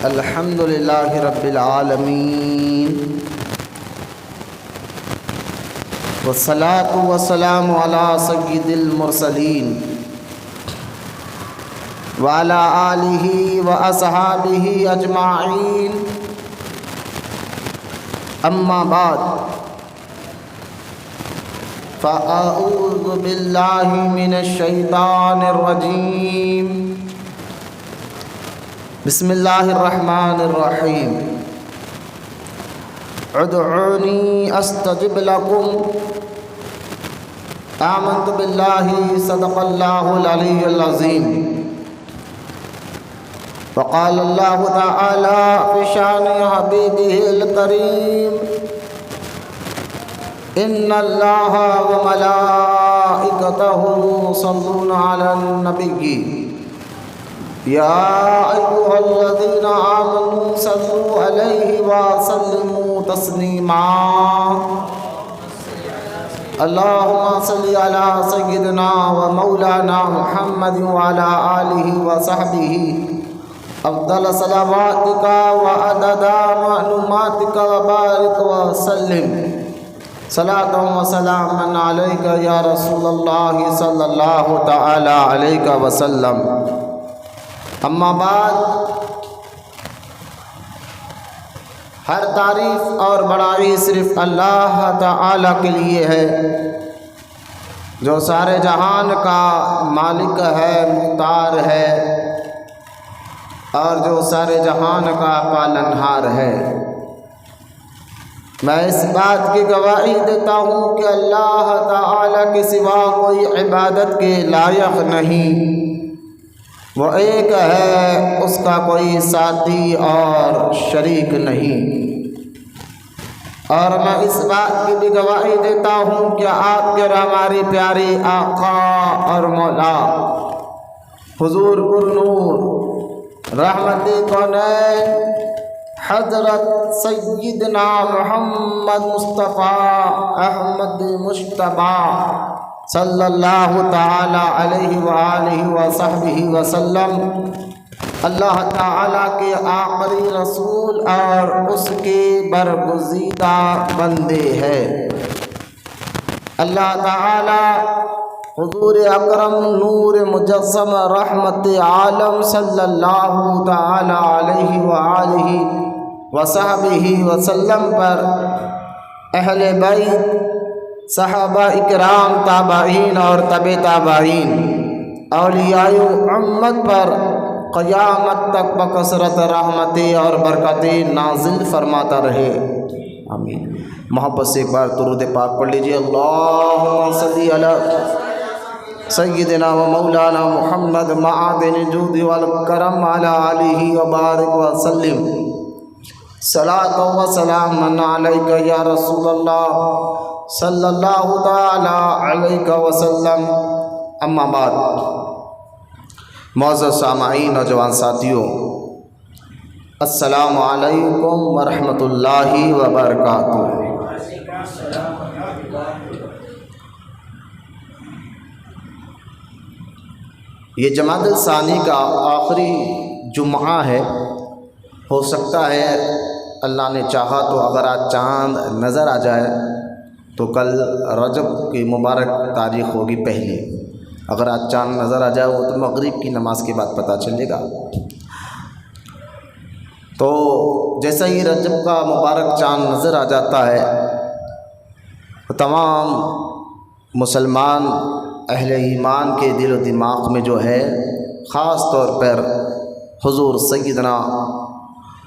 الحمد للہ رب العالمین والصلاة والسلام علی سید المرسلین وعلی آلہ واصحابہ اجمعین، اما بعد فاعوذ باللہ من الشیطان الرجیم، بسم اللہ الرحمن الرحیم۔ ادعونی استجب لکم، آمنت باللہ صدق اللہ العلی العظیم۔ وقال اللہ تعالی فی شان حبیبہ الکریم، ان اللہ وملائکتہ یصلون علی النبی یا ایھا الذین آمنوا صلوا علیہ وسلموا تسلیما۔ اللہم صل علی سیدنا و مولانا محمد وعلی آلہ وصحبہ افضل صلواتک وعدد معلوماتک وبارک وسلم صلاۃ و سلام علیک یا رسول اللہ صلی اللہ تعالی علیہ وسلم۔ اما بعد، ہر تعریف اور بڑائی صرف اللہ تعالی کے لیے ہے، جو سارے جہان کا مالک ہے، مختار ہے، اور جو سارے جہان کا پالنہار ہے۔ میں اس بات کی گواہی دیتا ہوں کہ اللہ تعالی کے سوا کوئی عبادت کے لائق نہیں، وہ ایک ہے، اس کا کوئی ساتھی اور شریک نہیں۔ اور میں اس بات کی بھی گواہی دیتا ہوں کہ آپ کے ہمارے پیارے آقا اور مولا حضور النور رحمت کونین حضرت سیدنا محمد مصطفیٰ احمد مجتبیٰ صلی اللہ تعالی علیہ وآلہ وصحبہ وسلم اللہ تعالیٰ کے آخری رسول اور اس کے برگزیدہ بندے ہیں۔ اللہ تعالیٰ حضور اکرم نور مجسم رحمت عالم صلی اللہ تعالی علیہ وآلہ وصحبہ وسلم پر، اہل بیت، صحابہ اکرام، تابعین اور تبع تابعین، اولیاء امت پر قیامت تک بکثرت رحمتیں اور برکتیں نازل فرماتا رہے، آمین۔ محبت سے ایک بار درود پاک پڑھ لیجئے۔ اللہم صلی علی سیدنا و مولانا محمد معدن الجود والکرم علی آلہ وبارک وسلم صلاۃ و سلام علیک یا رسول اللہ صلی اللہ تعالی علیہ وسلم۔ اما بعد، معزز سامعین، نوجوان ساتھیوں، السلام علیکم ورحمۃ اللہ وبرکاتہ۔ یہ جمادی الثانی کا آخری جمعہ ہے، ہو سکتا ہے اللہ نے چاہا تو اگر آج چاند نظر آ جائے تو کل رجب کی مبارک تاریخ ہوگی پہلی، اگر آج چاند نظر آ جائے وہ تو مغرب کی نماز کے بعد پتہ چلے گا۔ تو جیسا ہی رجب کا مبارک چاند نظر آ جاتا ہے، تمام مسلمان اہل ایمان کے دل و دماغ میں جو ہے خاص طور پر حضور سیدنا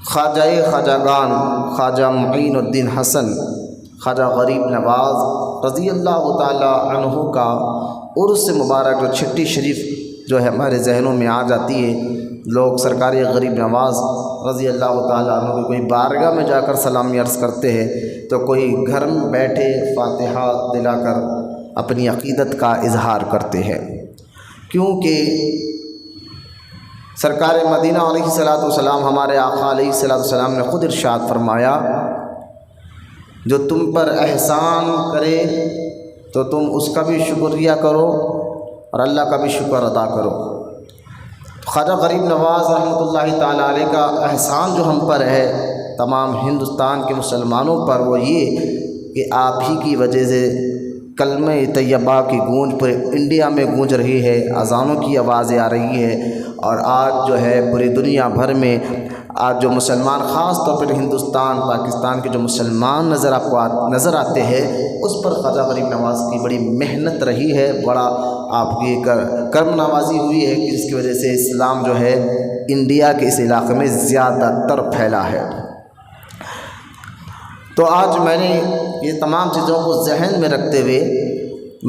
خواجہ خواجگان خواجہ معین الدین حسن خواجہ غریب نواز رضی اللہ تعالی عنہ کا عرس مبارک جو چھٹی شریف جو ہے ہمارے ذہنوں میں آ جاتی ہے، لوگ سرکار غریب نواز رضی اللہ تعالی عنہ کی کوئی بارگاہ میں جا کر سلامی عرض کرتے ہیں تو کوئی گھر میں بیٹھے فاتحہ دلا کر اپنی عقیدت کا اظہار کرتے ہیں، کیونکہ سرکار مدینہ علیہ الصلوۃ والسلام ہمارے آقا علیہ الصلوۃ والسلام نے خود ارشاد فرمایا، جو تم پر احسان کرے تو تم اس کا بھی شکریہ کرو اور اللہ کا بھی شکر ادا کرو۔ خواجہ غریب نواز رحمۃ اللہ تعالیٰ علیہ کا احسان جو ہم پر ہے تمام ہندوستان کے مسلمانوں پر، وہ یہ کہ آپ ہی کی وجہ سے کلمہ طیبہ کی گونج پورے انڈیا میں گونج رہی ہے، اذانوں کی آوازیں آ رہی ہے، اور آج جو ہے پوری دنیا بھر میں آج جو مسلمان، خاص طور پر ہندوستان پاکستان کے جو مسلمان آپ کو نظر آتے ہیں، اس پر خواجہ غریب نواز کی بڑی محنت رہی ہے، بڑا آپ کی کرم نوازی ہوئی ہے کہ جس کی وجہ سے اسلام جو ہے انڈیا کے اس علاقے میں زیادہ تر پھیلا ہے۔ تو آج میں نے یہ تمام چیزوں کو ذہن میں رکھتے ہوئے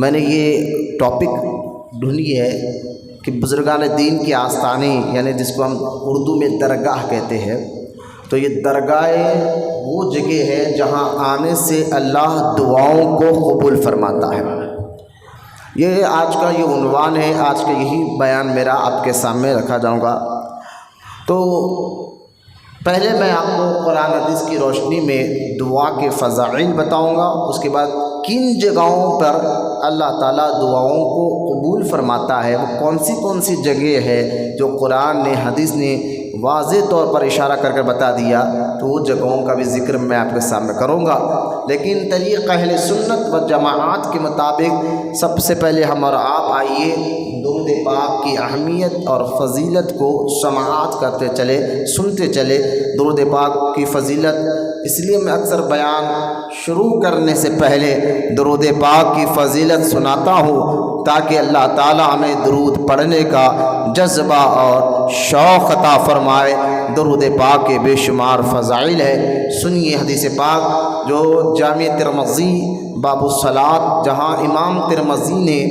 میں نے یہ ٹاپک ڈھونڈی ہے کہ بزرگان دین کی آستانے، یعنی جس کو ہم اردو میں درگاہ کہتے ہیں، تو یہ درگاہ وہ جگہ ہے جہاں آنے سے اللہ دعاؤں کو قبول فرماتا ہے۔ یہ آج کا یہ عنوان ہے، آج کا یہی بیان میرا آپ کے سامنے رکھا جاؤں گا۔ تو پہلے میں آپ کو قرآن حدیث کی روشنی میں دعا کے فضائل بتاؤں گا، اس کے بعد کن جگہوں پر اللہ تعالیٰ دعاؤں کو قبول فرماتا ہے، وہ کون سی جگہ ہے جو قرآن نے، حدیث نے واضح طور پر اشارہ کر بتا دیا، تو وہ جگہوں کا بھی ذکر میں آپ کے سامنے کروں گا۔ لیکن طریق اہل سنت و جماعت کے مطابق سب سے پہلے ہم اور آپ آئیے درود پاک کی اہمیت اور فضیلت کو سماعت کرتے چلے، سنتے چلے۔ درود پاک کی فضیلت اس لیے میں اکثر بیان شروع کرنے سے پہلے درود پاک کی فضیلت سناتا ہوں تاکہ اللہ تعالی ہمیں درود پڑھنے کا جذبہ اور شوق عطا فرمائے۔ درود پاک کے بے شمار فضائل ہے، سنیے حدیث پاک جو جامع ترمذی باب الصلاۃ، جہاں امام ترمذی نے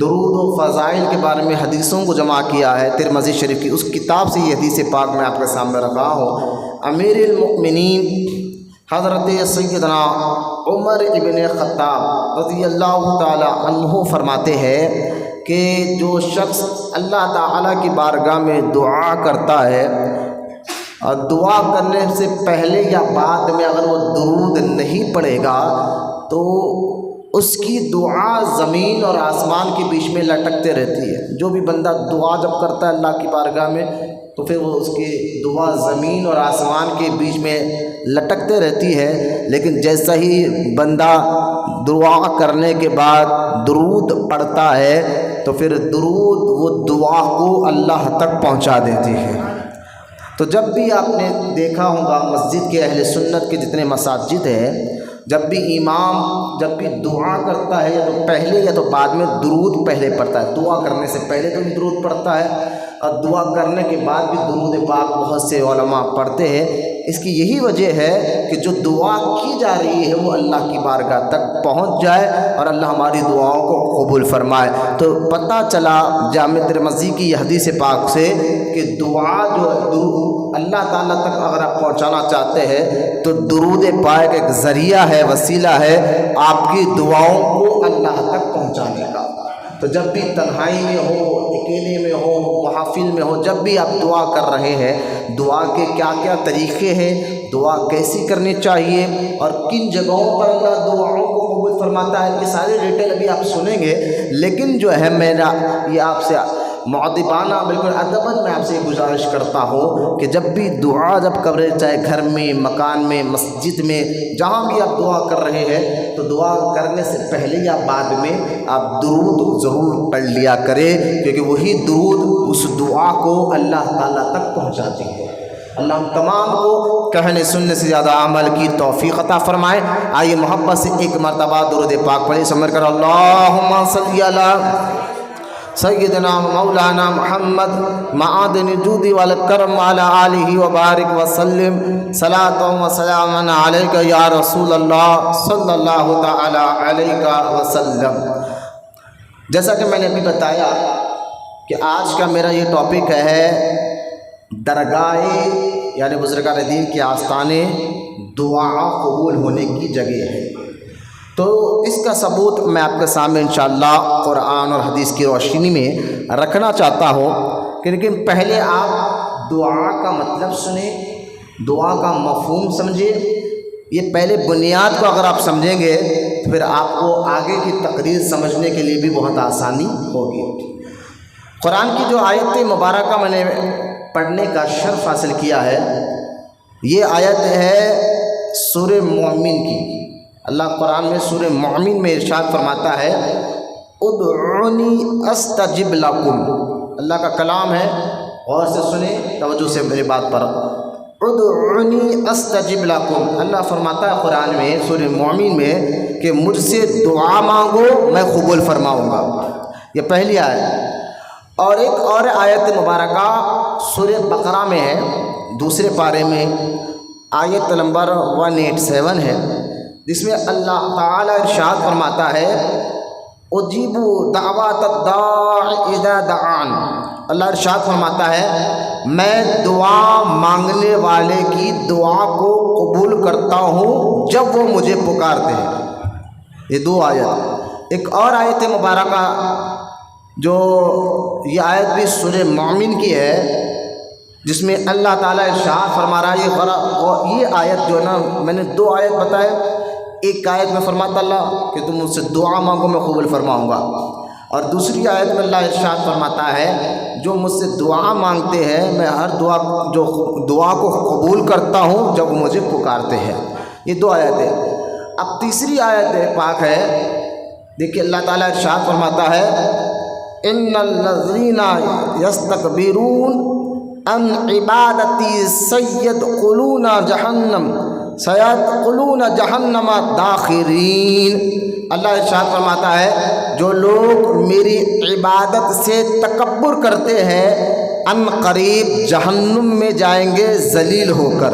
درود و فضائل کے بارے میں حدیثوں کو جمع کیا ہے، ترمذی شریف کی اس کتاب سے یہ حدیث پاک میں آپ کے سامنے رکھا ہوں۔ امیر المؤمنین حضرت سیدنا عمر ابن خطاب رضی اللہ تعالی عنہ فرماتے ہیں کہ جو شخص اللہ تعالیٰ کی بارگاہ میں دعا کرتا ہے اور دعا کرنے سے پہلے یا بعد میں اگر وہ درود نہیں پڑھے گا تو اس کی دعا زمین اور آسمان کے بیچ میں لٹکتے رہتی ہے۔ جو بھی بندہ دعا جب کرتا ہے اللہ کی بارگاہ میں تو پھر وہ اس کی دعا زمین اور آسمان کے بیچ میں لٹکتے رہتی ہے، لیکن جیسا ہی بندہ دعا کرنے کے بعد درود پڑھتا ہے تو پھر درود وہ دعا کو اللہ تک پہنچا دیتی ہے۔ تو جب بھی آپ نے دیکھا ہوگا مسجد کے اہل سنت کے جتنے مساجد ہیں، جب بھی امام جب بھی دعا کرتا ہے یا تو پہلے یا تو بعد میں درود پہلے پڑھتا ہے، دعا کرنے سے پہلے تو بھی درود پڑھتا ہے اور دعا کرنے کے بعد بھی درود پاک بہت سے علماء پڑھتے ہیں۔ اس کی یہی وجہ ہے کہ جو دعا کی جا رہی ہے وہ اللہ کی بارگاہ تک پہنچ جائے اور اللہ ہماری دعاؤں کو قبول فرمائے۔ تو پتہ چلا جامع ترمذی کی یہ حدیث پاک سے کہ دعا جو اللہ تعالیٰ تک اگر آپ پہنچانا چاہتے ہیں تو درود پاک ایک ذریعہ ہے، وسیلہ ہے آپ کی دعاؤں کو اللہ تک پہنچانے کا۔ تو جب بھی تنہائی میں ہو، اکیلے میں ہو، محافل میں ہو، جب بھی آپ دعا کر رہے ہیں، دعا کے کیا کیا طریقے ہیں، دعا کیسی کرنی چاہیے اور کن جگہوں پر اللہ دعاؤں کو قبول فرماتا ہے، یہ سارے ڈیٹیل ابھی آپ سنیں گے۔ لیکن جو ہے میرا یہ آپ سے معدبانہ بالکل ادباً میں آپ سے گزارش کرتا ہوں کہ جب بھی دعا جب کرے، چاہے گھر میں، مکان میں، مسجد میں، جہاں بھی آپ دعا کر رہے ہیں تو دعا کرنے سے پہلے یا بعد میں آپ درود ضرور پڑھ لیا کرے، کیونکہ وہی درود اس دعا کو اللہ تعالیٰ تک پہنچاتی ہے۔ اللہ ہم تمام کو کہنے سننے سے زیادہ عمل کی توفیق عطا فرمائے۔ آئیے محبت سے ایک مرتبہ درود پاک پڑھیں، سمجھ کر اللہم صلی علی سیدنا مولانا محمد معادن الجود والکرم وعلی آلہ وبارک وسلم صلاۃ و سلام علیک یا رسول اللہ صلی اللہ تعالی علیہ وسلم۔ جیسا کہ میں نے ابھی بتایا کہ آج کا میرا یہ ٹاپک ہے درگاہ یعنی بزرگان دین کے آستانے دعا قبول ہونے کی جگہ ہے۔ تو اس کا ثبوت میں آپ کے سامنے انشاءاللہ قرآن اور حدیث کی روشنی میں رکھنا چاہتا ہوں کہ لیکن پہلے آپ دعا کا مطلب سنیں، دعا کا مفہوم سمجھیں۔ یہ پہلے بنیاد کو اگر آپ سمجھیں گے تو پھر آپ کو آگے کی تقریر سمجھنے کے لیے بھی بہت آسانی ہوگی۔ قرآن کی جو آیت مبارکہ میں نے پڑھنے کا شرف حاصل کیا ہے، یہ آیت ہے سورہ مومن کی۔ اللہ قرآن میں سورہ مومن میں ارشاد فرماتا ہے ادعونی استجب لکم، اللہ کا کلام ہے، غور سے سنیں، توجہ سے میری بات پر۔ ادعونی استجب لکم، اللہ فرماتا ہے قرآن میں سورہ مومن میں کہ مجھ سے دعا مانگو میں قبول فرماؤں گا۔ یہ پہلی آیت۔ اور ایک اور آیت مبارکہ سورہ بقرہ میں ہے، دوسرے پارے میں، آیت نمبر 187 ہے، جس میں اللہ تعالی ارشاد فرماتا ہے اجیب دعوات الداع اذا دعان، اللہ ارشاد فرماتا ہے میں دعا مانگنے والے کی دعا کو قبول کرتا ہوں جب وہ مجھے پکارتے ہیں۔ یہ دو آیت۔ ایک اور آیت مبارکہ جو یہ آیت بھی سورہ مومن کی ہے، جس میں اللہ تعالیٰ ارشاد فرما رہا ہے یہ آیت جو ہے نا، میں نے دو آیت بتائے، ایک آیت میں فرماتا اللہ کہ تم مجھ سے دعا مانگو میں قبول فرماؤں گا، اور دوسری آیت میں اللہ ارشاد فرماتا ہے جو مجھ سے دعا مانگتے ہیں میں ہر دعا کو قبول کرتا ہوں جب مجھے پکارتے ہیں۔ یہ دو آیت ہے۔ اب تیسری آیت پاک ہے، دیکھیے اللہ تعالیٰ ارشاد فرماتا ہے ان الذین یستکبرون ان عبادتی سیدخلون جہنم داخرین، اللہ ارشاد فرماتا ہے جو لوگ میری عبادت سے تکبر کرتے ہیں ان قریب جہنم میں جائیں گے ذلیل ہو کر۔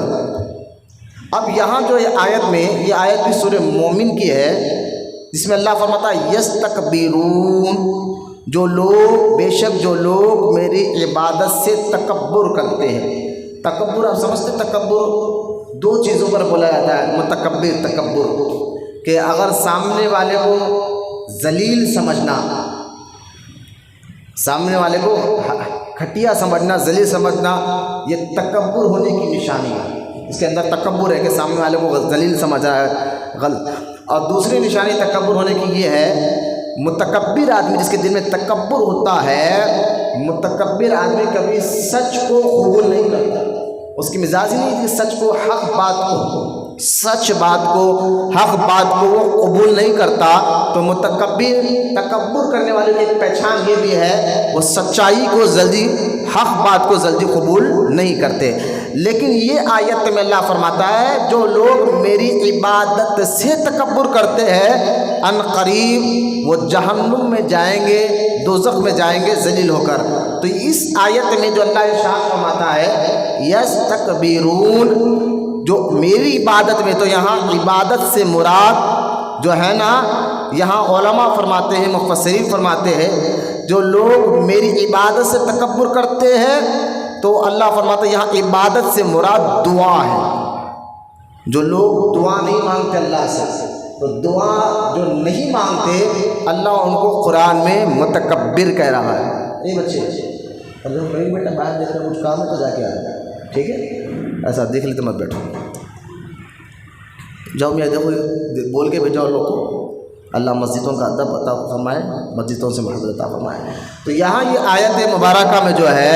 اب یہاں جو آیت میں، یہ آیت بھی سورہ مومن کی ہے، جس میں اللہ فرماتا ہے یستکبرون، جو لوگ، بے شک جو لوگ میری عبادت سے تکبر کرتے ہیں۔ تکبر آپ سمجھتے، تکبر دو چیزوں پر بولا جاتا ہے، متکبر تکبر، کہ اگر سامنے والے کو ذلیل سمجھنا، سامنے والے کو گھٹیا سمجھنا، ذلیل سمجھنا، یہ تکبر ہونے کی نشانی ہے۔ اس کے اندر تکبر ہے کہ سامنے والے کو ذلیل سمجھ رہا ہے، غلط۔ اور دوسری نشانی تکبر ہونے کی یہ ہے، متکبر آدمی جس کے دل میں تکبر ہوتا ہے، متکبر آدمی کبھی سچ کو قبول نہیں کرتا، اس کی مزاج ہی نہیں کہ سچ کو، حق بات کو، سچ بات کو، حق بات کو وہ قبول نہیں کرتا۔ تو متکبر، تکبر کرنے والے کی ایک پہچان یہ بھی ہے وہ سچائی کو جلدی، حق بات کو جلدی قبول نہیں کرتے۔ لیکن یہ آیت میں اللہ فرماتا ہے جو لوگ میری عبادت سے تکبر کرتے ہیں ان قریب وہ جہنم میں جائیں گے، دوزخ میں جائیں گے ذلیل ہو کر۔ تو اس آیت میں جو اللہ ارشاد فرماتا ہے یستکبرون، جو میری عبادت میں، تو یہاں عبادت سے مراد جو ہے نا، یہاں علماء فرماتے ہیں، مفسرین فرماتے ہیں جو لوگ میری عبادت سے تکبر کرتے ہیں، تو اللہ فرماتا ہے یہاں عبادت سے مراد دعا ہے۔ جو لوگ دعا نہیں مانگتے اللہ سے، تو دعا جو نہیں مانگتے اللہ ان کو قرآن میں متکبر کہہ رہا ہے۔ اے بچے بیٹا باہر دیکھ رہے کچھ کام ہے تو جا کے آ جائے، ٹھیک ہے، ایسا دیکھ لیتے مت بیٹھو، جاؤ میاں دیکھو، بول کے بھیجاؤ لوگ کو، اللہ مسجدوں کا ادب عطا فرمائے، مسجدوں سے محبت عطا فرمائے۔ تو یہاں یہ آیت مبارکہ میں جو ہے،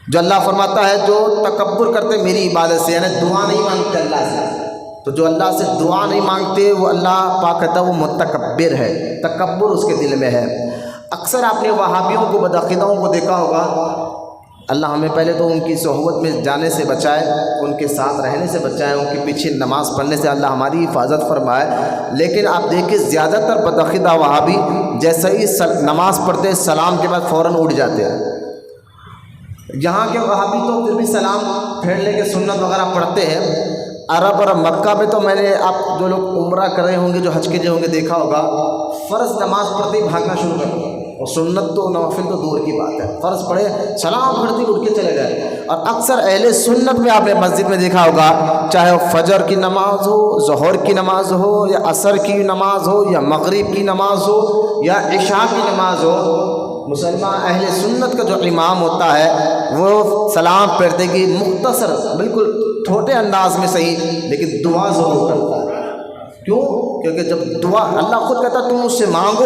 جو اللہ فرماتا ہے جو تکبر کرتے میری عبادت سے، یعنی دعا نہیں مانگتے اللہ سے، تو جو اللہ سے دعا نہیں مانگتے وہ اللہ پاک کہتا ہے وہ متکبر ہے، تکبر اس کے دل میں ہے۔ اکثر آپ نے وہابیوں کو، بدعقیدوں کو دیکھا ہوگا، اللہ ہمیں پہلے تو ان کی صحبت میں جانے سے بچائے، ان کے ساتھ رہنے سے بچائے، ان کے پیچھے نماز پڑھنے سے اللہ ہماری حفاظت فرمائے۔ لیکن آپ دیکھیں زیادہ تر بدعقیدہ وہابی جیسے ہی نماز پڑھتے سلام کے بعد فوراً اٹھ جاتے ہیں۔ یہاں کے وہابی تو پھر بھی سلام پھیر لے کے سنت وغیرہ پڑھتے ہیں۔ عرب اور مکہ میں تو میں نے، آپ جو لوگ عمرہ کر رہے ہوں گے، جو حج کے ہوں گے، دیکھا ہوگا فرض نماز پڑھتے ہی بھاگنا شروع کر دیا، اور سنت تو نوافل تو دور کی بات ہے، فرض پڑھے سلام پڑھتے ہی اٹھ کے چلے گئے۔ اور اکثر اہل سنت میں آپ نے مسجد میں دیکھا ہوگا، چاہے وہ فجر کی نماز ہو، ظہر کی نماز ہو، یا عصر کی نماز ہو، یا مغرب کی نماز ہو، یا عشاء کی نماز ہو، مسلمان اہل سنت کا جو امام ہوتا ہے وہ سلام پھیرتے کہ مختصر، بالکل چھوٹے انداز میں صحیح، لیکن دعا ضرور کرتا ہے۔ کیوں؟ کیونکہ جب دعا، اللہ خود کہتا ہے تم مجھ سے مانگو،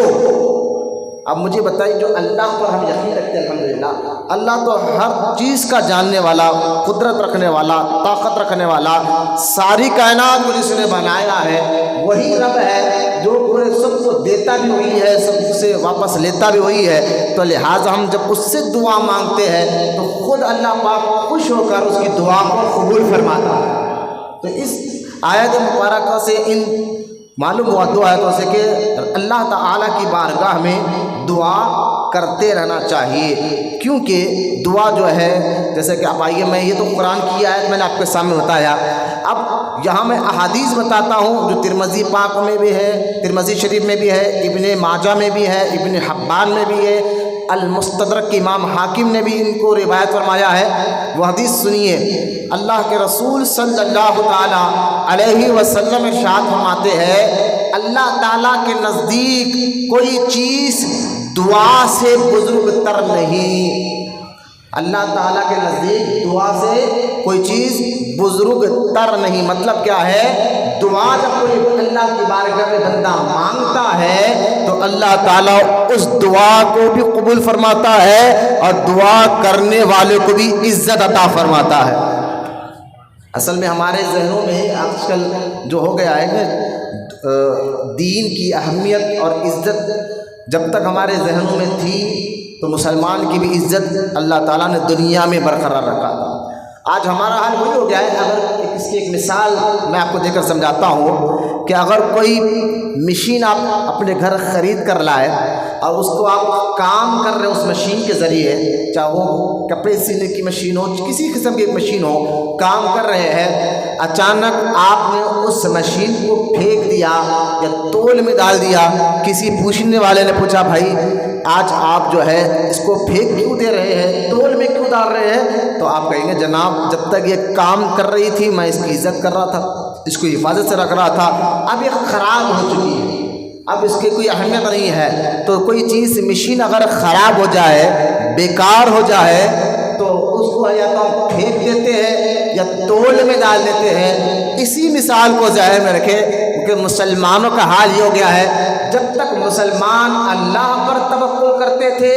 اب مجھے بتائیے، جو اللہ پر ہم یقین رکھتے ہیں الحمدللہ، اللہ تو ہر چیز کا جاننے والا، قدرت رکھنے والا، طاقت رکھنے والا، ساری کائنات کو جس نے بنایا ہے وہی رب ہے جو پورے سب کو دیتا بھی وہی ہے، سب سے واپس لیتا بھی وہی ہے. تو لہٰذا ہم جب اس سے دعا مانگتے ہیں تو خود اللہ پاک خوش ہو کر اس کی دعا کو قبول فرماتا ہے. تو اس آیت مبارکہ سے ان معلوم ہوا دو آیتوں سے کہ اللہ تعالیٰ کی بارگاہ میں دعا کرتے رہنا چاہیے، کیونکہ دعا جو ہے جیسے کہ اب آئیے، میں یہ تو قرآن کی آیت میں نے آپ کے سامنے بتایا، اب یہاں میں احادیث بتاتا ہوں جو ترمذی پاک میں بھی ہے، ترمذی شریف میں بھی ہے، ابن ماجہ میں بھی ہے، ابن حبان میں بھی ہے، المستدرک امام حاکم نے بھی ان کو روایت فرمایا ہے. وہ حدیث سنیے، اللہ کے رسول صلی اللہ تعالیٰ علیہ وسلم ارشاد فرماتے ہیں، اللہ تعالیٰ کے نزدیک کوئی چیز دعا سے بزرگ تر نہیں. اللہ تعالیٰ کے نزدیک دعا سے کوئی چیز بزرگ تر نہیں. مطلب کیا ہے؟ دعا جب کوئی اللہ کی بارگاہ میں بندہ مانگتا ہے تو اللہ تعالیٰ اس دعا کو بھی قبول فرماتا ہے اور دعا کرنے والے کو بھی عزت عطا فرماتا ہے. اصل میں ہمارے ذہنوں میں آج کل جو ہو گیا ہے کہ دین کی اہمیت اور عزت جب تک ہمارے ذہنوں میں تھی تو مسلمان کی بھی عزت اللہ تعالیٰ نے دنیا میں برقرار رکھا تھا. آج ہمارا حال وہی ہو گیا ہے. اگر اس کی ایک مثال میں آپ کو دے کر سمجھاتا ہوں کہ اگر کوئی مشین آپ اپنے گھر خرید کر لائے اور اس کو آپ کام کر رہے ہیں اس مشین کے ذریعے، چاہے وہ کپڑے سینے کی مشین ہو، کسی قسم کی مشین ہو، کام کر رہے ہیں، اچانک آپ نے اس مشین کو پھینک دیا یا تول میں ڈال دیا. کسی پوچھنے والے نے پوچھا، بھائی آج آپ جو ہے اس کو پھینک کیوں دے رہے ہیں، تول میں کیوں ڈال رہے ہیں؟ تو آپ کہیں گے، جناب جب تک یہ کام کر رہی تھی میں اس کی عزت کر رہا تھا، اس کو حفاظت سے رکھ رہا تھا، اب یہ خراب ہو چکی ہے، اب اس کی کوئی اہمیت نہیں ہے. تو کوئی چیز مشین اگر خراب ہو جائے، بیکار ہو جائے، تو اس کو یا تو پھینک دیتے ہیں یا تول میں ڈال دیتے ہیں. اسی مثال کو ذہن میں رکھے کہ مسلمانوں کا حال یہ ہو گیا ہے، جب تک مسلمان اللہ پر توکل کرتے تھے،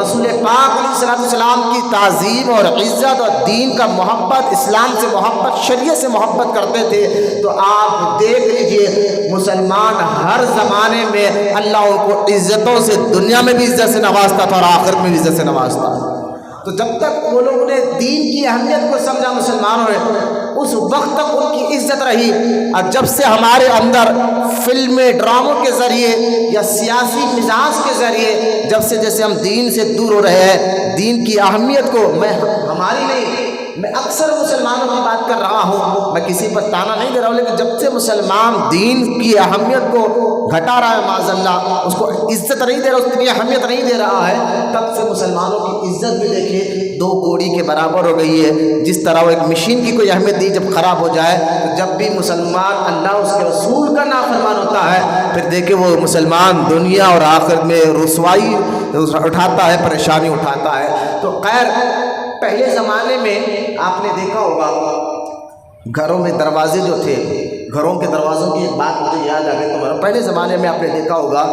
رسول پاک علیہ السلام کی تعظیم اور عزت اور دین کا محبت، اسلام سے محبت، شریعت سے محبت کرتے تھے، تو آپ دیکھ لیجئے مسلمان ہر زمانے میں اللہ ان کو عزتوں سے، دنیا میں بھی عزت سے نوازتا تھا اور آخرت میں بھی عزت سے نوازتا. تو جب تک وہ لوگوں نے دین کی اہمیت کو سمجھا مسلمانوں نے، اس وقت تک ان کی عزت رہی. اور جب سے ہمارے اندر فلمیں، ڈراموں کے ذریعے یا سیاسی مزاج کے ذریعے جیسے ہم دین سے دور ہو رہے ہیں، دین کی اہمیت کو ہماری نہیں، میں اکثر مسلمانوں کی بات کر رہا ہوں، میں کسی پر تانا نہیں دے رہا ہوں، لیکن جب سے مسلمان دین کی اہمیت کو گھٹا رہا ہے، معاذ اللہ اس کو عزت نہیں دے رہا، اس کی اہمیت نہیں دے رہا ہے، تب سے مسلمانوں کی عزت بھی دیکھیے دو کوڑی کے برابر ہو گئی ہے. جس طرح وہ ایک مشین کی کوئی اہمیت نہیں، جب خراب ہو جائے تو جب بھی مسلمان اللہ اس کے رسول کا نافرمان ہوتا ہے، پھر دیکھیں وہ مسلمان دنیا اور آخرت میں رسوائی اٹھاتا ہے، پریشانی اٹھاتا ہے. تو خیر، پہلے زمانے میں آپ نے دیکھا ہوگا گھروں میں دروازے جو تھے، گھروں کے دروازوں کی ایک بات مجھے یاد آ گئی تمہارا. پہلے زمانے میں آپ نے دیکھا ہوگا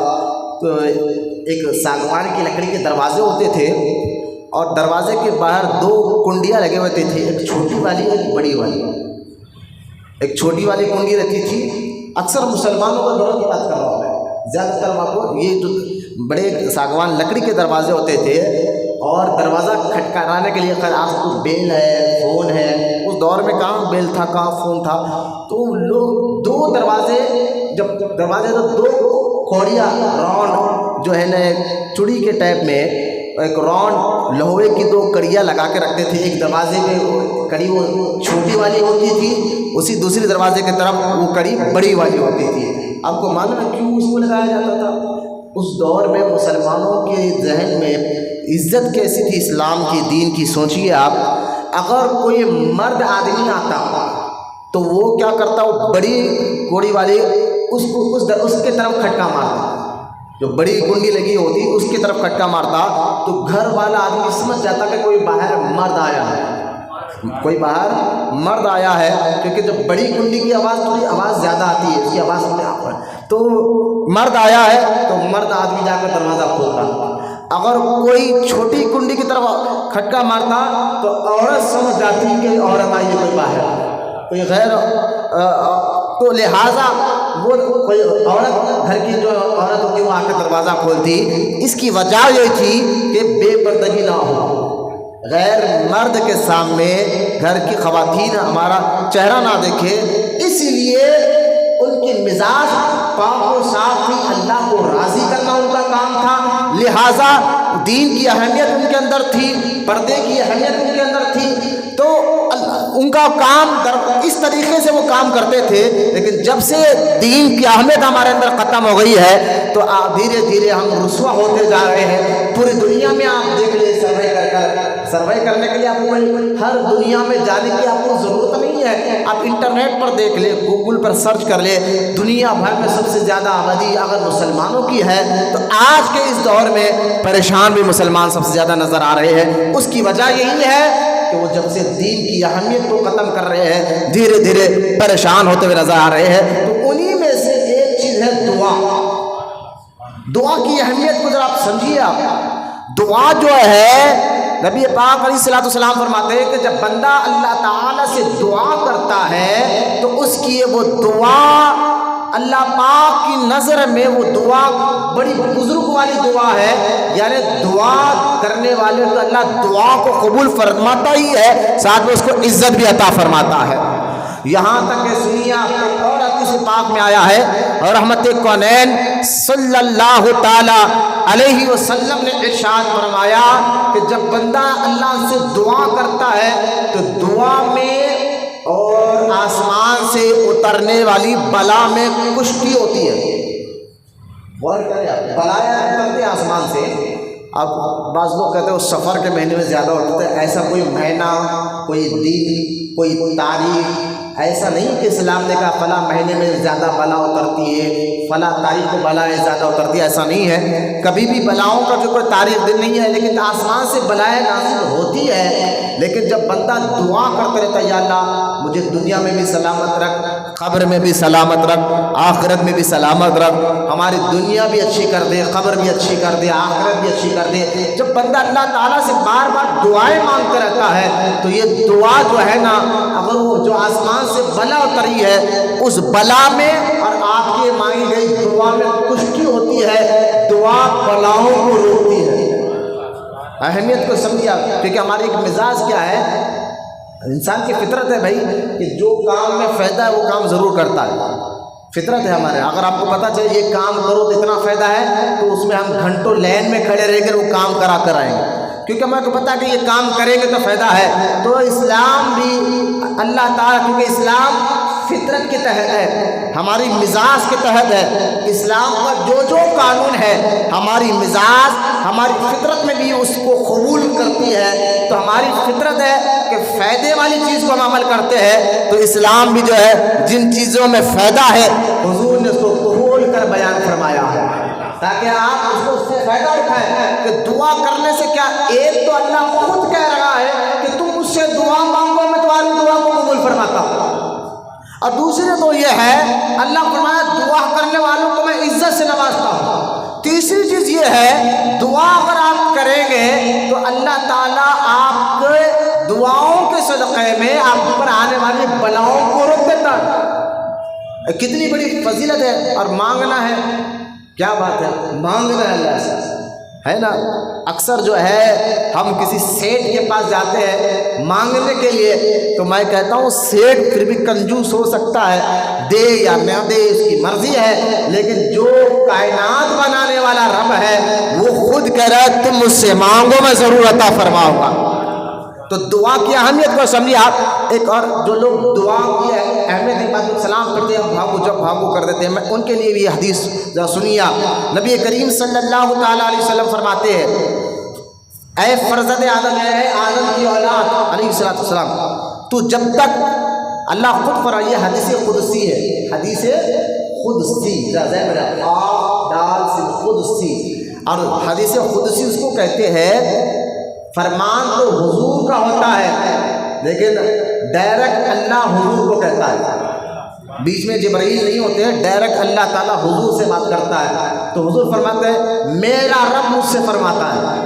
تو ایک ساگوان کی لکڑی کے دروازے ہوتے تھے اور دروازے کے باہر دو کنڈیاں لگے ہوتے تھے، ایک چھوٹی والی ایک بڑی والی. ایک چھوٹی والی کنڈی رہتی تھی، اکثر مسلمانوں کا گھروں کی بات کر رہا ہوں میں، زیادہ تر آپ کو یہ جو بڑے ساگوان لکڑی کے دروازے ہوتے تھے اور دروازہ کھٹکانے کے لیے آج تو بیل ہے، فون ہے، اس دور میں کہاں بیل تھا، کہاں فون تھا. تو لوگ دو دروازے، جب دروازے تو دو کوڑیاں راؤنڈ جو ہے نا چڑی کے ٹائپ میں ایک راؤنڈ لوہے کی دو کڑیاں لگا کے رکھتے تھے. ایک دروازے میں کڑی وہ چھوٹی والی ہوتی تھی، اسی دوسری دروازے کی طرف وہ کڑی بڑی والی ہوتی تھی. آپ کو معلوم ہے کیوں اس کو لگایا جاتا تھا؟ اس دور میں مسلمانوں کے ذہن میں عزت کیسی تھی اسلام کی، دین کی. سوچئے آپ، اگر کوئی مرد آدمی آتا تو وہ کیا کرتا، وہ بڑی کوڑی والی اس کے طرف کھٹکا مارتا، جو بڑی کنڈی لگی ہوتی اس کی طرف کھٹکا مارتا تو گھر والا آدمی سمجھ جاتا کہ کوئی باہر مرد آیا ہے، کوئی باہر مرد آیا ہے. کیونکہ جب بڑی کنڈی کی آواز، تھوڑی آواز زیادہ آتی ہے، اس کی آواز تو مرد آیا ہے تو مرد آدمی جا کر دروازہ کھولتا، اگر کوئی چھوٹی کنڈی کی طرف کھٹکا مارتا تو عورت سمجھ جاتی کہ عورت آئی ہے کوئی باہر، کوئی غیر، تو لہٰذا وہ کوئی عورت گھر کی جو عورت ہوتی وہ آ کے دروازہ کھولتی۔ اس کی وجہ یہ تھی کہ بے پردگی نہ ہو، غیر مرد کے سامنے گھر کی خواتین ہمارا چہرہ نہ دیکھے، اسی لیے ان کی مزاج پاک و صاف تھی، اللہ کو راضی کرنا ان کا کام تھا، لہٰذا دین کی اہمیت ان کے اندر تھی، پردے کی اہمیت ان کے اندر تھی، تو ان کا کام اس طریقے سے وہ کام کرتے تھے۔ لیکن جب سے دین کی اہمیت ہمارے اندر ختم ہو گئی ہے تو دھیرے دھیرے ہم رسوا ہوتے جا رہے ہیں۔ پوری دنیا میں آپ دیکھ لیں، سروے کرنے کے لیے آپ کو ہر دنیا میں جانے کی آپ کو ضرورت نہیں ہے، آپ انٹرنیٹ پر دیکھ لیں، گوگل پر سرچ کر لیں، دنیا بھر میں سب سے زیادہ آبادی اگر مسلمانوں کی ہے تو آج کے اس دور میں پریشان بھی مسلمان سب سے زیادہ نظر آ رہے ہیں۔ اس کی وجہ یہی ہے کہ وہ جب سے دین کی اہمیت کو ختم کر رہے ہیں دھیرے دھیرے پریشان ہوتے ہوئے نظر آ رہے ہیں۔ تو انہی میں سے ایک چیز ہے دعا۔ دعا کی اہمیت کو ذرا آپ سمجھیے۔ آپ دعا جو ہے، نبی پاک علیہ الصلوۃ والسلام فرماتے ہیں کہ جب بندہ اللہ تعالیٰ سے دعا کرتا ہے تو اس کی وہ دعا اللہ پاک کی نظر میں وہ دعا بڑی بزرگ والی دعا ہے، یعنی دعا کرنے والے کو اللہ دعا کو قبول فرماتا ہی ہے، ساتھ میں اس کو عزت بھی عطا فرماتا ہے۔ یہاں تک کہ سنیے، اور حدیث پاک میں آیا ہے، اور رحمت کونین صلی اللہ تعالی علیہ وسلم نے ارشاد فرمایا کہ جب بندہ اللہ سے دعا کرتا ہے تو دعا میں اور آسمان سے اترنے والی بلا میں کشتی ہوتی ہے۔ غور کریں، بلائیں اترتے ہیں آسمان سے۔ اب بعض لوگ کہتے ہیں اس سفر کے مہینے میں زیادہ ہوتا ہے، ایسا کوئی مہینہ، کوئی دن، کوئی تاریخ ایسا نہیں کہ اسلام نے کہا فلاں مہینے میں زیادہ بلا اترتی ہے، فلاں تاریخ کو بلائیں زیادہ اترتی ہے، ایسا نہیں ہے۔ کبھی بھی بلاؤں کا جو کوئی تاریخ دن نہیں ہے، لیکن آسمان سے بلائیں نازل ہوتی ہے۔ لیکن جب بندہ دعا کرتے رہتا ہے، یا اللہ مجھے دنیا میں بھی سلامت رکھ، قبر میں بھی سلامت رکھ، آخرت میں بھی سلامت رکھ، ہماری دنیا بھی اچھی کر دے، قبر بھی اچھی کر دے، آخرت بھی اچھی کر دے۔ جب بندہ اللہ تعالیٰ سے بار بار دعائیں مانگتا رہتا ہے تو یہ دعا جو ہے نا، اگر وہ جو آسمان سے بلا اتری ہے اس بلا میں اور آپ کی مانگی گئی دعا میں کشتی ہوتی ہے، دعا بلاؤں کو روکتی ہے۔ اہمیت کو سمجھیے آپ، کیونکہ ہماری ایک مزاج کیا ہے، انسان کی فطرت ہے بھائی کہ جو کام میں فائدہ ہے وہ کام ضرور کرتا ہے، فطرت ہے ہمارے۔ اگر آپ کو پتہ چلے یہ کام کرو تو اتنا فائدہ ہے تو اس میں ہم گھنٹوں لائن میں کھڑے رہ کر وہ کام کرا کر آئیں گے، کیونکہ ہمیں کو پتہ ہے کہ یہ کام کریں گے تو فائدہ ہے۔ تو اسلام بھی اللہ تعالیٰ، کیونکہ اسلام فطرت کے تحت ہے، ہماری مزاج کے تحت ہے، اسلام کا جو جو قانون ہے ہماری مزاج ہماری فطرت میں بھی اس کو قبول کرتی ہے۔ تو ہماری فطرت ہے کہ فائدے والی چیز کو ہم عمل کرتے ہیں، تو اسلام بھی جو ہے جن چیزوں میں فائدہ ہے حضور نے اس کو قبول کر بیان فرمایا ہے، تاکہ آپ اس کو اس سے فائدہ اٹھائیں کہ دعا کرنے سے کیا، ایک تو اللہ خود کہہ رہا ہے کہ تم مجھ سے دعا مانگو میں تمہاری دعا کو قبول فرماتا ہوں، اور دوسری تو یہ ہے اللہ فرمایا دعا کرنے والوں کو میں عزت سے نوازتا ہوں۔ تیسری چیز یہ ہے دعا اگر آپ کریں گے تو اللہ تعالیٰ آپ کے دعاؤں کے صدقے میں آپ پر آنے والی بلاؤں کو روک دیتا ہے۔ کتنی بڑی فضیلت ہے، اور مانگنا ہے، کیا بات ہے، مانگنا ہے اللہ سے، ہے نا۔ اکثر جو ہے ہم کسی سیٹ کے پاس جاتے ہیں مانگنے کے لیے، تو میں کہتا ہوں سیٹ پھر بھی کنجوس ہو سکتا ہے، دے یا نہ دے اس کی مرضی ہے، لیکن جو کائنات بنانے والا رب ہے وہ خود کہہ رہا ہے تم مجھ سے مانگو میں ضرور عطا فرماؤں گا۔ تو دعا کی اہمیت کو سمجھیے آپ۔ ایک اور جو لوگ دعا کی اہمیت کی بات سلام کرتے ہیں بھاگو جب بھاگو کر دیتے ہیں، میں ان کے لیے بھی یہ حدیث ذرا سنیے آپ۔ نبی کریم صلی اللہ تعالیٰ علیہ وسلم فرماتے ہیں، اے فرزند آدم، اے آدم کی اولاد علیہ السلام، تو جب تک، اللہ خود فرمائے، یہ حدیث قدسی ہے، حدیث قدسی، قدسی، اور حدیث قدسی اس کو کہتے ہیں، فرمان تو حضور کا ہوتا ہے لیکن ڈائریکٹ اللہ حضور کو کہتا ہے۔ بیچ میں جبرائیل نہیں ہوتے ہیں، ڈائریکٹ اللہ تعالیٰ حضور سے بات کرتا ہے۔ تو حضور فرماتے ہیں میرا رب مجھ سے فرماتا ہے۔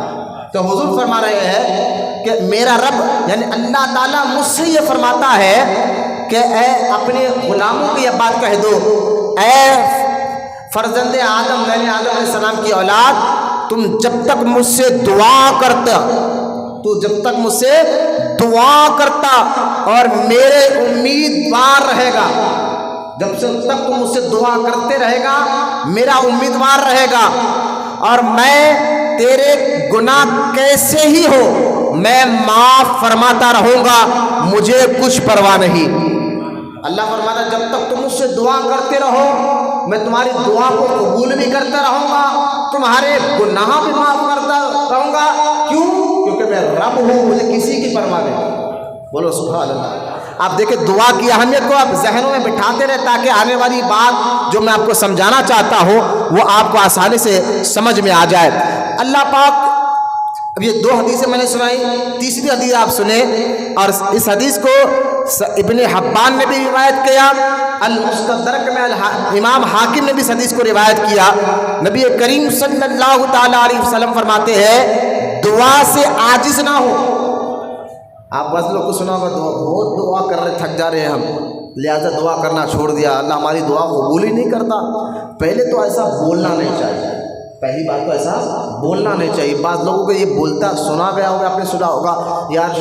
تو حضور فرما رہے ہیں کہ میرا رب یعنی اللہ تعالیٰ مجھ سے یہ فرماتا ہے کہ اے اپنے غلاموں کو یہ بات کہہ دو، اے فرزند آدم یعنی آدم علیہ السلام کی اولاد، تم جب تک مجھ سے دعا کرتا، تو جب تک مجھ سے دعا کرتا اور میرے امیدوار رہے گا، جب تک تم مجھ سے دعا کرتے رہے گا، میرا امیدوار رہے گا، اور میں تیرے گناہ کیسے ہی ہو میں معاف فرماتا رہوں گا، مجھے کچھ پرواہ نہیں۔ اللہ فرماتا جب تک تم مجھ سے دعا کرتے رہو میں تمہاری دعا کو قبول بھی کرتا رہوں گا، تمہارے گناہ بھی معاف کرتا رہوں گا۔ کیوں؟ کیونکہ میں رب ہوں، مجھے کسی کی پرواہ نہیں۔ بولو سبحان اللہ۔ آپ دیکھیں دعا کی اہمیت کو آپ ذہنوں میں بٹھاتے رہے تاکہ آنے والی بات جو میں آپ کو سمجھانا چاہتا ہوں وہ آپ کو آسانی سے سمجھ میں آ جائے۔ اللہ پاک، اب یہ 2 حدیثیں میں نے سنائی، تیسری حدیث آپ سنیں، اور اس حدیث کو ابن حبان نے بھی روایت کیا، المستدرک میں امام حاکم نے بھی اس حدیث کو روایت کیا۔ نبی کریم صلی اللہ تعالی علیہ وسلم فرماتے ہیں دعا سے عاجز نہ ہو۔ آپ بعض لوگ کو سنا ہوگا بہت دعا کر رہے تھک جا رہے ہیں ہم، لہذا دعا کرنا چھوڑ دیا، اللہ ہماری دعا قبول ہی نہیں کرتا۔ پہلے تو ایسا بولنا نہیں چاہیے، پہلی بات تو ایسا بولنا نہیں چاہیے۔ بعض لوگوں کو یہ بولتا سنا گیا ہوگا، آپ نے سنا ہوگا یار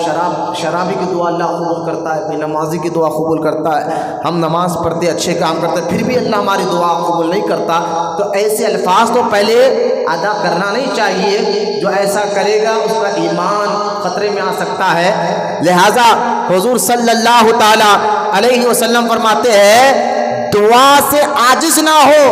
شرابی کی دعا اللہ قبول کرتا ہے، بے نمازی کی دعا قبول کرتا ہے، ہم نماز پڑھتے اچھے کام کرتے پھر بھی اللہ ہماری دعا قبول نہیں کرتا۔ تو ایسے الفاظ تو پہلے ادا کرنا نہیں چاہیے، جو ایسا کرے گا اس کا ایمان خطرے میں آ سکتا ہے۔ لہٰذا حضور صلی اللہ تعالی علیہ وسلم فرماتے ہیں دعا سے عاجز نہ ہو،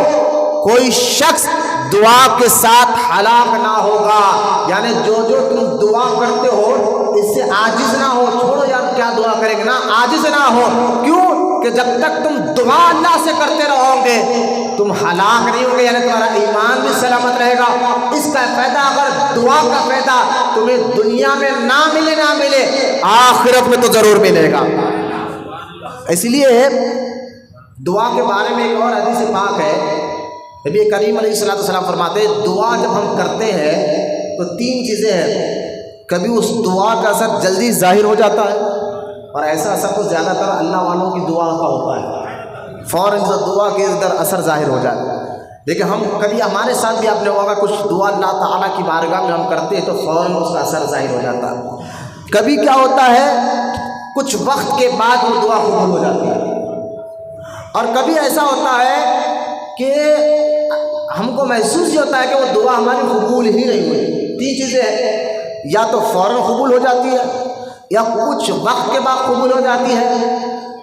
کوئی شخص دعا کے ساتھ ہلاک نہ ہوگا، یعنی جو تم دعا کرتے ہو اس سے عاجز نہ ہو، چھوڑو یار کیا دعا کریں گے، نہ عاجز نہ ہو۔ کیوں کہ جب تک تم دعا اللہ سے کرتے رہو گے تم ہلاک نہیں ہوگے، یعنی تمہارا ایمان بھی سلامت رہے گا۔ اس کا فائدہ، اگر دعا کا فائدہ تمہیں دنیا میں نہ ملے آخرت میں تو ضرور ملے گا۔ اس لیے دعا کے بارے میں ایک اور حدیث پاک ہے، نبی کریم علیہ السلام فرماتے ہیں دعا جب ہم کرتے ہیں تو 3 چیزیں ہیں، کبھی اس دعا کا اثر جلدی ظاہر ہو جاتا ہے، اور ایسا اثر تو زیادہ تر اللہ والوں کی دعا کا ہوتا ہے، فوراً دعا کے اندر اثر ظاہر ہو جاتا ہے۔ لیکن ہم کبھی ہمارے ساتھ بھی آپ نے ہوگا کچھ دعا اللہ تعالیٰ کی بارگاہ میں ہم کرتے ہیں تو فوراً اس کا اثر ظاہر ہو جاتا ہے۔ کبھی کیا ہوتا ہے کچھ وقت کے بعد وہ دعا قبول ہو جاتی ہے، اور کبھی ایسا ہوتا ہے کہ ہم کو محسوس ہی ہوتا ہے کہ وہ دعا ہماری قبول ہی نہیں ہوئی۔ 3 چیزیں ہیں، یا تو فوراً قبول ہو جاتی ہے، یا کچھ وقت کے بعد قبول ہو جاتی ہے،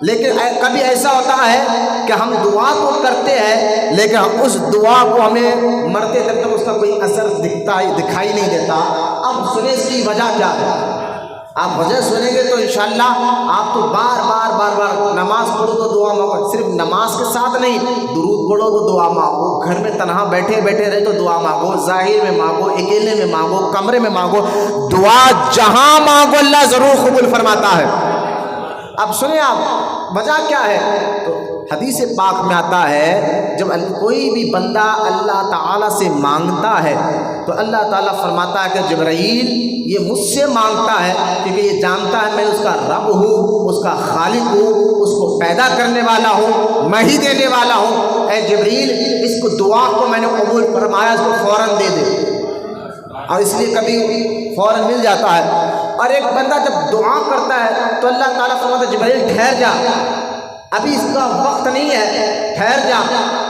لیکن کبھی ایسا ہوتا ہے کہ ہم دعا تو کرتے ہیں لیکن اس دعا کو ہمیں مرتے تک اس کا کوئی اثر دکھائی نہیں دیتا۔ اب سنیں اس کی وجہ کیا ہے، آپ وجہ سنیں گے تو انشاءاللہ آپ تو بار بار نماز پڑھو تو دعا مانگو، صرف نماز کے ساتھ نہیں، درود پڑھو تو دعا مانگو، گھر میں تنہا بیٹھے رہے تو دعا مانگو، ظاہر میں مانگو، اکیلے میں مانگو، کمرے میں مانگو، دعا جہاں مانگو اللہ ضرور قبول فرماتا ہے۔ اب سنیں آپ وجہ کیا ہے، تو حدیث پاک میں آتا ہے جب کوئی بھی بندہ اللہ تعالیٰ سے مانگتا ہے تو اللہ تعالیٰ فرماتا ہے کہ جبرائیل یہ مجھ سے مانگتا ہے کیونکہ یہ جانتا ہے میں اس کا رب ہوں، اس کا خالق ہوں، اس کو پیدا کرنے والا ہوں، میں ہی دینے والا ہوں۔ اے جبرائیل اس کو دعا کو میں نے قبول فرمایا، اس کو فوراً دے دے، اور اس لیے کبھی فوراً مل جاتا ہے۔ اور ایک بندہ جب دعا کرتا ہے تو اللہ تعالیٰ فرماتا ہے جبرائیل ٹھہر جا، ابھی اس کا وقت نہیں ہے، ٹھہر جا،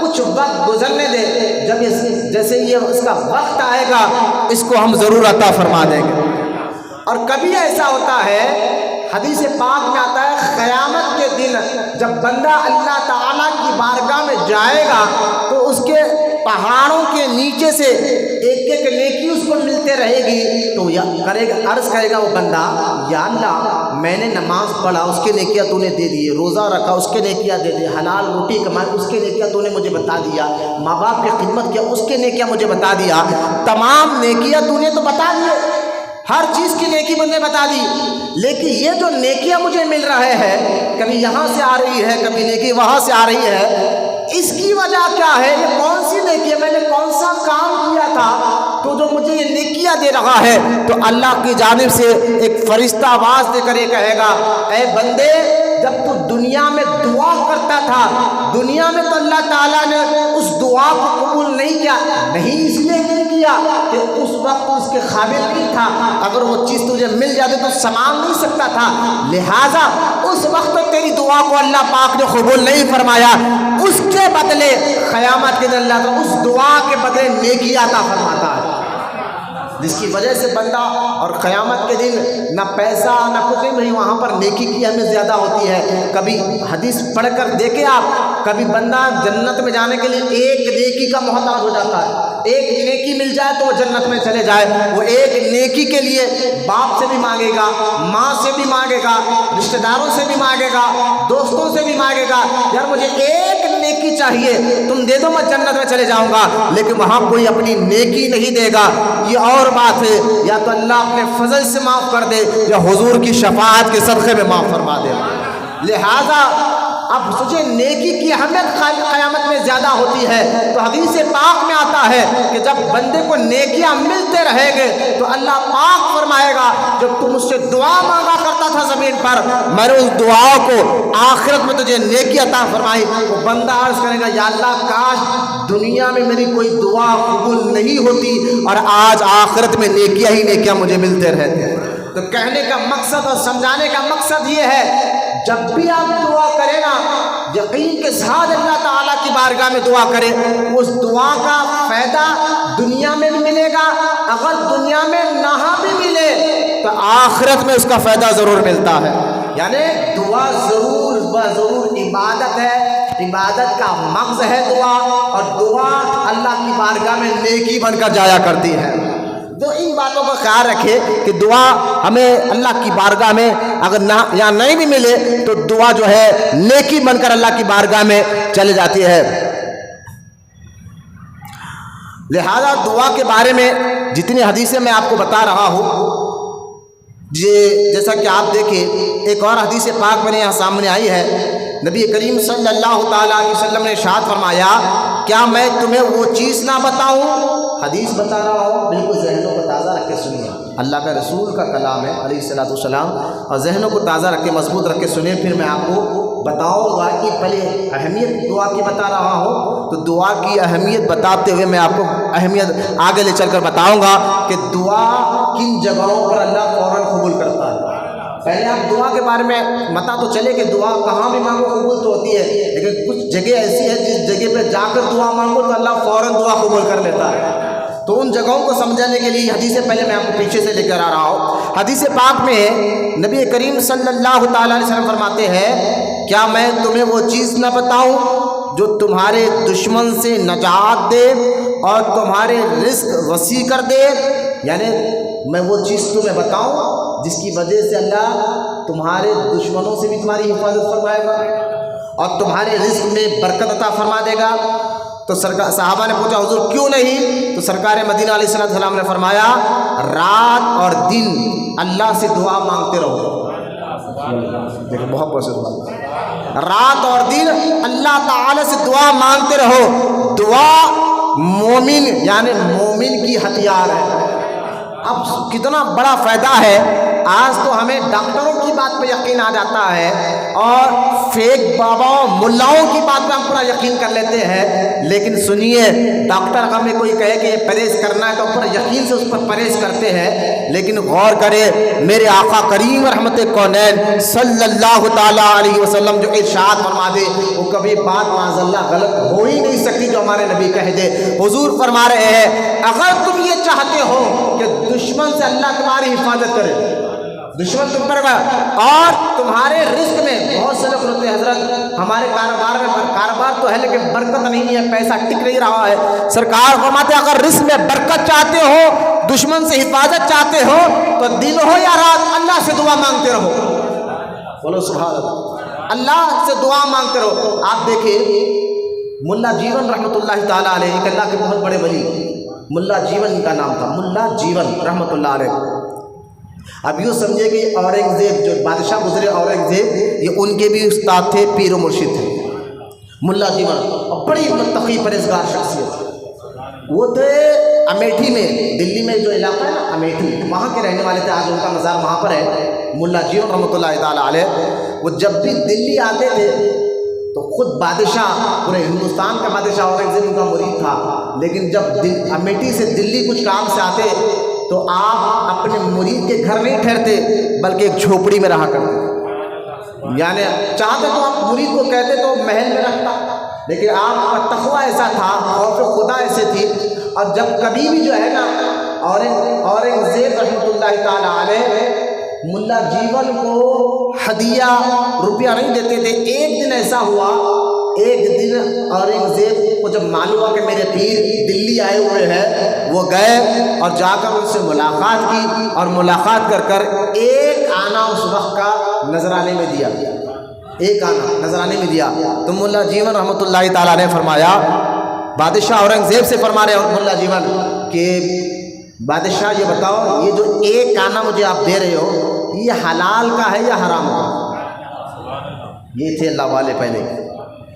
کچھ وقت گزرنے دے، جب جیسے یہ اس کا وقت آئے گا اس کو ہم ضرور عطا فرما دیں گے۔ اور کبھی ایسا ہوتا ہے حدیث پاک میں آتا ہے قیامت کے دن جب بندہ اللہ تعالیٰ کی بارگاہ میں جائے گا تو اس کے پہاڑوں کے نیچے سے ایک ایک نیکی اس کو ملتے رہے گی، تو عرض کرے گا وہ بندہ یا اللہ میں نے نماز پڑھا اس کے نیکیاں تو نے دے دیے، روزہ رکھا اس کے نیکیاں دے دی، حلال روٹی کمائی اس کے نیکیاں تو نے مجھے بتا دیا، ماں باپ کی خدمت کیا اس کے نیکیاں مجھے بتا دیا، تمام نیکیاں تو نے تو بتا دیے، ہر چیز کی نیکی بندے بتا دی، لیکن یہ جو نیکیاں مجھے مل رہے ہیں، کبھی یہاں سے آ رہی ہے، کبھی نیکی وہاں سے آ رہی ہے، اس کی وجہ کیا ہے؟ یہ کون سی نیکی ہے؟ میں نے کون سا کام کیا تھا تو جو مجھے یہ نیکیاں دے رہا ہے؟ تو اللہ کی جانب سے ایک فرشتہ آواز دے کر یہ کہے گا، اے بندے، جب تو دنیا میں دعا کرتا تھا، دنیا میں تو اللہ تعالیٰ نے اس دعا کو قبول نہیں کیا، نہیں اس لیے نہیں کیا کہ اس وقت اس کے قابل نہیں تھا، اگر وہ چیز تجھے مل جاتی تو سنبھال نہیں سکتا تھا، لہٰذا اس وقت تیری دعا کو اللہ پاک نے قبول نہیں فرمایا، اس کے بدلے قیامت کے دن اللہ تعالیٰ اس دعا کے بدلے نیکی عطا فرماتا ہے، جس کی وجہ سے بندہ، اور قیامت کے دن نہ پیسہ نہ کچھ نہیں، وہاں پر نیکی کی اہمیت زیادہ ہوتی ہے۔ کبھی حدیث پڑھ کر دیکھیں آپ، کبھی بندہ جنت میں جانے کے لیے ایک نیکی کا محتاج ہو جاتا ہے، ایک نیکی مل جائے تو وہ جنت میں چلے جائے، وہ ایک نیکی کے لیے باپ سے بھی مانگے گا، ماں سے بھی مانگے گا، رشتہ داروں سے بھی مانگے گا، دوستوں سے بھی مانگے گا، یار مجھے ایک نیکی چاہیے، تم دے دو میں جنت میں چلے جاؤں گا، لیکن وہاں کوئی اپنی نیکی نہیں دے گا، یہ اور بات ہے، یا تو اللہ اپنے فضل سے معاف کر دے یا حضور کی شفاعت کے صدقے میں معاف فرما دے۔ لہذا اب سوچیں نیکی کی اہمیت قیامت میں زیادہ ہوتی ہے، تو حدیث پاک میں آتا ہے کہ جب بندے کو نیکیاں ملتے رہیں گے تو اللہ پاک فرمائے گا، جب تم مجھ سے دعا مانگا کرتا تھا زمین پر، میں نے اس دعا کو آخرت میں تجھے نیکی عطا فرمائی، وہ بندہ عرض کرے گا، یا اللہ کاش دنیا میں میری کوئی دعا قبول نہیں ہوتی اور آج آخرت میں نیکیاں ہی نیکیاں مجھے ملتے رہتے۔ تو کہنے کا مقصد اور سمجھانے کا مقصد یہ ہے، جب بھی آپ دعا کریں نا، یقین کے ساتھ اللہ تعالیٰ کی بارگاہ میں دعا کریں، اس دعا کا فائدہ دنیا میں بھی ملے گا، اگر دنیا میں نہ بھی ملے تو آخرت میں اس کا فائدہ ضرور ملتا ہے۔ یعنی دعا ضرور عبادت ہے، عبادت کا مغز ہے دعا، اور دعا اللہ کی بارگاہ میں نیکی بن کر جایا کرتی ہے۔ تو ان باتوں کا خیال رکھے کہ دعا ہمیں اللہ کی بارگاہ میں اگر نہ یا نہیں بھی ملے تو دعا جو ہے نیکی بن کر اللہ کی بارگاہ میں چلے جاتی ہے۔ لہذا دعا کے بارے میں جتنی حدیثیں میں آپ کو بتا رہا ہوں، جیسا کہ آپ دیکھیں ایک اور حدیث پاک میں یہاں سامنے آئی ہے، نبی کریم صلی اللہ تعالیٰ علیہ وسلم نے ارشاد فرمایا، کیا میں تمہیں وہ چیز نہ بتاؤں؟ حدیث بتا رہا ہوں، بالکل ذہنوں کو تازہ رکھ کے سنیے، اللہ کا رسول کا کلام ہے علیہ الصلوۃ والسلام، اور ذہنوں کو تازہ رکھ کے مضبوط رکھ کے سنیں، پھر میں آپ کو بتاؤں گا کہ پہلے اہمیت دعا کی بتا رہا ہوں، تو دعا کی اہمیت بتاتے ہوئے میں آپ کو اہمیت آگے لے چل کر بتاؤں گا کہ دعا کن جگہوں پر اللہ فوراً قبول کرتا ہے۔ پہلے آپ دعا کے بارے میں پتہ تو چلے کہ دعا کہاں بھی مانگو قبول تو ہوتی ہے، لیکن کچھ جگہ ایسی ہے جس جگہ پہ جا کر دعا مانگو تو اللہ فوراً دعا قبول کر لیتا ہے۔ تو ان جگہوں کو سمجھانے کے لیے حدیث پہلے میں آپ کو پیچھے سے لے کر آ رہا ہوں۔ حدیث پاک میں نبی کریم صلی اللہ تعالیٰ علیہ وسلم فرماتے ہیں، کیا میں تمہیں وہ چیز نہ بتاؤں جو تمہارے دشمن سے نجات دے اور تمہارے رزق وسیع کر دے؟ یعنی میں وہ چیز تمہیں بتاؤں جس کی وجہ سے اللہ تمہارے دشمنوں سے بھی تمہاری حفاظت فرمائے گا اور تمہارے رزق میں برکت عطا فرما دے گا۔ تو صحابہ نے پوچھا، حضور کیوں نہیں؟ تو سرکار مدینہ علیہ السلام نے فرمایا، رات اور دن اللہ سے دعا مانگتے رہو۔ دیکھو بہت پسند، رات اور دن اللہ تعالی سے دعا مانگتے رہو۔ دعا مومن یعنی مومن کی ہتھیار ہے۔ اب کتنا بڑا فائدہ ہے، آج تو ہمیں ڈاکٹروں کی بات پہ یقین آ جاتا ہے اور فیک باباؤں ملاؤں کی بات پہ ہم پورا یقین کر لیتے ہیں، لیکن سنیے، ڈاکٹر ہمیں کوئی کہے کہ یہ پرہیز کرنا ہے تو پورا یقین سے اس پر پرہیز کرتے ہیں، لیکن غور کرے میرے آقا کریم رحمت کونین صلی اللہ تعالیٰ علیہ وسلم جو ارشاد فرما دے وہ کبھی بات معاذ اللہ غلط ہو ہی نہیں سکتی جو ہمارے نبی کہہ دے۔ حضور فرما رہے ہیں، اگر تم یہ چاہتے ہو کہ دشمن سے اللہ تمہاری حفاظت کرے، دشمن تم پر اور تمہارے رزق میں بہت سے لوگ ہوتے ہیں، حضرت ہمارے کاروبار تو ہے لیکن برکت نہیں ہے، پیسہ ٹک نہیں رہا ہے۔ سرکار فرماتے ہیں اگر رزق میں برکت چاہتے ہو، دشمن سے حفاظت چاہتے ہو تو دن ہو یا رات اللہ سے دعا مانگتے رہو۔ بولو سبحان اللہ، اللہ سے دعا مانگتے رہو۔ آپ دیکھیں ملا جیون رحمۃ اللہ تعالیٰ علیہ، اللہ کے بہت بڑے ولی، ملا جیون ان کا نام تھا، ملا جیون رحمۃ اللہ علیہ، اب یوں سمجھے کہ اورنگزیب جو بادشاہ گزرے اورنگزیب یہ ان کے بھی استاد تھے، پیر و مرشد تھے، ملا جیون، اور بڑی متقی پرہیزگار شخصیت۔ وہ تھے امیٹھی میں، دلی میں جو علاقہ ہے نا امیٹھی، وہاں کے رہنے والے تھے، آج ان کا مزار وہاں پر ہے، ملا جیون رحمۃ اللہ تعالیٰ علیہ۔ وہ جب بھی دلی آتے تھے تو خود بادشاہ، پورے ہندوستان کا بادشاہ اورنگزیب ان کا مرید تھا، لیکن جب امیٹھی سے دلی کچھ کام سے آتے تو آپ اپنے مرید کے گھر نہیں ٹھہرتے بلکہ ایک جھوپڑی میں رہا کرتے، یعنی چاہتے تو آپ مرید کو کہتے تو محل میں رکھتا، لیکن آپ کا تقویٰ ایسا تھا، خوف خدا ایسے تھی، اور جب کبھی بھی جو ہے نا اورنگزیب رحمۃ اللہ تعالیٰ علیہ ملا جیون کو ہدیہ روپیہ نہیں دیتے تھے۔ ایک دن ایسا ہوا، ایک دن اورنگزیب کو جب معلوم ہوا کہ میرے پیر دلی آئے ہوئے ہیں، وہ گئے اور جا کر ان سے ملاقات کی، اور ملاقات کر ایک آنا اس وقت کا نذرانے میں دیا، ایک آنا نذرانے میں دیا۔ تو ملا جیون رحمۃ اللہ تعالیٰ نے فرمایا، بادشاہ اورنگزیب سے فرما رہے ہیں ملا جیون کہ بادشاہ یہ بتاؤ، یہ جو ایک آنا مجھے آپ دے رہے ہو یہ حلال کا ہے یا حرام کا؟ یہ تھے اللہ والے پہلے،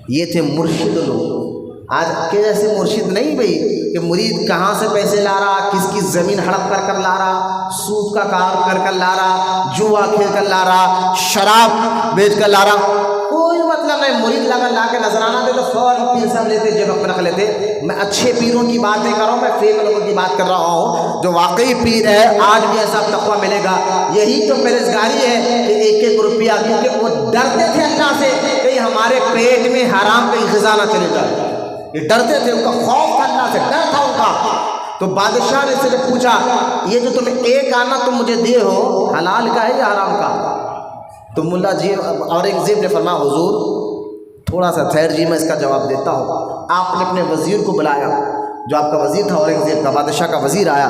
یہ تھے مرشد لوگ۔ آج کے جیسے مرشد نہیں بھئی کہ مرید کہاں سے پیسے لا رہا، کس کی زمین ہڑپ کر لا رہا، سود کا کام کر لا رہا، جوا کھیل کر لا رہا، شراب بیچ کر لا رہا، کوئی مطلب نہیں۔ مرید لا کے نذرانہ دے تو فوراً پیر صاحب لیتے، جیب میں رکھ لیتے۔ میں اچھے پیروں کی بات نہیں کر رہا ہوں، میں فیک لوگوں کی بات کر رہا ہوں، جو واقعی پیر ہے آج بھی ایسا تقویٰ ملے گا۔ یہی تو پرہیزگاری ہے کہ ایک ایک روپیہ، کیونکہ وہ ڈرتے تھے اللہ سے کہ ہمارے پیٹ میں حرام کا خزانہ چلے جائے، یہ ڈرتے تھے، ان کا خوف تھا اللہ سے، ڈر تھا ان کا۔ تو بادشاہ نے سے جب پوچھا یہ جو تمہیں ایک آنا تم مجھے دیے ہو حلال کا ہے یا حرام کا؟ تو ملا جی اورنگزیب نے فرمایا حضور تھوڑا سا ٹھہر جی، میں اس کا جواب دیتا ہوں۔ آپ نے اپنے وزیر کو بلایا، جو آپ کا وزیر تھا اورنگزیب کا، بادشاہ کا وزیر آیا،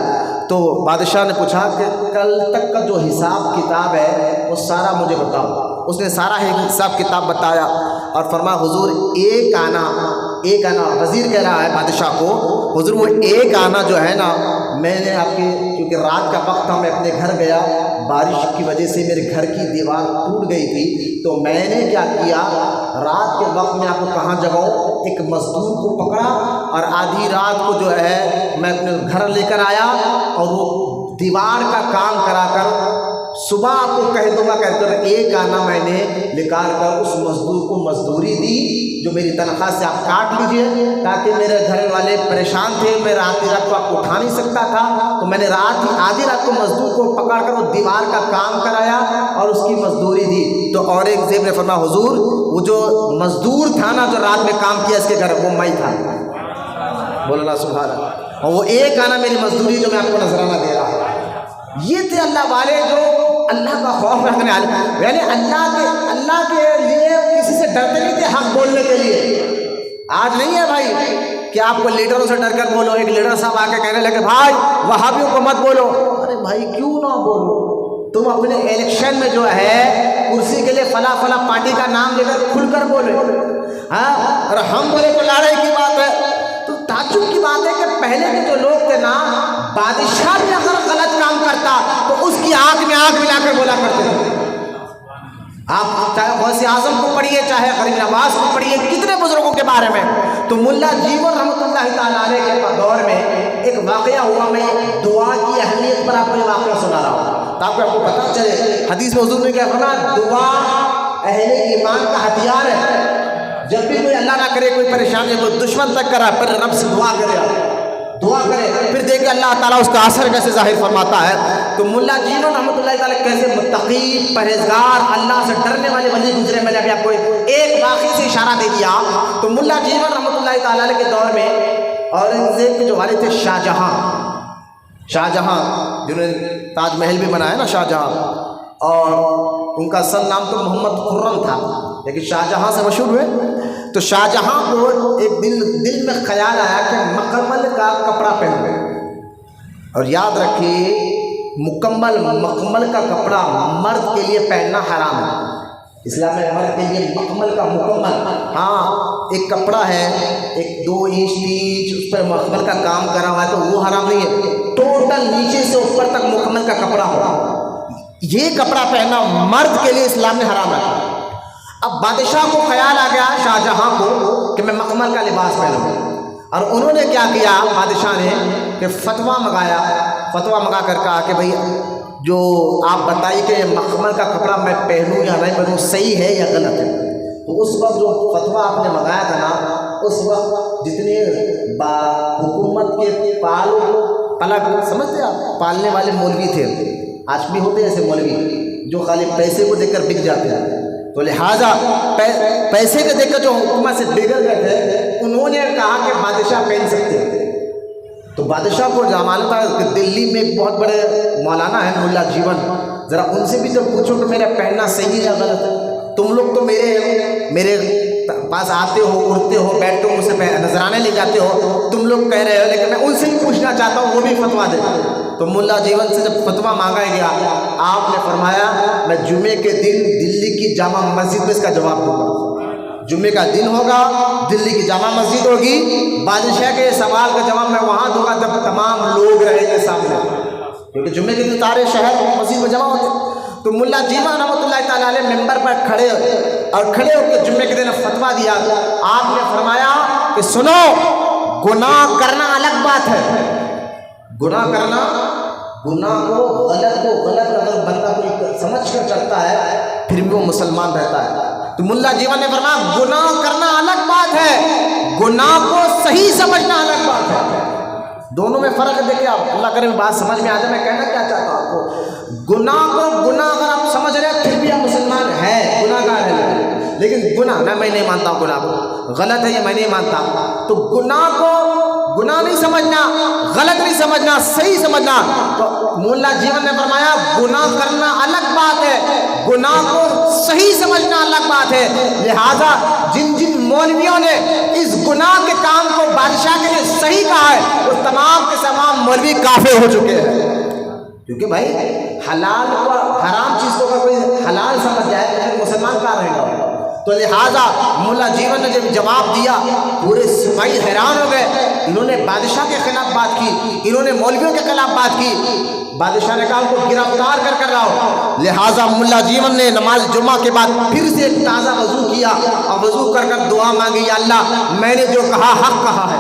تو بادشاہ نے پوچھا کہ کل تک کا جو حساب کتاب ہے وہ سارا مجھے بتاؤ۔ اس نے سارا حساب کتاب بتایا اور فرمایا حضور ایک آنا، وزیر کہہ رہا ہے بادشاہ کو، حضور وہ ایک آنا جو ہے نا، میں نے آپ کے، کیونکہ رات کا وقت تھا، میں اپنے گھر گیا، بارش کی وجہ سے میرے گھر کی دیوار ٹوٹ گئی تھی، تو میں نے کیا کیا، رات کے وقت میں آپ کو کہاں جگاؤں، ایک مزدور کو پکڑا اور آدھی رات کو جو ہے میں اپنے گھر لے کر آیا، اور وہ دیوار کا کام کرا کر صبح آپ کو کہہ دوں گا، کہہ کر ایک آنا میں نے نکال کر اس مزدور کو مزدوری دی، جو میری تنخواہ سے آپ کاٹ لیجئے، تاکہ میرے گھر والے پریشان تھے، میں رات کو آپ کو اٹھا نہیں سکتا تھا، تو میں نے آدھی رات کو مزدور کو پکڑ کر وہ دیوار کا کام کرایا اور اس کی مزدوری دی۔ تو اورنگزیب نے فرمایا حضور وہ جو مزدور تھا نا، جو رات میں کام کیا اس کے گھر، وہ میں تھا، بولنا سبحان اللہ، اور وہ ایک آنا میری مزدوری جو میں آپ کو نذرانہ دے رہا ہوں۔ یہ تھے اللہ والے جو اللہ کا خوف رکھنے والے، یعنی اللہ کے لیے کسی سے ڈرتے نہیں تھے حق بولنے کے لیے۔ آج نہیں ہے بھائی کہ آپ کو لیڈروں سے ڈر کر بولو، ایک لیڈر صاحب آ کے کہنے لگے بھائی وہابیوں کو مت بولو، ارے بھائی کیوں نہ بولو، تم اپنے الیکشن میں جو ہے کرسی کے لیے فلاں پارٹی کا نام لے کر کھل کر بولے، ہاں، اور ہم بولے تو لڑائی کی بات ہے۔ تو تعجب کی بات ہے کہ پہلے کے جو لوگ تھے نا، بادشاہ بھی اگر غلط کام کرتا تو اس کی آنکھ میں آنکھ ملا کر بولا کرتے تھے۔ آپ چاہے غوث اعظم کو پڑھیے، چاہے غریب نواز کو پڑھیے، کتنے بزرگوں کے بارے میں۔ تو ملا جیون رحمۃ اللہ تعالیٰ علیہ کے دور میں ایک واقعہ ہوا، میں دعا کی اہمیت پر آپ کو یہ واقعہ سنا رہا ہوں تاکہ آپ کو پتہ چلے۔ حدیث میں حضور نے کیا فرمایا، دعا اہل ایمان کا ہتھیار ہے۔ جب بھی کوئی اللہ نہ کرے کوئی پریشانی، کوئی دشمن تک کرا، پھر رب سے دعا کرے، پھر دیکھیں اللہ تعالیٰ اس کا اثر کیسے ظاہر فرماتا ہے۔ تو ملا جیون رحمۃ اللہ تعالیٰ کیسے متقی پرہیزگار اللہ سے ڈرنے والے ولی گزرے، میں نے ابھی آپ کو ایک واقعے سے اشارہ دے دیا۔ تو ملا جیون رحمۃ اللہ تعالیٰ کے دور میں اورنگزیب کے جو والد تھے شاہ جہاں جنہوں نے تاج محل بھی بنایا نا، شاہ جہاں، اور ان کا اصل نام تو محمد خرم تھا، لیکن شاہ جہاں سے مشہور ہوئے۔ تو شاہ جہاں کو ایک دل میں خیال آیا کہ مکمل کا کپڑا پہنوے، اور یاد رکھیے مکمل کا کپڑا مرد کے لیے پہننا حرام ہے۔ اسلام میں مرد کے لیے مکمل کا ہاں ایک کپڑا ہے، ایک 2 انچ 3 انچ اس پر مکمل کا کام کرا ہوا ہے تو وہ حرام نہیں ہے، ٹوٹل نیچے سے اوپر تک مکمل کا کپڑا ہو۔ یہ کپڑا پہننا مرد کے لیے اسلام نے حرام رکھا۔ اب بادشاہ کو خیال آ گیا شاہ جہاں کو کہ میں مخمل کا لباس پہنوں، اور انہوں نے کیا کیا بادشاہ نے کہ فتویٰ منگایا، فتویٰ منگا کر کہا کہ بھئی جو آپ بتائیے کہ مخمل کا کپڑا میں پہنوں یا نہیں پہنوں، صحیح ہے یا غلط ہے۔ تو اس وقت جو فتویٰ آپ نے منگایا تھا نا، اس وقت جتنے حکومت کے پلک سمجھتے آپ پالنے والے مولوی تھے، آج بھی ہوتے ہیں ایسے مولوی جو خالی پیسے کو دیکھ کر بک جاتے ہیں، تو لہٰذا پیسے کے دیکھ کر جو حکومت سے بگڑ گئے تھے، انہوں نے کہا کہ بادشاہ پہن سکتے ہیں۔ تو بادشاہ کو معلوم تھا کہ دلی میں ایک بہت بڑے مولانا ہیں ملا جیون، ذرا ان سے بھی جب پوچھو کہ میرا پہننا صحیح ہے یا غلط ہے، تم لوگ تو میرے پاس آتے ہو، اڑتے ہو، بیٹھتے ہو، مجھ سے نذرانے لے جاتے ہو، تم لوگ کہہ رہے ہو، لیکن میں ان سے بھی پوچھنا چاہتا ہوں، وہ بھی فتویٰ دے۔ تو ملا جیون سے جب فتویٰ مانگا گیا، آپ نے فرمایا میں جمعے کے دن دلی کی جامع مسجد میں اس کا جواب دوں گا۔ جمعے کا دن ہوگا، دلی کی جامع مسجد ہوگی، بادشاہ کے سوال کا جواب میں وہاں دوں گا جب تمام لوگ رہیں گے سامنے، کیونکہ جمعے کے دن سارے شہر مسجد میں جمع ہوتے۔ تو ملا جیون رحمۃ اللہ تعالیٰ علیہ ممبر پر کھڑے ہو کے جمعے کے دن فتویٰ دیا۔ آپ نے فرمایا کہ سنو، گناہ کرنا الگ بات ہے، گناہ کرنا، گناہ کو غلط اگر بندہ کوئی سمجھ کر کرتا ہے پھر بھی وہ مسلمان رہتا ہے۔ تو ملا جیون نے فرمایا گناہ کرنا الگ بات ہے، گناہ کو صحیح سمجھنا الگ بات ہے۔ دونوں میں فرق ہے۔ دیکھیں آپ، اللہ کرے بات سمجھ میں آ جائے، میں کہنا کیا چاہتا ہوں آپ کو، گناہ کو گناہ اگر آپ سمجھ رہے ہیں پھر بھی آپ مسلمان ہیں، گناہ گار ہیں، لیکن گناہ نہ میں نہیں مانتا ہوں، گناہ کو غلط ہے یہ میں نہیں مانتا، تو گناہ کو گناہ نہیں سمجھنا، غلط نہیں سمجھنا، صحیح سمجھنا۔ تو مولا جیون نے فرمایا گناہ کرنا الگ بات ہے، گناہ کو صحیح سمجھنا الگ بات ہے۔ لہٰذا جن مولویوں نے اس گناہ کے کام کو بادشاہ کے لیے صحیح کہا ہے، وہ تمام کے تمام مولوی کافر ہو چکے ہیں، کیونکہ بھائی حلال کو حرام چیز کو کوئی حلال سمجھ جائے تو پھر مسلمان کہاں رہے گا۔ تو لہٰذا مولا جیون نے جب جواب دیا، پورے سپاہی حیران ہو گئے، انہوں نے بادشاہ کے خلاف بات کی، انہوں نے مولویوں کے خلاف بات کی۔ بادشاہ نے کہا ان کو گرفتار کر لاؤ۔ لہٰذا مولا جیون نے نماز جمعہ کے بعد پھر سے تازہ وضو کیا اور وضو کر دعا مانگی، یا اللہ میں نے جو کہا حق کہا ہے،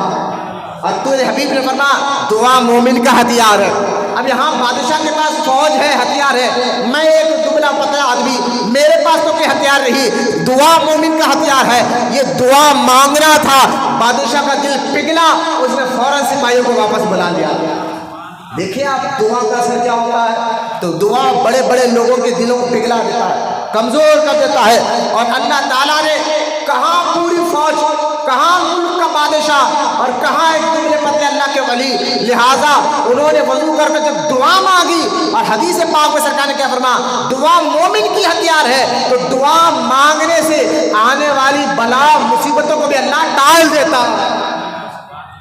اور تو حبیب نے فرمایا دعا مومن کا ہتھیار ہے۔ اب یہاں بادشاہ کے پاس فوج ہے، ہتھیار ہے، میں ایک دبلا پتلا آدمی، میرے پاس تو کوئی ہتھیار نہیں، دعا مومن کا ہتھیار ہے۔ یہ دعا مانگنا تھا، بادشاہ کا دل پگھلا، اس نے فوراً سپاہیوں کو واپس بلا لیا۔ دیکھیں آپ دعا کا اثر کیا ہوتا ہے، تو دعا بڑے بڑے لوگوں کے دلوں کو پگھلا دیتا ہے، کمزور کر دیتا ہے۔ اور اللہ تعالیٰ نے کہاں پوری فوج، کہاں ملک کا بادشاہ اور کہاں ایک دبلے پتلے اللہ کے ولی، لہٰذا انہوں نے وضو کر کے جب دعا مانگی، اور حدیث پاک میں سرکار نے کیا فرمایا، دعا مومن کی ہتھیار ہے، تو دعا مانگنے سے آنے والی بلا مصیبتوں کو بھی اللہ ٹال دیتا ہے۔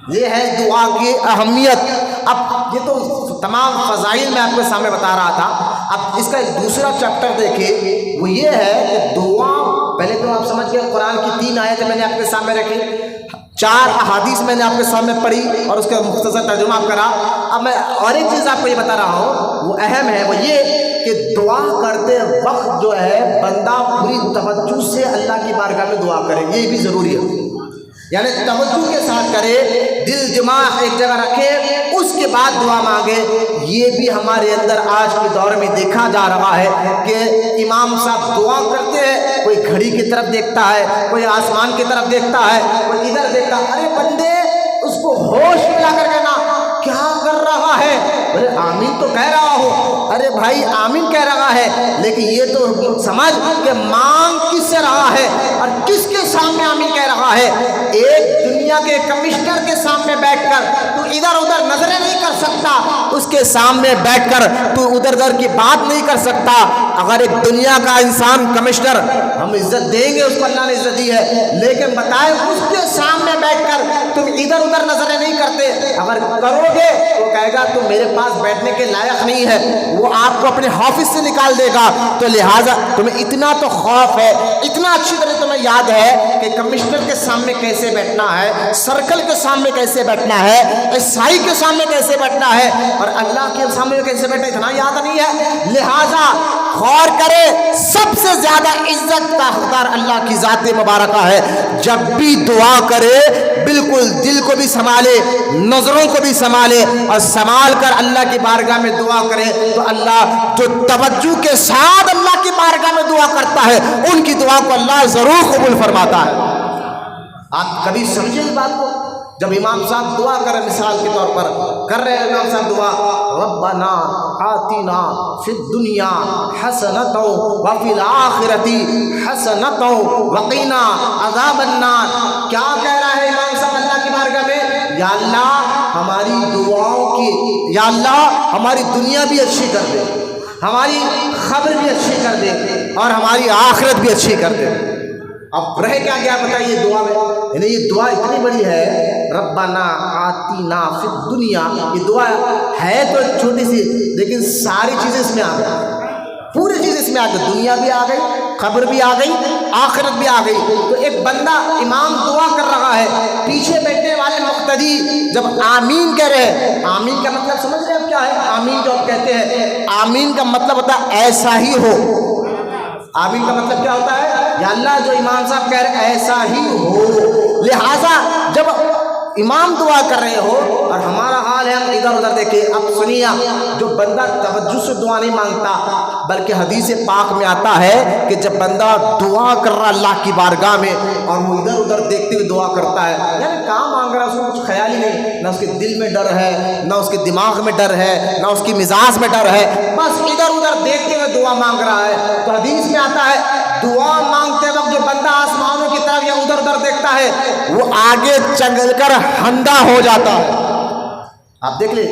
یہ ہے دعا کی اہمیت۔ اب یہ تو تمام فضائل میں آپ کے سامنے بتا رہا تھا، اب اس کا ایک دوسرا چیپٹر دیکھیں، وہ یہ ہے کہ دعا، پہلے تو آپ سمجھ گئے قرآن کی 3 آیتیں میں نے آپ کے سامنے رکھی، 4 احادیث میں نے آپ کے سامنے پڑھی اور اس کا مختصر ترجمہ آپ کرا۔ اب میں اور ایک چیز آپ کو یہ بتا رہا ہوں، وہ اہم ہے، وہ یہ کہ دعا کرتے وقت جو ہے بندہ پوری توجہ سے اللہ کی بارگاہ میں دعا کرے، یہ بھی ضروری ہے، یعنی توجہ کے ساتھ کرے، دل دماغ ایک جگہ رکھے، اس کے بعد دعا مانگے۔ یہ بھی ہمارے اندر آج کے دور میں دیکھا جا رہا ہے کہ امام صاحب دعا کرتے ہیں، کوئی گھڑی کی طرف دیکھتا ہے، کوئی آسمان کی طرف دیکھتا ہے، کوئی ادھر دیکھتا ہے۔ ارے بندے، اس کو ہوش میں لا کر کہنا کیا کر رہا ہے، ارے آمین تو کہہ رہا ہو، ارے بھائی آمین کہہ رہا ہے، لیکن یہ تو سمجھ کہ مانگ کس سے رہا ہے اور کس کے سامنے آمین کہہ رہا ہے۔ ایک دنیا کے کمشنر کے سامنے بیٹھ کر تو ادھر ادھر نظریں نہیں کر سکتا، اس کے سامنے بیٹھ کر تو ادھر ادھر کی بات نہیں کر سکتا۔ اگر ایک دنیا کا انسان کمشنر، ہم عزت دیں گے، اس کو اللہ نے عزت دی ہے، لیکن بتائیں اس کے سامنے بیٹھ کر تم ادھر ادھر نظریں نہیں کرتے، اگر کرو گے تو کہے گا تم میرے پاس بیٹھنے کے لائق نہیں ہے، وہ آپ کو اپنے آفس سے نکال دے گا۔ تو لہٰذا تمہیں اتنا تو خوف ہے، اتنا اچھی طرح تمہیں یاد ہے کہ کمشنر کے سامنے کیسے بیٹھنا ہے، سرکل کے سامنے کیسے بیٹھنا ہے، SI کے سامنے کیسے بیٹھنا ہے، اور اللہ کے سامنے کیسے بیٹھنا، اتنا یاد نہیں ہے۔ لہٰذا غور کرے، سب سے زیادہ عزت کا حقدار اللہ کی ذات مبارکہ ہے۔ جب بھی دعا کرے بالکل دل کو بھی سنبھالے، نظروں کو بھی سنبھالے، اور سنبھال کر اللہ کی بارگاہ میں دعا کرے تو اللہ جو توجہ کے ساتھ اللہ کی بارگاہ میں دعا کرتا ہے ان کی دعا کو اللہ ضرور قبول فرماتا ہے۔ آپ کبھی سمجھیں اس بات کو؟ جب امام صاحب دعا کر رہے، مثال کے طور پر کر رہے ہیں امام صاحب دعا، ربنا آتنا فی الدنیا حسنۃ وفی الآخرۃ حسنۃ وقنا عذاب النار، کیا کہہ رہا ہے امام صاحب اللہ کی بارگاہ میں؟ یا اللہ ہماری دعاؤں کی، یا اللہ ہماری دنیا بھی اچھی کر دے، ہماری خبر بھی اچھی کر دے، اور ہماری آخرت بھی اچھی کر دے۔ اب رہے کیا گیا بتائیے دعا میں؟ یعنی یہ دعا اتنی بڑی ہے، ربنا آتینا فی الدنیا، یہ دعا ہے تو چھوٹی سی، لیکن ساری چیزیں اس میں آ گئی، پوری چیز اس میں آ گئی، دنیا بھی آ گئی، خبر بھی آ گئی، آخرت بھی آ گئی۔ تو ایک بندہ امام دعا کر رہا ہے، پیچھے بیٹھنے والے مقتدی جب آمین کہہ رہے ہیں، آمین کا مطلب سمجھ رہے ہیں کیا ہے؟ آمین جو آپ کہتے ہیں، آمین کا مطلب ہوتا ہے ایسا ہی ہو۔ آمین کا مطلب کیا ہوتا ہے؟ یا اللہ جو امام صاحب کہہ رہے ایسا ہی ہو۔ لہٰذا جب امام دعا کر رہے ہو اور ہمارا حال ہے ہم ادھر ادھر دیکھیں، اب سنیے، جو بندہ توجہ سے دعا نہیں مانگتا، بلکہ حدیث پاک میں آتا ہے کہ جب بندہ دعا کر رہا اللہ کی بارگاہ میں اور وہ ادھر ادھر دیکھتے ہوئے دعا کرتا ہے، یعنی کہاں مانگ رہا ہے، اس کو کچھ خیال ہی نہیں، نہ اس کے دل میں ڈر ہے، نہ اس کے دماغ میں ڈر ہے، نہ اس کی مزاج میں ڈر ہے، بس ادھر ادھر دیکھتے ہوئے دعا مانگ رہا ہے۔ تو حدیث میں آتا ہے دعا مانگتے وقت جو بندہ آسمانوں کی طرف یا ادھر ادھر دیکھتا ہے وہ آگے چل کر ہندا ہو جاتا ہے۔ آپ دیکھ لیں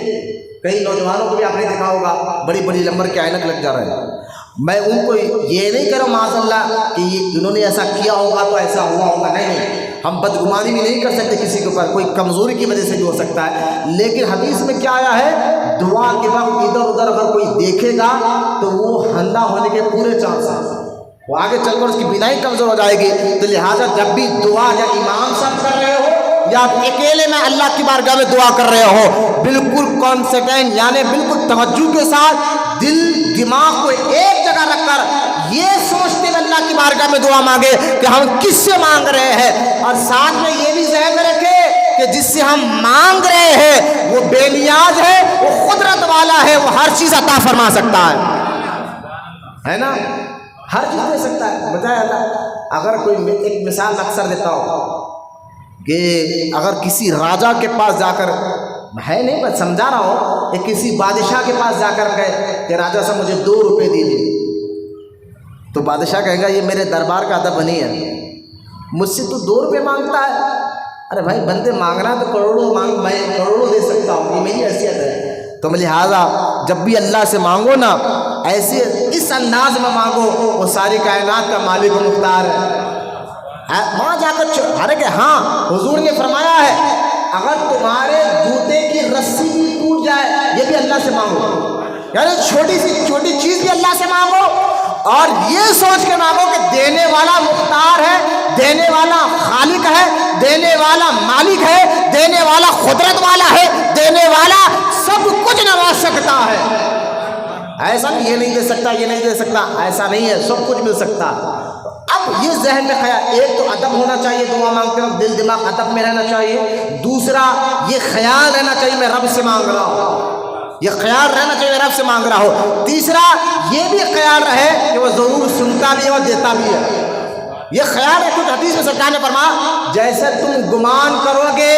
کئی نوجوانوں کو بھی آپ نے دیکھا ہوگا، بڑی بڑی نمبر کے عینک لگ جا رہے ہیں۔ میں ان کو یہ نہیں کہہ رہا ہوں معاذ اللہ کہ انہوں نے ایسا کیا ہوگا تو ایسا ہوا ہوگا، نہیں، ہم بدگمانی بھی نہیں کر سکتے کسی کے اوپر، کوئی کمزوری کی وجہ سے بھی ہو سکتا ہے، لیکن حدیث میں کیا آیا ہے، دعا کے وقت ادھر ادھر اگر کوئی دیکھے گا تو وہ ہندا ہونے کے پورے چانس ہیں، وہ آگے چل کر اس کی بینائی کمزور ہو جائے گی۔ تو لہٰذا جب بھی دعا یا امام صاحب کر رہے ہو یا آپ اکیلے میں اللہ کی بارگاہ میں دعا کر رہے ہو، بالکل کانسنٹریٹ یعنی بالکل توجہ کے ساتھ دل دماغ کو ایک جگہ رکھ کر یہ سوچتے ہوئے اللہ کی بارگاہ میں دعا مانگے کہ ہم کس سے مانگ رہے ہیں، اور ساتھ میں یہ بھی ذہن میں رکھے کہ جس سے ہم مانگ رہے ہیں وہ بے نیاز ہے، وہ قدرت والا ہے، وہ ہر چیز عطا فرما سکتا ہے نا، ہر چیز دے سکتا ہے۔ بتائے اللہ، اگر کوئی ایک مثال اکثر دیتا ہو کہ اگر کسی راجا کے پاس جا کر، ہے نہیں بس سمجھا رہا ہوں، کہ کسی بادشاہ کے پاس جا کر گئے کہ راجا صاحب مجھے 2 روپے دیجیے، تو بادشاہ کہے گا یہ میرے دربار کا ادب نہیں ہے، مجھ سے تو 2 روپے مانگتا ہے۔ ارے بھائی بندے مانگ رہا ہے تو کروڑوں مانگ، میں کروڑوں دے سکتا ہوں، یہ میری حیثیت ہے۔ تو لہٰذا جب بھی اللہ سے مانگو نا، ایسے اس انداز میں مانگو، وہ ساری کائنات کا مالک و مختار ہے۔ وہاں جا کر حالانکہ ہاں حضور نے فرمایا ہے اگر تمہارے جوتے کی رسی بھی ٹوٹ جائے یہ بھی اللہ سے مانگو، یعنی چھوٹی سی چھوٹی چیز بھی اللہ سے مانگو، اور یہ سوچ کے مانگو کہ دینے والا مختار ہے، دینے والا خالق ہے، دینے والا مالک ہے، دینے والا قدرت والا ہے، دینے والا سب کچھ نواز سکتا ہے۔ ایسا نہیں یہ نہیں دے سکتا، یہ نہیں دے سکتا، ایسا نہیں ہے، سب کچھ مل سکتا۔ اب یہ ذہن میں خیال، ایک تو ادب ہونا چاہیے دعا مانگتے وقت، دل دماغ ادب میں رہنا چاہیے، دوسرا یہ خیال رہنا چاہیے میں رب سے مانگ رہا ہوں، یہ خیال رہنا چاہیے میں رب سے مانگ رہا ہوں، تیسرا یہ بھی خیال رہے کہ وہ ضرور سنتا بھی ہے اور دیتا بھی ہے، یہ خیال ہے۔ کچھ حدیث میں سرکار نے فرمایا جیسے تم گمان کرو گے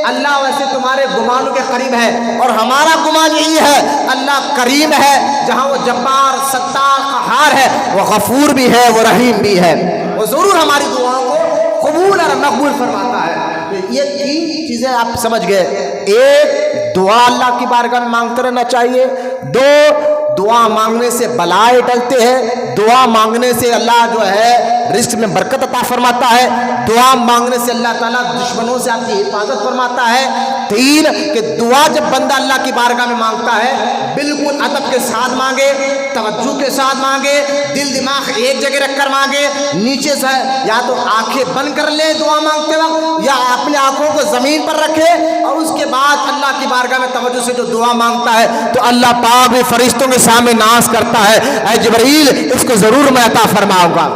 اللہ ویسے تمہارے گمانوں کے قریب ہے، اور ہمارا گمان یہی ہے اللہ کریم ہے، جہاں وہ جبار ستار قہار ہے، وہ غفور بھی ہے، وہ رحیم بھی ہے، وہ ضرور ہماری دعاؤں کو قبول اور مقبول فرماتا ہے۔ تو یہ 3 چیزیں آپ سمجھ گئے، ایک دعا اللہ کی بارگاہ میں مانگتے رہنا چاہیے، 2 دعا مانگنے سے بلائیں ٹلتے ہیں، دعا مانگنے سے اللہ جو ہے رزق میں برکت عطا فرماتا ہے، دعا مانگنے سے اللہ تعالیٰ دشمنوں سے آپ کی حفاظت فرماتا ہے۔ 3 کہ دعا جب بندہ اللہ کی بارگاہ میں مانگتا ہے بالکل ادب کے ساتھ مانگے، توجہ کے ساتھ مانگے، دل دماغ ایک جگہ رکھ کر مانگے، نیچے سے یا تو آنکھیں بند کر لے دعا مانگتے وقت، یا اپنے آنکھوں کو زمین پر رکھے، اور اس کے بعد اللہ کی بارگاہ میں توجہ سے جو دعا مانگتا ہے تو اللہ پاک بھی فرشتوں کے سامنے ناز کرتا ہے، اے جبرائیل اس کو ضرور میں عطا فرماؤں گا۔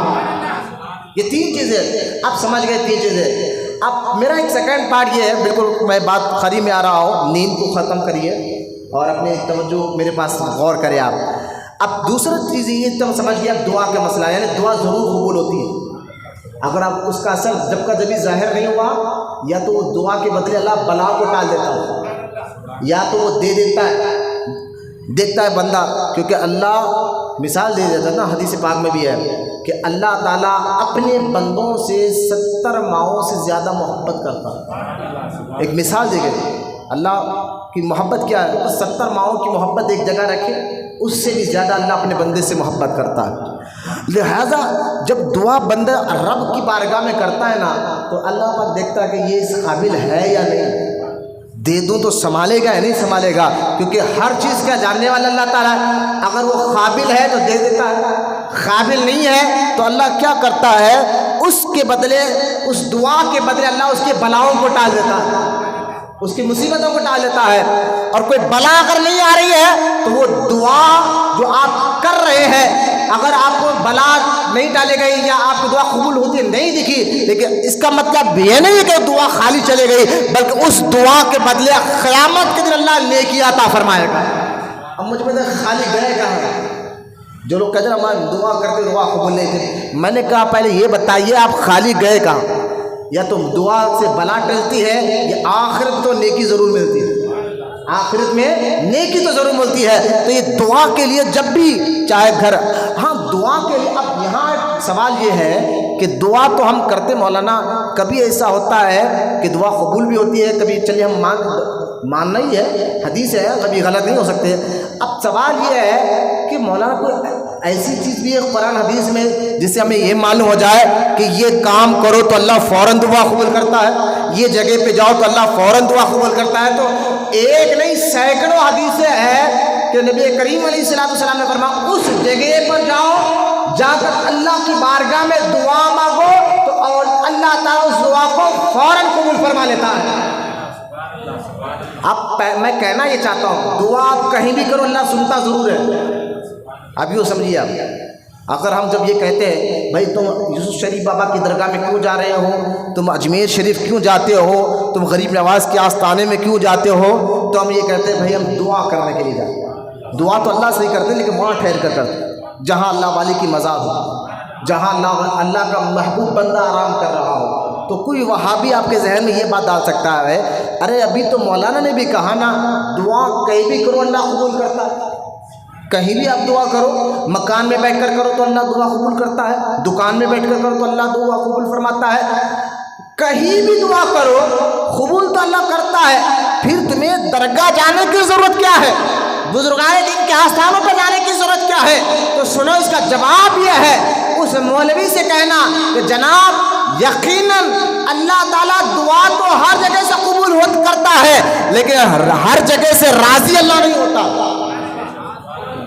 یہ 3 چیزیں آپ سمجھ گئے، 3 چیزیں۔ اب میرا ایک سیکنڈ پارٹ یہ ہے، بالکل میں بات خری میں آ رہا ہوں، نیند کو ختم کریے اور اپنے توجہ میرے پاس غور کریں آپ۔ اب دوسرا چیز یہ تم سمجھ گیا دعا کا مسئلہ، یعنی دعا ضرور قبول ہوتی ہے اگر آپ اس کا اثر جب کا جبھی ظاہر نہیں ہوا، یا تو وہ دعا کے بدلے اللہ بلا کو ٹال دیتا ہے، یا تو وہ دے دیتا ہے، دیکھتا ہے بندہ، کیونکہ اللہ مثال دے دیتا ہے نا، حدیث پاک میں بھی ہے کہ اللہ تعالیٰ اپنے بندوں سے 70 ماؤں سے زیادہ محبت کرتا ہے۔ ایک مثال دے گئے، اللہ کی محبت کیا ہے، 70 ماؤں کی محبت ایک جگہ رکھے، اس سے بھی زیادہ اللہ اپنے بندے سے محبت کرتا ہے۔ لہذا جب دعا بندہ رب کی بارگاہ میں کرتا ہے نا تو اللہ پاک دیکھتا ہے کہ یہ اس قابل ہے یا نہیں، دے دوں تو سنبھالے گا یا نہیں سنبھالے گا، کیونکہ ہر چیز کا جاننے والا اللہ تعالیٰ ہے۔ اگر وہ قابل ہے تو دے دیتا ہے، قابل نہیں ہے تو اللہ کیا کرتا ہے، اس کے بدلے، اس دعا کے بدلے اللہ اس کے بلاؤں کو ٹال دیتا ہے، اس کی مصیبتوں کو ٹال دیتا ہے۔ اور کوئی بلا اگر نہیں آ رہی ہے تو وہ دعا جو آپ کر رہے ہیں، اگر آپ کو بلا نہیں ڈالے گئی یا آپ کی دعا قبول ہوتی نہیں دکھی، لیکن اس کا مطلب یہ نہیں کہ دعا خالی چلے گئی، بلکہ اس دعا کے بدلے قیامت کے دن اللہ نیکی عطا فرمائے گا۔ اب مجھ میں خالی گئے کہاں؟ جو لوگ کہتے ہیں ہمارے دعا کرتے دعا قبول نہیں تھی، میں نے کہا پہلے یہ بتائیے آپ خالی گئے کہاں؟ یا تو دعا سے بلا ٹلتی ہے یا آخرت تو نیکی ضرور ملتی ہے، آخرت میں نیکی تو ضرور ملتی ہے۔ تو یہ دعا کے لیے جب بھی چاہے گھر، ہاں دعا کے لیے اب یہاں سوال یہ ہے کہ دعا تو ہم کرتے مولانا، کبھی ایسا ہوتا ہے کہ دعا قبول بھی ہوتی ہے، کبھی چلیے ہم ماننا ہی ہے، حدیث ہے، کبھی غلط نہیں ہو سکتے۔ اب سوال یہ ہے کہ مولانا کوئی ایسی چیز بھی ہے قرآن حدیث میں جس سے ہمیں یہ معلوم ہو جائے کہ یہ کام کرو تو اللہ فوراً دعا قبول کرتا ہے، یہ جگہ پہ جاؤ تو اللہ فوراً دعا قبول کرتا ہے؟ تو ایک نہیں سینکڑوں حدیثیں ہیں کہ نبی کریم علیہ السلام نے فرمایا اس جگہ پر جاؤ جا کر اللہ کی بارگاہ میں دعا مانگو تو اور اللہ تعالیٰ اس دعا کو فوراً قبول فرما لیتا ہے۔ اب میں کہنا یہ چاہتا ہوں دعا آپ کہیں بھی کرو اللہ سنتا ضرور ہے۔ اب یوں سمجھیے آپ، اگر ہم جب یہ کہتے ہیں بھائی تم یوسف شریف بابا کی درگاہ میں کیوں جا رہے ہو، تم اجمیر شریف کیوں جاتے ہو، تم غریب نواز کے آستانے میں کیوں جاتے ہو، تو ہم یہ کہتے ہیں بھائی ہم دعا کرنے کے لیے جاتے ہیں۔ دعا تو اللہ سے ہی کرتے ہیں لیکن وہاں ٹھہر کر کرتے ہیں جہاں اللہ والی کی مزاد ہو، جہاں اللہ کا محبوب بندہ آرام کر رہا ہو۔ تو کوئی وہابی آپ کے ذہن میں یہ بات ڈال سکتا ہے ارے ابھی تو مولانا نے بھی کہا نا دعا کہیں بھی کرو اللہ قبول کرتا ہے، کہیں بھی آپ دعا کرو، مکان میں بیٹھ کر کرو تو اللہ دعا قبول کرتا ہے، دکان میں بیٹھ کر کرو تو اللہ دعا قبول فرماتا ہے، کہیں بھی دعا کرو قبول تو اللہ کرتا ہے۔ پھر تمہیں درگاہ جانے کی ضرورت کیا ہے، بزرگان دین کے آستانوں پر جانے کی ضرورت کیا ہے؟ تو سنو اس کا جواب یہ ہے، اس مولوی سے کہنا کہ جناب یقیناً اللہ تعالیٰ دعا تو ہر جگہ سے قبول کرتا ہے لیکن ہر جگہ سے راضی اللہ نہیں ہوتا،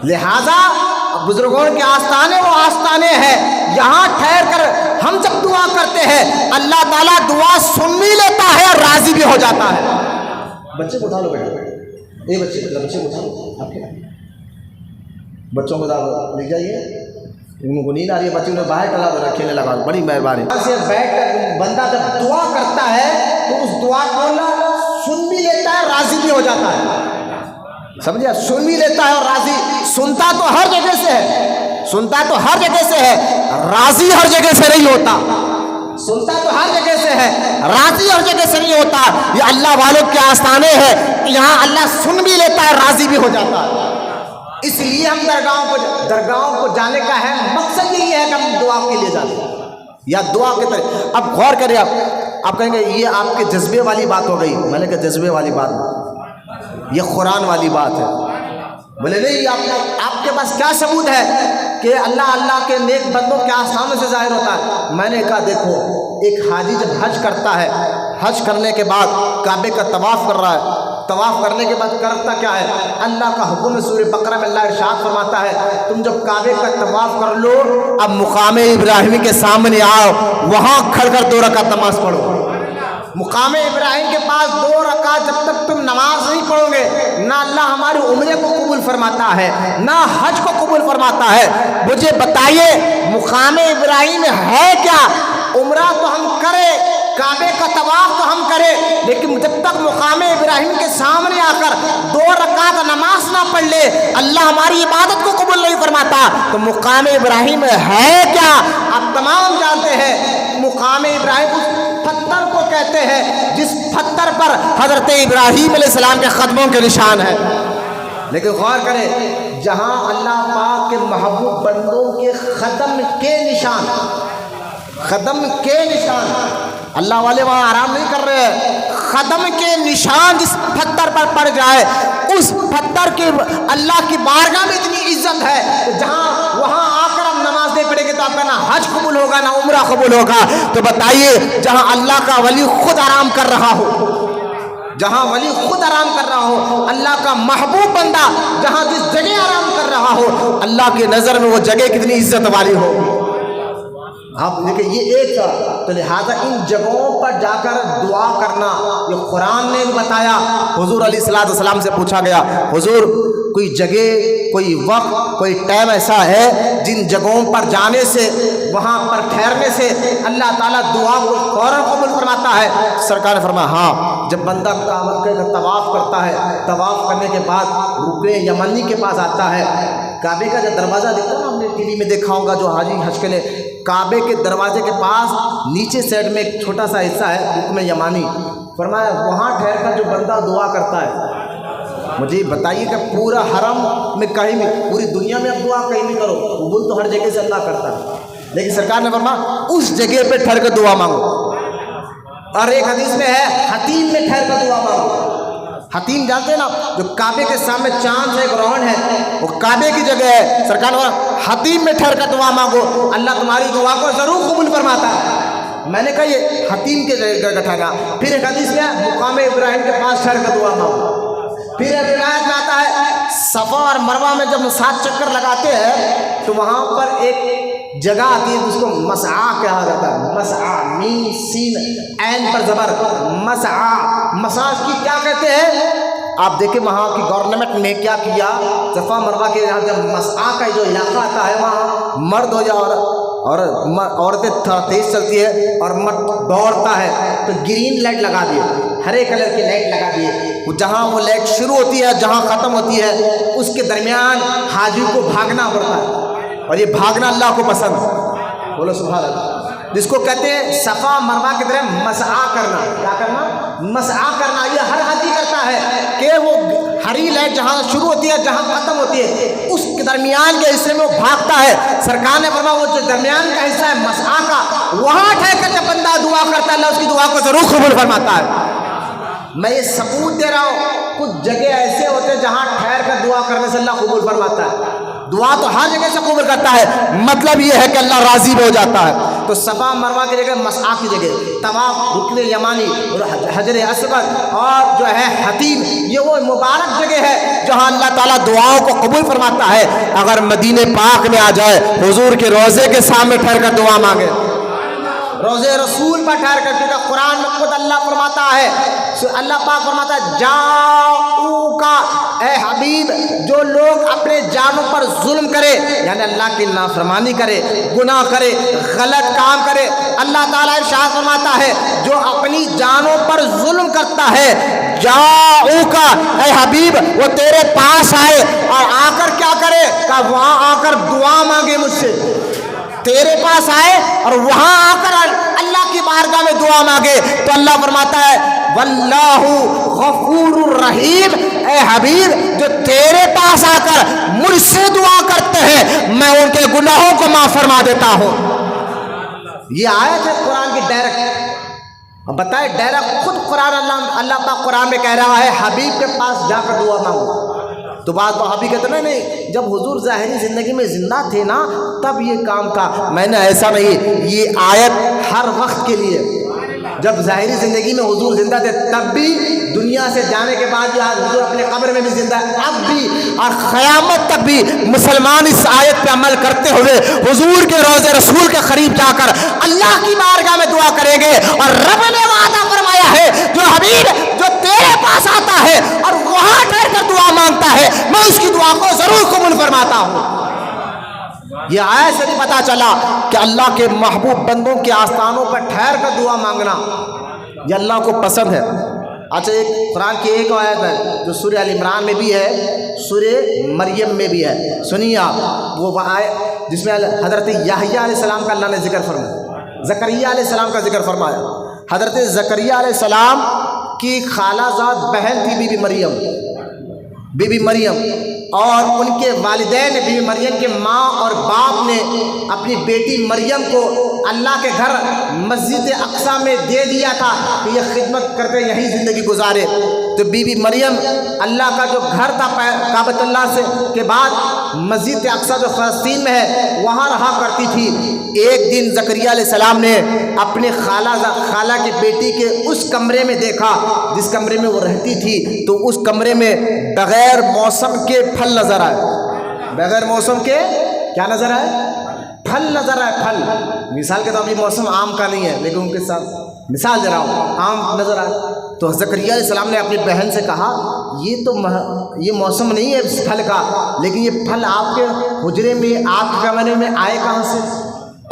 لہذا بزرگوں کے آستانے وہ آستانے ہیں، یہاں ٹھہر کر ہم جب دعا کرتے ہیں اللہ تعالیٰ دعا سن بھی لیتا ہے اور راضی بھی ہو جاتا ہے۔ بچے کو اٹھا لو بیٹا، بچے کو اٹھا لو، آپ کے بچوں کو لے جائیے، ان کو نیند آ رہی ہے، بچوں نے باہر ٹلا دو، کھیلنے لگا دو، بڑی مہربانی۔ ایسے بیٹھ کر بندہ جب دعا کرتا ہے تو اس دعا کو اللہ سن بھی لیتا ہے، راضی بھی ہو جاتا ہے، سمجھے؟ سن بھی لیتا ہے اور راضی، سنتا تو ہر جگہ سے ہے، سنتا تو ہر جگہ سے ہے، راضی ہر جگہ سے نہیں ہوتا، سنتا تو ہر جگہ سے ہے، راضی ہر جگہ سے نہیں ہوتا۔ یہ اللہ والوں کے آستانے ہیں، یہاں اللہ سن بھی لیتا ہے، راضی بھی ہو جاتا ہے۔ اس لیے ہم درگاہوں کو جانے کا ہے مقصد یہی ہے کہ ہم دعا کے لیے جاتے ہیں یا دعا کے طرح۔ اب غور کریں، آپ کہیں گے یہ آپ کے جذبے والی بات ہو گئی، میں نے کہا جذبے والی بات یہ قرآن والی بات ہے۔ بولے نہیں آپ کے پاس کیا ثبوت ہے؟ کہ اللہ اللہ کے نیک بندوں کے سامنے سے ظاہر ہوتا ہے. میں نے کہا دیکھو ایک حاجی جب حج کرتا ہے، حج کرنے کے بعد کعبے کا طواف کر رہا ہے، طواف کرنے کے بعد کرتا کیا ہے؟ اللہ کا حکم ہے، سورہ بقرہ میں اللہ ارشاد فرماتا ہے تم جب کعبے کا طواف کر لو اب مقام ابراہیمی کے سامنے آؤ، وہاں کھڑ کر 2 رکعت نماز پڑھو. مقام ابراہیم کے پاس 2 رکعت جب تک تم نماز نہیں پڑھو گے نہ اللہ ہماری عمرے کو قبول فرماتا ہے نہ حج کو قبول فرماتا ہے. مجھے بتائیے مقام ابراہیم ہے کیا؟ عمرہ تو ہم کریں، کعبے کا طواف تو ہم کریں، لیکن جب تک مقام ابراہیم کے سامنے آ کر 2 رکعت نماز نہ پڑھ لے اللہ ہماری عبادت کو قبول نہیں فرماتا. تو مقام ابراہیم ہے کیا؟ آپ تمام جانتے ہیں مقام ابراہیم اس پتھر کو کہتے ہیں جس پتھر پر حضرت ابراہیم علیہ السلام کے قدموں کے نشان ہے. لیکن غور کریں جہاں اللہ پاک کے محبوب بندوں کے قدم کے نشان، قدم کے نشان، اللہ والے وہاں آرام نہیں کر رہے ہیں، قدم کے نشان جس پتھر پر پڑ جائے اس پتھر کے اللہ کی بارگاہ میں اتنی عزت ہے کہ جہاں وہاں آ کر ہم نماز نہیں پڑھیں گے تو آپ کا نہ حج قبول ہوگا نہ عمرہ قبول ہوگا. تو بتائیے جہاں اللہ کا ولی خود آرام کر رہا ہو، جہاں ولی خود آرام کر رہا ہو، اللہ کا محبوب بندہ جہاں جس جگہ آرام کر رہا ہو اللہ کی نظر میں وہ جگہ کتنی عزت والی ہو. آپ دیکھیں یہ ایک تھا. تو لہٰذا ان جگہوں پر جا کر دعا کرنا یہ قرآن نے بتایا. حضور علیہ السلام سے پوچھا گیا حضور کوئی جگہ، کوئی وقت، کوئی ٹائم ایسا ہے جن جگہوں پر جانے سے، وہاں پر ٹھہرنے سے اللہ تعالیٰ دعا کو فوراً قبول فرماتا ہے؟ سرکار نے فرمایا ہاں، جب بندہ کعبہ کا طواف کرتا ہے، طواف کرنے کے بعد رکن یمنی کے پاس آتا ہے، کعبے کا جو دروازہ دکھتا ہے نا، ہم نے ٹی وی میں دیکھا ہوگا جو حاجی حج کے لیے، کعبے کے دروازے کے پاس نیچے سائڈ میں ایک چھوٹا سا حصہ ہے رکن یمانی. فرمایا وہاں ٹھہر کر جو بندہ دعا کرتا ہے، مجھے بتائیے کہ پورا حرم میں کہیں بھی، پوری دنیا میں اب دعا کہیں بھی کرو، قبول تو ہر جگہ سے اللہ کرتا ہے، لیکن سرکار نے فرمایا اس جگہ پہ ٹھہر کر دعا مانگو. اور ایک حدیث میں ہے حتیم میں ٹھہر کر دعا مانگو. حتیم جانتے ہیں نا جو کعبے کے سامنے چاند سے ایک روہن ہے، وہ کعبے کی جگہ ہے. سرکار نے حتیم میں ٹھہر کر دعا مانگو، اللہ تمہاری دعا کو ضرور قبول فرماتا ہے. میں نے کہا یہ حتیم کے جگہ ٹھہرا. پھر ایک حدیث میں مقام ابراہیم کے پاس ٹھہر کر دعا مانگو. پھر ایک روایت میں آتا ہے صفا اور مروہ میں جب 7 چکر لگاتے ہیں تو وہاں پر ایک جگہ آتی ہے جس کو مسعی کہا جاتا ہے. مسعی، میم سین عین پر زبر، مسعی. مساج کی کیا کہتے ہیں؟ آپ دیکھیں وہاں کی گورنمنٹ نے کیا کیا، صفا مروہ کے یہاں جب مسعی کا جو علاقہ آتا ہے وہاں مرد ہو جائے اور عورتیں تھوڑا تیز چلتی ہے اور مرد دوڑتا ہے تو گرین لائٹ لگا دیے، ہرے کلر کی لائٹ لگا دیے. جہاں وہ لائٹ شروع ہوتی ہے جہاں ختم ہوتی ہے اس کے درمیان حاجی کو بھاگنا پڑتا ہے، اور یہ بھاگنا اللہ کو پسند. بولو سبحان اللہ. جس کو کہتے ہیں صفا مروہ کی طرح مسعی کرنا. کیا کرنا؟ مسعی کرنا. یہ ہر حاجی کرتا ہے کہ وہ ہری لائٹ جہاں شروع ہوتی ہے جہاں ختم ہوتی ہے اس کے درمیان کے حصے میں وہ بھاگتا ہے. سرکار نے فرمایا وہ جو درمیان کا حصہ ہے مسعی کا، وہاں ٹھہر کر جب بندہ دعا کرتا ہے اللہ اس کی دعا کو ضرور قبول فرماتا ہے. میں یہ ثبوت دے رہا ہوں کچھ جگہ ایسے ہوتے ہیں جہاں ٹھہر کر دعا کرنے سے اللہ قبول فرماتا ہے. دعا تو ہر جگہ سے قبول کرتا ہے، مطلب یہ ہے کہ اللہ راضی ہو جاتا ہے. تو صفا مروہ کی جگہ، مسعی کی جگہ، طواف، رکن یمانی اور حجر اسود اور جو ہے حتیم، یہ وہ مبارک جگہ ہے جہاں اللہ تعالیٰ دعاؤں کو قبول فرماتا ہے. اگر مدینہ پاک میں آ جائے، حضور کے روضے کے سامنے ٹھہر کر دعا مانگے، روضے رسول پر ٹھہر کر، کیونکہ قرآن میں خود اللہ فرماتا ہے، اللہ پاک فرماتا ہے جاؤکا، اے حبیب جو لوگ اپنے جانوں پر ظلم کرے، یعنی اللہ کی نافرمانی کرے، گناہ کرے، غلط کام کرے، اللہ تعالیٰ ارشاد فرماتا ہے جو اپنی جانوں پر ظلم کرتا ہے، جاؤکا اے حبیب وہ تیرے پاس آئے اور آ کر کیا کرے؟ کہ وہاں آ کر دعا مانگے مجھ سے. تیرے پاس آئے اور وہاں آ کر اللہ کی بارگاہ میں دعا مانگے تو اللہ فرماتا ہے واللہ غفور الرحیم، اے حبیب جو تیرے پاس آ کر مجھ سے دعا کرتے ہیں میں ان کے گناہوں کو معاف فرما دیتا ہوں. یہ آیت ہے قرآن کی ڈائریکٹ. اب بتائے ڈائریکٹ خود قرآن اللہ پاک قرآن میں کہہ رہا ہے حبیب کے پاس جا کر دعا مانگو. تو بعض وہابی کہتے ہیں نہیں جب حضور ظاہری زندگی میں زندہ تھے نا تب یہ کام تھا. میں نے ایسا نہیں, یہ آیت ہر وقت کے لیے. جب ظاہری زندگی میں حضور زندہ تھے تب بھی, دنیا سے جانے کے بعد بھی آج حضور اپنے قبر میں بھی زندہ ہے اب بھی, اور قیامت تک بھی مسلمان اس آیت پہ عمل کرتے ہوئے حضور کے روضے رسول کے قریب جا کر اللہ کی بارگاہ میں دعا کریں گے. اور رب نے وعدہ فرمایا ہے جو حبیب جو تیرے پاس آتا ہے اور وہاں ٹھہر کر دعا مانگتا ہے میں اس کی دعا کو ضرور قبول فرماتا ہوں. یہ آیت سے بھی پتا چلا کہ اللہ کے محبوب بندوں کے آستانوں پر ٹھہر کر دعا مانگنا یہ اللہ کو پسند ہے. اچھا ایک قرآن کی ایک آیت ہے جو سورہ ال عمران میں بھی ہے, سورہ مریم میں بھی ہے, سنیے آپ. وہ آیت جس میں حضرت یحییٰ علیہ السلام کا اللہ نے ذکر فرمایا, زکریا علیہ السلام کا ذکر فرمایا. حضرت زکریا علیہ السلام کی خالہ زاد بہن تھی بی بی مریم, اور ان کے والدین بی بی مریم کے ماں اور باپ نے اپنی بیٹی مریم کو اللہ کے گھر مسجد اقصیٰ میں دے دیا تھا کہ یہ خدمت کرتے یہیں زندگی گزارے. تو بی بی مریم اللہ کا جو گھر تھا کعبۃ اللہ سے کے بعد مسجد اقصیٰ جو فلسطین میں ہے وہاں رہا کرتی تھی. ایک دن زکریا علیہ السلام نے اپنے خالہ کی بیٹی کے اس کمرے میں دیکھا جس کمرے میں وہ رہتی تھی, تو اس کمرے میں بغیر موسم کے پھل نظر آئے. بغیر موسم کے کیا نظر آئے؟ پھل نظر آئے. پھل مثال کے طور پر موسم آم کا نہیں ہے لیکن ان کے ساتھ مثال دے رہا ہوں, آم نظر آئے. تو زکریا علیہ السلام نے اپنی بہن سے کہا یہ موسم نہیں ہے اس پھل کا, لیکن یہ پھل آپ کے حجرے میں آپ کے کمرے میں آئے کہاں سے؟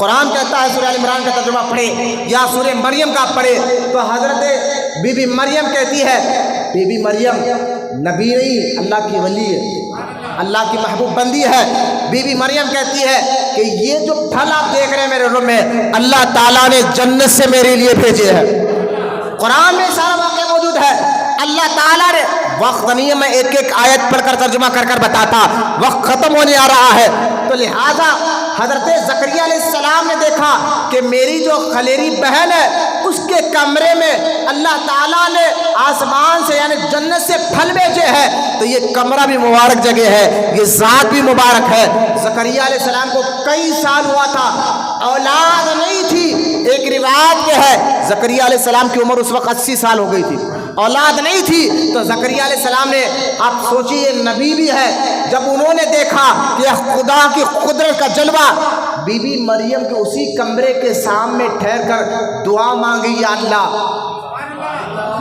قرآن کہتا ہے سورہ ال عمران کا ترجمہ پڑھے یا سورہ مریم کا پڑھے تو حضرت بی بی مریم کہتی ہے, بی بی مریم نبی نہیں اللہ کی ولی ہے, اللہ کی محبوب بندی ہے. بی بی مریم کہتی ہے کہ یہ جو پھل آپ دیکھ رہے ہیں میرے روم میں اللہ تعالیٰ نے جنت سے میرے لیے بھیجے ہیں. قرآن میں سارا واقعہ موجود ہے. اللہ تعالیٰ نے, وقت نہیں ہے میں ایک ایک آیت پڑھ کر ترجمہ کر بتاتا, وقت ختم ہونے آ رہا ہے, تو لہٰذا حضرت زکریا علیہ السلام نے دیکھا کہ میری جو خلیری بہن ہے اس کے کمرے میں اللہ تعالیٰ نے آسمان سے یعنی جنت سے پھل بھیجے ہیں, تو یہ کمرہ بھی مبارک جگہ ہے, یہ ذات بھی مبارک ہے. زکریا علیہ السلام کو کئی سال ہوا تھا, اولاد نہیں تھی. ایک روایت یہ ہے زکریا علیہ السلام کی عمر اس وقت 80 سال ہو گئی تھی, اولاد نہیں تھی. تو زکریا علیہ السلام نے, آپ سوچیے نبی بھی ہے, جب انہوں نے دیکھا کہ خدا کی قدرت کا جلوہ, بی بی مریم کے اسی کمرے کے سامنے ٹھہر کر دعا مانگی, یا اللہ.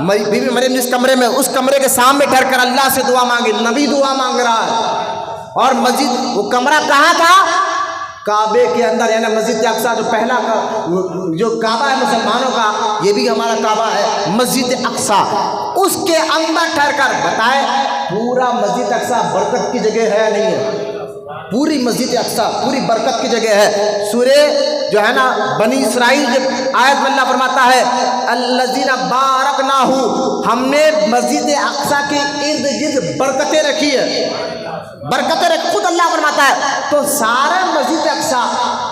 بی بی مریم جس کمرے میں, اس کمرے کے سامنے ٹھہر کر اللہ سے دعا مانگی, نبی دعا مانگ رہا ہے. اور مسجد, وہ کمرہ کہاں تھا؟ کعبے کے اندر, یعنی مسجد اقصیٰ جو پہلا جو کعبہ ہے مسلمانوں کا, یہ بھی ہمارا کعبہ ہے, مسجد اقصیٰ, اس کے اندر ٹھہر کر بتائے پورا مسجد اقصیٰ برکت کی جگہ ہے نہیں ہے؟ پوری مسجد اقصیٰ پوری برکت کی جگہ ہے. سورہ جو ہے نا بنی اسرائیل جب آیت میں اللہ فرماتا ہے الذین بارکناہ, ہم نے مسجد اقصیٰ کے ارد گرد برکتیں رکھی ہے, برکتیں خود اللہ فرماتا ہے. تو سارا مسجد اقصیٰ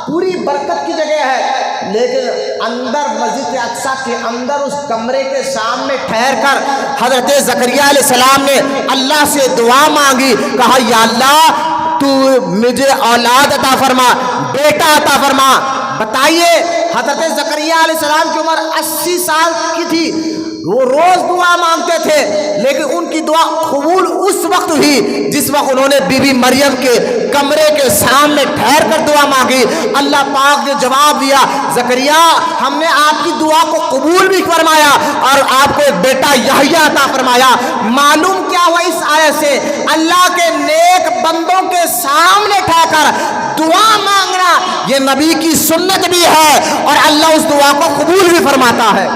پوری برکت کی جگہ ہے, لیکن اندر مسجد اقصیٰ کے اندر اس کمرے کے سامنے ٹھہر کر حضرت زکریا علیہ السلام نے اللہ سے دعا مانگی, کہا یا اللہ تو مجھے اولاد عطا فرما, بیٹا عطا فرما. بتائیے حضرت زکریا علیہ السلام کی عمر 80 سال کی تھی, وہ روز دعا مانگتے تھے, لیکن ان کی دعا قبول اس وقت ہوئی جس وقت انہوں نے بی بی مریم کے کمرے کے سامنے ٹھہر کر دعا مانگی. اللہ پاک نے جواب دیا, زکریا ہم نے آپ کی دعا کو قبول بھی فرمایا اور آپ کو ایک بیٹا یحییٰ عطا فرمایا. معلوم کیا ہوا اس آیت سے؟ اللہ کے نیک بندوں کے سامنے ٹھہر کر دعا مانگنا یہ نبی کی سنت بھی ہے اور اللہ اس دعا کو قبول بھی فرماتا ہے.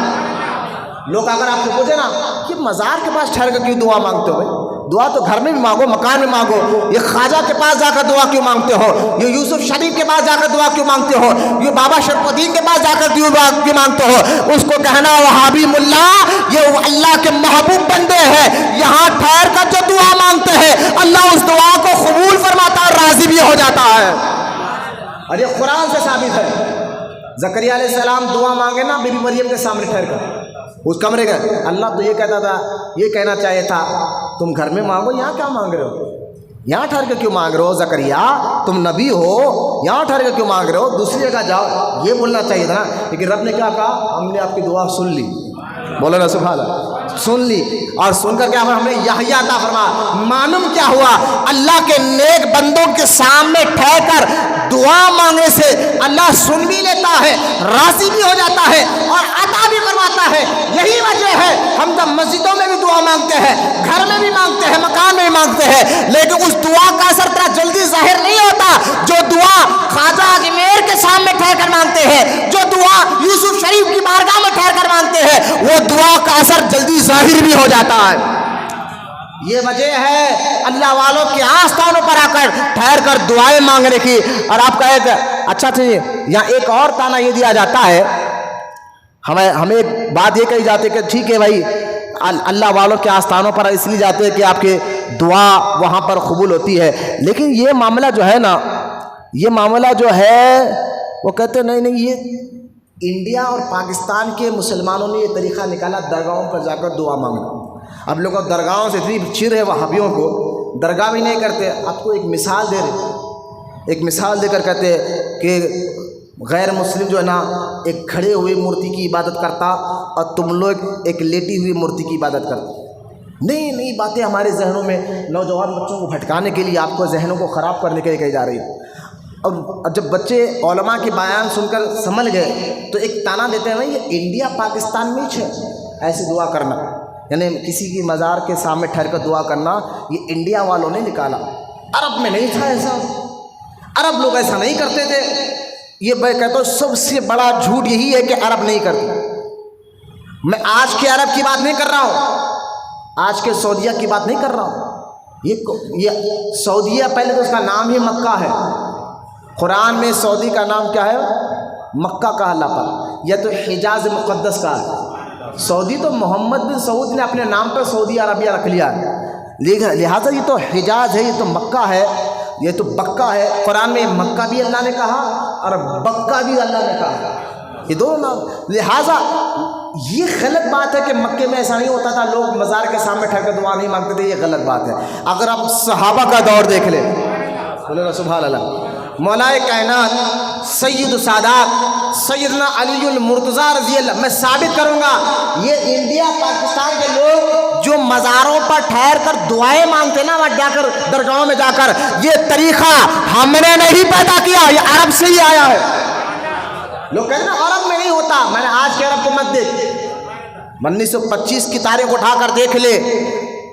لوگ اگر آپ کو پوچھے نا کہ مزار کے پاس ٹھہر کر کیوں دعا مانگتے ہو؟ بھائی دعا تو گھر میں بھی مانگو, مکان میں مانگو. یہ خواجہ کے پاس جا کر دعا کیوں مانگتے ہو؟ یہ یوسف شریف کے پاس جا کر دعا کیوں مانگتے ہو؟ یہ بابا شرف الدین کے پاس جا کر دعا کیوں مانگتے ہو؟ اس کو کہنا وہابی ملا یہ اللہ کے محبوب بندے ہیں, یہاں ٹھہر کر جو دعا مانگتے ہیں اللہ اس دعا کو قبول فرماتا اور راضی بھی ہو جاتا ہے. اور یہ قرآن سے ثابت ہے. زکریا علیہ السلام دعا مانگے نا بی بی مریم کے سامنے ٹھہر کر اس کمرے کا, اللہ تو یہ کہتا تھا, یہ کہنا چاہیے تھا تم گھر میں مانگو, یہاں کیا مانگ رہے ہو؟ یہاں ٹھہر کے کیوں مانگ رہے ہو زکریا؟ تم نبی ہو، یہاں ٹھہر کے کیوں مانگ رہے ہو؟ دوسری جگہ جاؤ، یہ بولنا چاہیے تھا نا۔ لیکن رب نے کیا کہا؟ ہم نے آپ کی دعا سن لی، بولو نا سبحان اللہ، سن لی۔ اور سن کر کیا ہم نے یحییٰ عطا فرمایا۔ معلوم کیا ہوا؟ اللہ کے نیک بندوں کے سامنے ٹھہر کر دعا مانگنے سے اللہ سن بھی لیتا ہے، راضی بھی ہو جاتا ہے اور عطا بھی فرماتا ہے۔ یہی وجہ ہے ہم جب مسجدوں میں بھی دعا مانگتے ہیں، گھر میں بھی مانگتے ہیں، مکان میں بھی مانگتے ہیں، لیکن اس دعا کا اثر اتنا جلدی ظاہر نہیں ہوتا جو دعا خواجہ اجمیر کے سامنے ٹھہر کر مانگتے ہیں، جو دعا یوسف شریف کی بارگاہ میں ٹھہر کر مانگتے ہیں، وہ دعا کا اثر جلدی ظاہر بھی ہو جاتا ہے۔ یہ وجہ ہے اللہ والوں کے آستانوں پر آ کر ٹھہر کر دعائیں مانگنے کی۔ اور آپ کا ایک اچھا چیز یہاں ایک اور تانا یہ دیا جاتا ہے، ہمیں ایک بات یہ کہی جاتی ہے کہ ٹھیک ہے بھائی اللہ والوں کے آستانوں پر اس لیے جاتے ہیں کہ آپ کی دعا وہاں پر قبول ہوتی ہے، لیکن یہ معاملہ جو ہے نا، یہ معاملہ جو ہے وہ کہتے ہیں نہیں یہ انڈیا اور پاکستان کے مسلمانوں نے یہ طریقہ نکالا درگاہوں پر جا کر دعا مانگنا۔ اب لوگوں درگاہوں سے اتنی چڑ ہے وہابیوں کو، درگاہ بھی نہیں کرتے۔ آپ کو ایک مثال دے رہے، ایک مثال دے کر کہتے کہ غیر مسلم جو ہے نا ایک کھڑے ہوئے مورتی کی عبادت کرتا اور تم لوگ ایک لیٹی ہوئی مورتی کی عبادت کرتے۔ نئی باتیں ہمارے ذہنوں میں نوجوان بچوں کو بھٹکانے کے لیے، آپ کو ذہنوں کو خراب کرنے کے لیے کہی جا رہی ہے۔ اور جب بچے علماء کے بیان سن کر سمجھ گئے تو ایک تانا دیتے ہیں یہ انڈیا پاکستان میں ہے ایسی دعا کرنا، یعنی کسی کی مزار کے سامنے ٹھہر کر دعا کرنا، یہ انڈیا والوں نے نکالا، عرب میں نہیں تھا ایسا، عرب لوگ ایسا نہیں کرتے تھے۔ یہ میں کہتا ہوں سب سے بڑا جھوٹ یہی ہے کہ عرب نہیں کرتے۔ میں آج کے عرب کی بات نہیں کر رہا ہوں، آج کے سعودیہ کی بات نہیں کر رہا ہوں۔ یہ سعودیہ پہلے تو اس کا نام ہی مکہ ہے، قرآن میں سعودی کا نام کیا ہے؟ مکہ کا اللہ پر، یا تو حجاز مقدس کا ہے۔ سعودی تو محمد بن سعود نے اپنے نام پر سعودی عربیہ رکھ لیا ہے، لہٰذا یہ تو حجاز ہے، یہ تو مکہ ہے، یہ تو بکہ ہے۔ قرآن میں مکہ بھی اللہ نے کہا اور بکہ بھی اللہ نے کہا، یہ دونوں نام۔ لہٰذا یہ غلط بات ہے کہ مکے میں ایسا نہیں ہوتا تھا، لوگ مزار کے سامنے ٹھہر کر دعا نہیں مانگتے تھے، یہ غلط بات ہے۔ اگر آپ صحابہ کا دور دیکھ لیں، بولے سبحان اللہ، مولا کائنات سید السادات سیدنا علی المرتضیٰ رضی اللہ، میں ثابت کروں گا یہ انڈیا پاکستان کے لوگ جو مزاروں پر ٹھہر کر دعائیں مانگتے نا، وہاں جا کر درگاہوں میں جا کر، یہ طریقہ ہم نے نہیں پیدا کیا، یہ عرب سے ہی آیا ہے۔ لوگ کہتے ہیں نا عرب میں نہیں ہوتا، میں نے آج کے عرب کو مت دیکھ، 1925 کی تاریخ اٹھا کر دیکھ لے،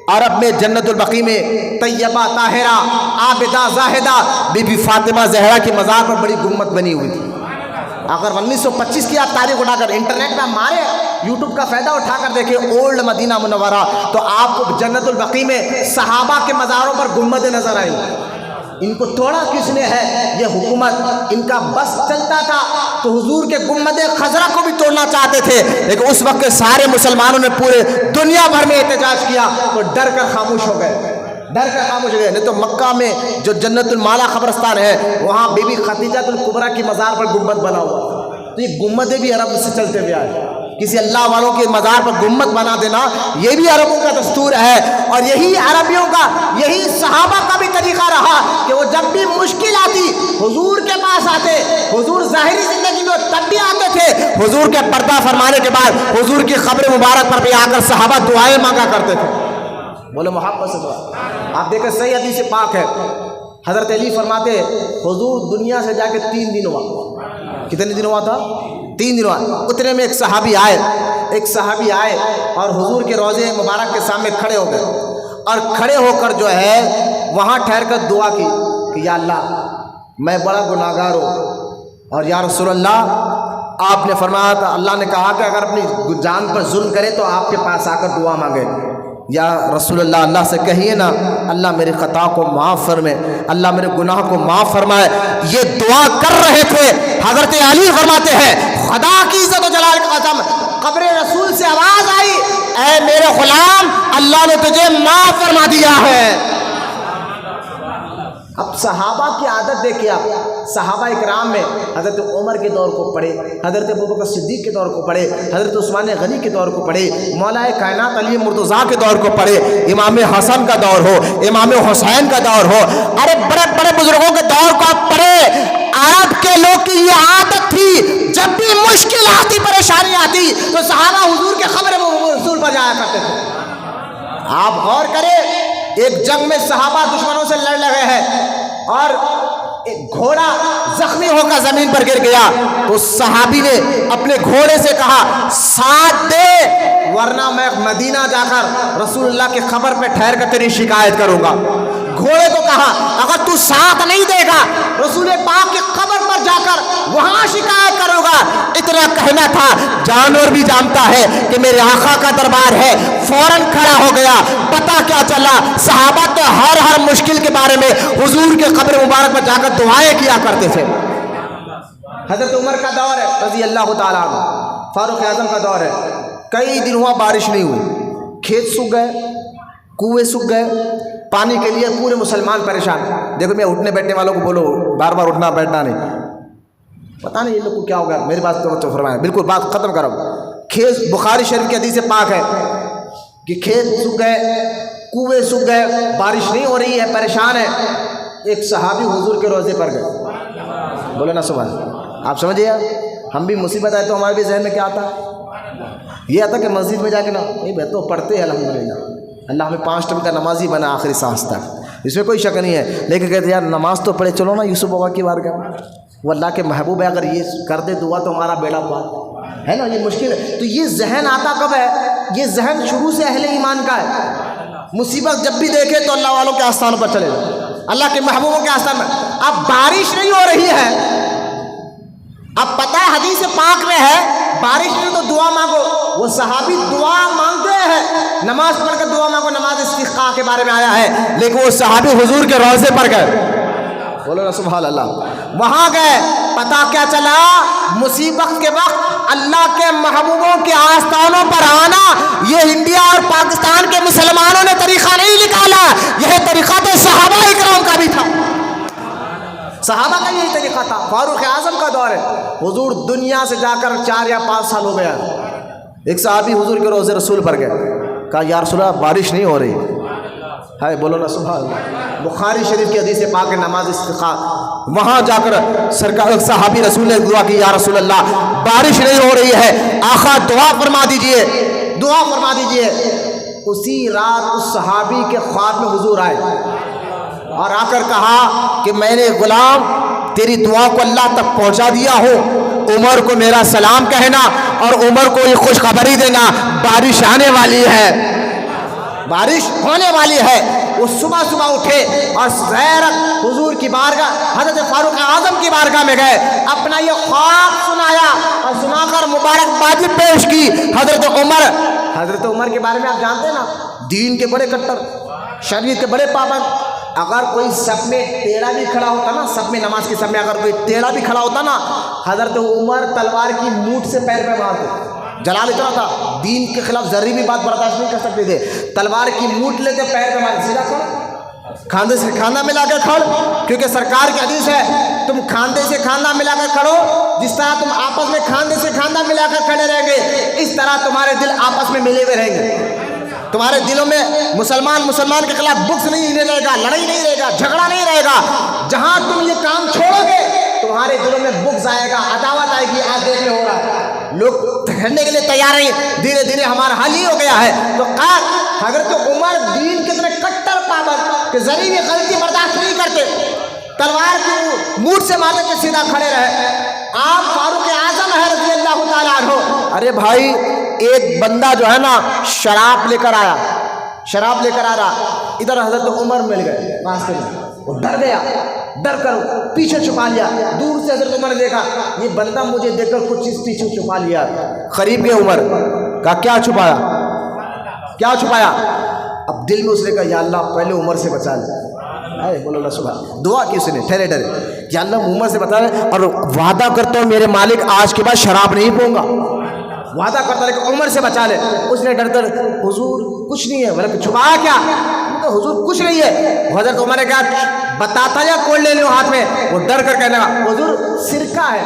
عرب میں جنت البقیع میں طیبہ طاہرہ عابدہ زاہدہ بی بی فاطمہ زہرا کی مزار پر بڑی گنبد بنی ہوئی تھی۔ اگر 1925 کی آپ تاریخ اٹھا کر انٹرنیٹ پہ مارے، یوٹیوب کا فائدہ اٹھا کر دیکھیں اولڈ مدینہ منورہ، تو آپ کو جنت البقیع میں صحابہ کے مزاروں پر گنبدیں نظر آئیں۔ ان کو توڑا کس نے ہے؟ یہ حکومت، ان کا بس چلتا تھا تو حضور کے گنبد خضرا کو بھی توڑنا چاہتے تھے، لیکن اس وقت سارے مسلمانوں نے پورے دنیا بھر میں احتجاج کیا تو ڈر کر خاموش ہو گئے، ڈر کر خاموش ہو گئے۔ نہیں تو مکہ میں جو جنت المالا قبرستان ہے، وہاں بی بی خدیجہ الکبریٰ کی مزار پر گنبد بنا ہوا، تو یہ گنبدیں بھی عرب سے چلتے ہوئے آئے۔ کسی اللہ والوں کے مزار پر گنبد بنا دینا یہ بھی عربوں کا دستور ہے، اور یہی عربیوں کا، یہی صحابہ کا بھی طریقہ رہا کہ وہ جب بھی مشکل آتی حضور کے پاس آتے، حضور ظاہری زندگی میں تب بھی آتے تھے، حضور کے پردہ فرمانے کے بعد حضور کی قبر مبارک پر بھی آ کر صحابہ دعائیں مانگا کرتے تھے۔ بولے محبت سے دعا۔ آپ دیکھیں صحیح حدیث پاک ہے، حضرت علی فرماتے حضور دنیا سے جا کے 3 دن ہوا۔ کتنے دن ہوا تھا؟ 3 دن ہوا۔ اتنے میں ایک صحابی آئے اور حضور کے روضے مبارک کے سامنے کھڑے ہو گئے، اور کھڑے ہو کر جو ہے وہاں ٹھہر کر دعا کی کہ یا اللہ میں بڑا گناہگار ہوں، اور یا رسول اللہ آپ نے فرمایا تھا، اللہ نے کہا کہ اگر اپنی جان پر ظلم کرے تو آپ کے پاس آ کر دعا مانگے۔ یا رسول اللہ اللہ سے کہیے نا اللہ میری خطا کو معاف فرمائے، اللہ میرے گناہ کو معاف فرمائے۔ یہ دعا کر رہے تھے، حضرت علی فرماتے ہیں خدا کی عزت و جلال کی قسم قبر رسول سے آواز آئی، اے میرے غلام اللہ نے تجھے معاف فرما دیا ہے۔ اب صحابہ کی عادت دیکھیے آپ، صحابہ اکرام میں حضرت عمر کے دور کو پڑھے، حضرت ابوبکر صدیق کے دور کو پڑھے، حضرت عثمان غنی کے دور کو پڑھے، مولا کائنات علی مرتضیٰ کے دور کو پڑھے، امام حسن کا دور ہو، امام حسین کا دور ہو، ارے بڑے بڑے بزرگوں کے دور کو آپ پڑھے۔ عرب کے لوگ کی یہ عادت تھی، جب بھی مشکل آتی، پریشانی آتی تو صحابہ حضور کے خبر رسول پر جایا کرتے تھے۔ آپ غور کریں، ایک جنگ میں صحابہ دشمنوں سے لڑ لگے ہیں اور ایک گھوڑا زخمی ہو کر زمین پر گر گیا تو صحابی نے اپنے گھوڑے سے کہا ساتھ دے ورنہ میں مدینہ جا کر رسول اللہ کی خبر پہ ٹھہر کر تیری شکایت کروں گا۔ گھوڑے کو کہا اگر تو ساتھ نہیں دے گا رسول پاک کی قبر پر جا کر وہاں شکایت کروں گا۔ اتنا کہنا تھا، جانور بھی جانتا ہے کہ میرے آقا کا دربار ہے، فوراً کھڑا ہو گیا۔ پتہ کیا چلا، صحابہ تو ہر مشکل کے بارے میں حضور کے قبر مبارک پر جا کر دعائیں کیا کرتے تھے۔ حضرت عمر کا دور ہے رضی اللہ تعالیٰ عنہ، فاروق اعظم کا دور ہے، کئی دن ہوا بارش نہیں ہوئی، کھیت سوکھ گئے، کنویں سوکھ گئے، پانی کے لیے پورے مسلمان پریشان۔ دیکھو میں اٹھنے بیٹھنے والوں کو بولو بار بار اٹھنا بیٹھنا نہیں، پتہ نہیں یہ لوگ کو کیا ہوگا، میری بات تو فرمائیں، بالکل بات ختم کرو۔ کھیت بخاری شریف کی حدیث پاک ہے کہ کھیت سوکھ گئے، کنویں سوکھ گئے، بارش نہیں ہو رہی ہے، پریشان ہے۔ ایک صحابی حضور کے روضے پر گئے، بولے نا سبحان اللہ۔ آپ سمجھیے، ہم بھی مصیبت آئے تو ہمارے بھی ذہن میں کیا آتا؟ یہ آتا کہ مسجد میں جا کے نا نہیں تو پڑھتے ہیں الحمدللہ، اللہ ہمیں 5 ٹائم کا نمازی بنا آخری سانس تک، اس میں کوئی شک نہیں ہے، لیکن کہتے ہیں یار نماز تو پڑھے، چلو نا یوسف بابا کی بارگاہ میں، وہ اللہ کے محبوب ہے، اگر یہ کر دے دعا تو ہمارا بیڑا پار ہے نا، یہ مشکل ہے۔ تو یہ ذہن آتا کب ہے؟ یہ ذہن شروع سے اہل ایمان کا ہے۔ مصیبت جب بھی دیکھے تو اللہ والوں کے آستانوں پر چلے جائے، اللہ کے محبوبوں کے آستان میں۔ اب بارش نہیں ہو رہی ہے، اب پتہ ہے حدیث پاک میں ہے بارش نہیں تو دعا مانگو، وہ صحابی دعا مانگتے ہیں، نماز پڑھ کر دعا مانگو، نماز استسقاء کے بارے میں آیا ہے، لیکن وہ صحابی حضور کے روضے پر گئے، بولو نا سبحان اللہ، وہاں گئے، پتہ کیا چلا مصیبت کے وقت اللہ کے محبوبوں کے آستانوں پر آنا یہ انڈیا اور پاکستان کے مسلمانوں نے طریقہ نہیں نکالا، یہ طریقہ تو صحابہ اکرام کا بھی تھا، صحابہ کا یہی طریقہ تھا۔ فاروق اعظم کا دور ہے، حضور دنیا سے جا کر 4 یا 5 سال ہو گیا، ایک صحابی حضور کے روضے رسول پر گئے، کہا یا رسول اللہ بارش نہیں ہو رہی ہے، بولو نا سبحان اللہ، بخاری شریف کی حدیث پاک ہے نماز استسقاء، وہاں جا کر سرکار صحابی رسول نے دعا کی یا رسول اللہ بارش نہیں ہو رہی ہے، آقا دعا فرما دیجئے، دعا فرما دیجئے۔ اسی رات اس صحابی کے خواب میں حضور آئے اور آ کر کہا کہ میں نے غلام تیری دعا کو اللہ تک پہنچا دیا ہوں، عمر کو میرا سلام کہنا اور عمر کو یہ خوشخبری دینا بارش آنے والی ہے، بارش ہونے والی ہے۔ وہ صبح صبح اٹھے اور زیرت حضور کی بارگاہ حضرت فاروق اعظم کی بارگاہ میں گئے، اپنا یہ خواب سنایا اور سنا کر مبارکبادی پیش کی۔ حضرت عمر کے بارے میں آپ جانتے ہیں نا، دین کے بڑے کٹر، شریعت کے بڑے پابند۔ اگر کوئی سب میں ٹیڑھا بھی کھڑا ہوتا نا، سب میں نماز کی سب میں اگر کوئی ٹیڑھا بھی کھڑا ہوتا نا، حضرت عمر تلوار کی نوک سے پیر پہ مارتے، جلال اتنا تھا، دین کے خلاف ذرے بھی بات برداشت نہیں کر سکتے تھے، تلوار کی نوک لیتے پیر پہ مارتے، سیدھا کھڑا، کھاندے سے کھاندہ ملا کر کھڑ، کیونکہ سرکار کی حدیث ہے تم کھاندے سے کھاندہ ملا کر کھڑو، جس طرح تم آپس میں کھاندے سے کھاندہ ملا کر کھڑے رہیں گے اس طرح تمہارے دل آپس میں ملے ہوئے رہیں گے، تمہارے دلوں میں مسلمان کے خلاف بغض نہیں رہے گا، لڑائی نہیں رہے گا، جھگڑا نہیں رہے گا۔ جہاں تم یہ کام چھوڑو گے تمہارے دلوں میں بغض آئے گا، عداوت آئے گی۔ آج دیکھنے ہو رہا ہے لوگ ٹھہرنے کے لیے تیار نہیں، دھیرے دھیرے ہمارا حل ہی ہو گیا ہے۔ تو حضرت عمر دین کتنے کٹر پابند کہ ذری بھی غلطی برداشت نہیں کرتے، تلوار کی موٹ سے مارتے کے سیدھا کھڑے رہے۔ آپ فاروق اعظم ہے رضی اللہ تعالیٰ عنہ۔ ارے بھائی ایک بندہ جو ہے نا شراب لے کر آ رہا، ادھر حضرت عمر مل گئے راستے میں، وہ ڈر گیا، ڈر کر پیچھے چھپا لیا۔ دور سے حضرت عمر نے دیکھا یہ بندہ مجھے دیکھ کر کچھ چیز پیچھے چھپا لیا، قریب گئے عمر، کہا کیا چھپایا؟ اب دل میں اس نے کہا یا اللہ پہلے عمر سے بچا لے، بولو اللہ صبح دعا کی اس نے ٹھہرے یا اللہ عمر سے بتا لے، اور وعدہ کرتا ہوں میرے مالک آج کے بعد شراب نہیں پیوں گا، وعدہ کرتا ہے کہ عمر سے بچا لے۔ اس نے ڈر کر حضور کچھ نہیں ہے، بلکہ چھپایا کیا؟ میں حضور کچھ نہیں ہے. حضرت عمر نے کہا بتاتا یا کوڑ لے لو ہاتھ میں. وہ ڈر کر کہنے لگا حضور سرکہ ہے.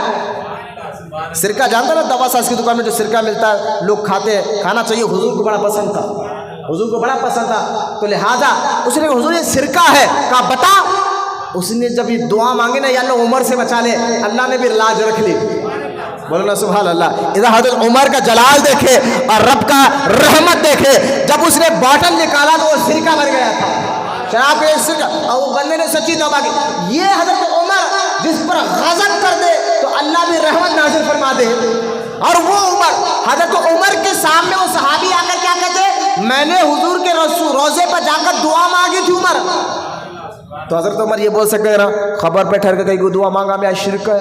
سرکہ جانتا نا دوا ساز کی دکان میں جو سرکہ ملتا ہے لوگ کھاتے ہیں, کھانا چاہیے. حضور کو بڑا پسند تھا, حضور کو بڑا پسند تھا. تو لہٰذا اس نے کہا حضور یہ سرکہ ہے. کہا بتا. اس نے جب یہ دعا مانگی نا یا اللہ عمر سے بچا لے, اللہ نے بھی لاج رکھ لی. بولو نا سبحان اللہ. ادھر حضرت عمر کا جلال دیکھے اور رب کا رحمت دیکھے. جب اس نے باٹل نکالا تو وہ سرکہ بن گیا تھا, شراب کا سرکہ. اور وہ بندے نے سچی توبہ کی. یہ حضرت عمر جس پر غضب کر دے تو اللہ بھی رحمت نازل فرما دے. اور وہ عمر, حضرت عمر کے سامنے وہ صحابی آ کر کیا کہتے, میں نے حضور کے روزے پر جا کر دعا مانگی تھی عمر. تو حضرت عمر یہ بول سکتے نا خبر پہ ٹھہر کے کہیں کوئی دعا مانگا میں شرک ہے,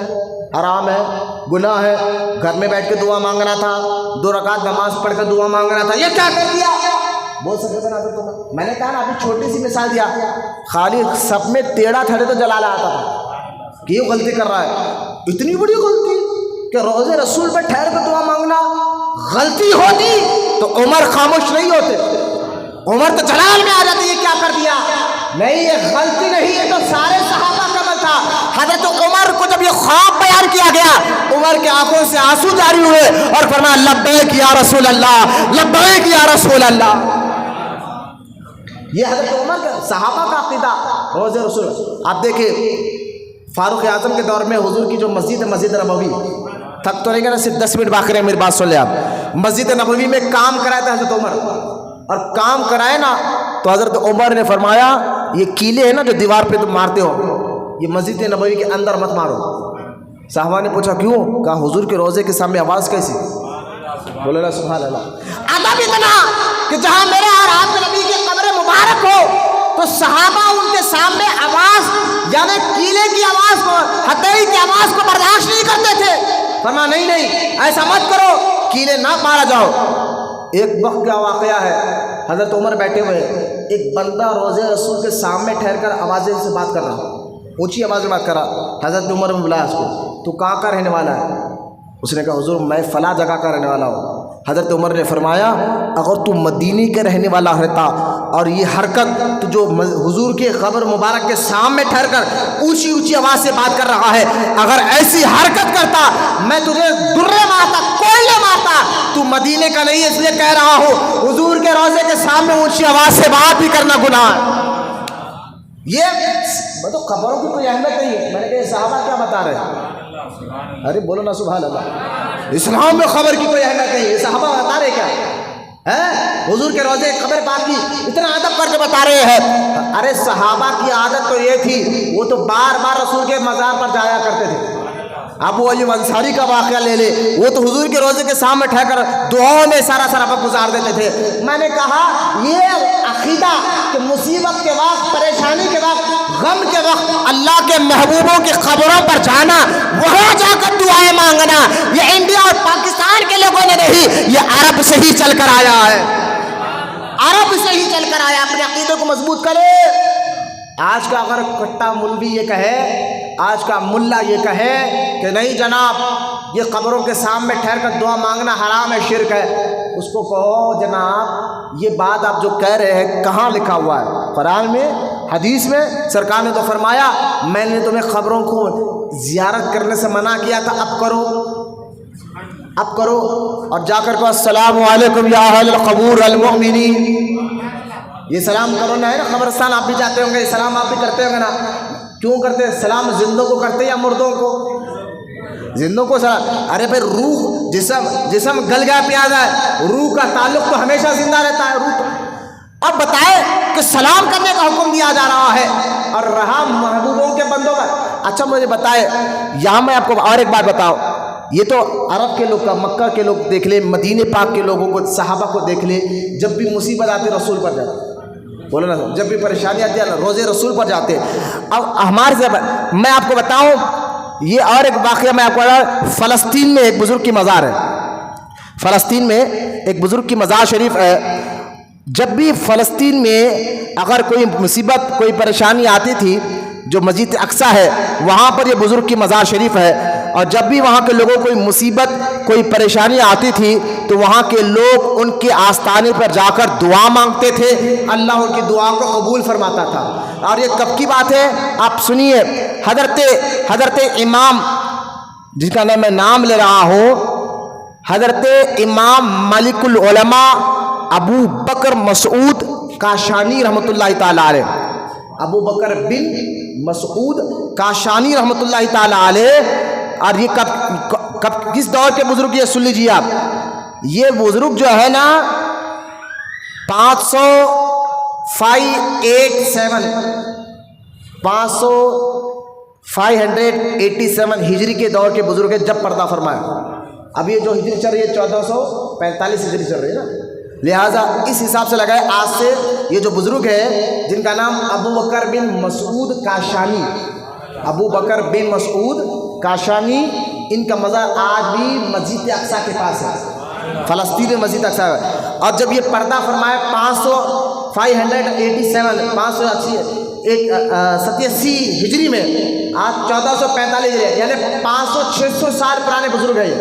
حرام ہے, گناہ ہے. گھر میں بیٹھ کے دعا مانگنا تھا, 2 رکعت نماز پڑھ کر دعا مانگنا تھا, یہ کیا کر دیا بول سکتے تھے نا حضرت عمر. میں نے کہا نا ابھی چھوٹی سی مثال دیا, خالی سب میں ٹیڑھا ٹھہرے تو جلال آتا تھا کہ یہ غلطی کر رہا ہے. اتنی بڑی غلطی کہ روزے رسول پہ ٹھہر کر دعا مانگنا غلطی ہوتی تو عمر خاموش نہیں ہوتے. عمر تو جلال میں آ جاتے یہ کیا کر دیا. نہیں یہ غلطی نہیں ہے, تو سارے صحابہ کا عمل تھا. حضرت عمر کو جب یہ خواب بیان کیا گیا, عمر کے آنکھوں سے آنسو جاری ہوئے اور فرمایا لبیک یا رسول اللہ, لبیک یا رسول اللہ. یہ حضرت عمر کا صحابہ کا عقیدہ روزے رسول. آپ دیکھیں فاروق اعظم کے دور میں حضور کی جو مسجد ہے مسجد نبوی, تھک تو نہیں گا نا, صرف 10 منٹ باقی رہے, میری بات سن لیں آپ. مسجد نبوی میں کام کرایا تھا حضرت عمر, اور کام کرائے نا تو حضرت عمر نے فرمایا یہ کیلے ہیں نا جو دیوار پہ تم مارتے ہو, یہ مسجد نبوی کے اندر مت مارو. صحابہ نے پوچھا کیوں؟ کہا حضور کے روزے کے سامنے آواز کیسی. بولے نا سبحان اللہ. ادب اتنا کہ جہاں میرے اور آپ کے نبی کی قبر مبارک ہو تو صحابہ ان کے سامنے آواز یعنی کیلے کی آواز کو, ہتھیلی کی آواز کو برداشت نہیں کرتے تھے. فرمایا نہیں ایسا مت کرو, کیلے نہ مارا جاؤ. ایک وقت کا واقعہ ہے, حضرت عمر بیٹھے ہوئے, ایک بندہ روزے رسول کے سامنے ٹھہر کر آوازیں سے بات کر رہا, اونچی آواز میں بات کر رہا. حضرت عمر نے بلایا اس کو, تو کہاں کا رہنے والا ہے؟ اس نے کہا حضور میں فلاں جگہ کا رہنے والا ہوں. حضرت عمر نے فرمایا اگر تو مدینے کے رہنے والا رہتا اور یہ حرکت تو جو حضور کے قبر مبارک کے سامنے ٹھہر کر اونچی اونچی آواز سے بات کر رہا ہے, اگر ایسی حرکت کرتا میں تجھے درے مارتا, کوئلے مارتا. تو مدینے کا نہیں اس لیے کہہ رہا ہوں حضور کے روزے کے سامنے اونچی آواز سے بات بھی کرنا گناہ ہے. یہ تو خبروں کی کوئی اہمیت نہیں ہے. میں نے کہا صحابہ کیا بتا رہے ہیں, ارے بولو نا سبحان اللہ. اسلام میں خبر کی کوئی اہمیت نہیں ہے, صحابہ بتا رہے کیا ہے, حضور کے روزے قبر پاک کی اتنا ادب کر کے بتا رہے ہیں. ارے صحابہ کی عادت تو یہ تھی, وہ تو بار بار رسول کے مزار پر جایا کرتے تھے. ابو ایوب انصاری کا واقعہ لے لے, وہ تو حضور کے روزے کے سامنے ٹھہر کر دعاؤں میں سارا وقت گزار دیتے تھے. میں نے کہا یہ عقیدہ کہ مصیبت کے وقت, پریشانی کے وقت, غم کے وقت اللہ کے محبوبوں کی قبروں پر جانا, وہاں جا کر دعائیں مانگنا, یہ انڈیا اور پاکستان کے لوگوں نے نہیں, یہ عرب سے ہی چل کر آیا ہے, عرب سے ہی چل کر آیا. اپنے عقیدے کو مضبوط کرے. آج کا اگر کٹا مولوی یہ کہے, آج کا ملا یہ کہے کہ نہیں جناب یہ قبروں کے سامنے ٹھہر کر دعا مانگنا حرام ہے, شرک ہے, اس کو کہو جناب یہ بات آپ جو کہہ رہے ہیں کہاں لکھا ہوا ہے؟ قرآن میں, حدیث میں؟ سرکار نے تو فرمایا میں نے تمہیں قبروں کو زیارت کرنے سے منع کیا تھا, اب کرو, اب کرو. اور جا کر کو السلام علیکم یا اہل القبور المؤمنین, یہ سلام کرو نا, ہے نا قبرستان آپ بھی جاتے ہوں گے, سلام آپ بھی کرتے ہوں گے نا. کیوں کرتے ہیں سلام؟ زندوں کو کرتے یا مردوں کو؟ زندوں کو سلام. ارے بھائی روح جسم گل گیا پیاز ہے, روح کا تعلق تو ہمیشہ زندہ رہتا ہے. روح تو اب بتائے کہ سلام کرنے کا حکم دیا جا رہا ہے اور رہا محبوبوں کے بندوں کا. اچھا مجھے بتائے, یہاں میں آپ کو اور ایک بات بتاؤں, یہ تو عرب کے لوگ کا, مکہ کے لوگ دیکھ لے, مدینے پاک کے لوگوں کو, صحابہ کو دیکھ لے, جب بھی مصیبت آتی رسول پر جاتے, بولو نا, جب بھی پریشانی آتی ہے روزے رسول پر جاتے. اب ہمارے سے میں آپ کو بتاؤں, یہ اور ایک واقعہ میں آپ کو بتاؤں. فلسطین میں ایک بزرگ کی مزار ہے, فلسطین میں ایک بزرگ کی مزار شریف ہے. جب بھی فلسطین میں اگر کوئی مصیبت, کوئی پریشانی آتی تھی, جو مسجد اقصی ہے وہاں پر یہ بزرگ کی مزار شریف ہے, اور جب بھی وہاں کے لوگوں کو کوئی مصیبت کوئی پریشانی آتی تھی تو وہاں کے لوگ ان کے آستانے پر جا کر دعا مانگتے تھے، اللہ ان کی دعا کو قبول فرماتا تھا۔ اور یہ کب کی بات ہے آپ سنیے، حضرت امام جس کا میں نام لے رہا ہوں، حضرت امام ملک العلماء ابو بکر مسعود کاشانی رحمۃ اللہ تعالیٰ علیہ، ابو بکر بن مسعود کاشانی رحمۃ اللہ تعالیٰ علیہ۔ اور یہ کب کس دور کے بزرگ یہ سن لیجیے آپ، یہ بزرگ جو ہے نا 587 ہجری کے دور کے بزرگ ہے جب پردہ فرمایا۔ اب یہ جو ہجری چل رہی ہے 1445 ہجری چل رہی ہے نا، لہٰذا اس حساب سے لگائے آج سے یہ جو بزرگ ہے جن کا نام ابو بکر بن مسعود کاشانی، ابو بکر بن مسعود کاشانی، ان کا مزار آج بھی مسجد اقصیٰ کے پاس ہے، فلسطین میں مسجد اقصیٰ ہے۔ اور جب یہ پردہ فرمایا 587 ہجری میں، آج 1445 ہجری ہے، یعنی 500-600 سال پرانے بزرگ ہیں یہ،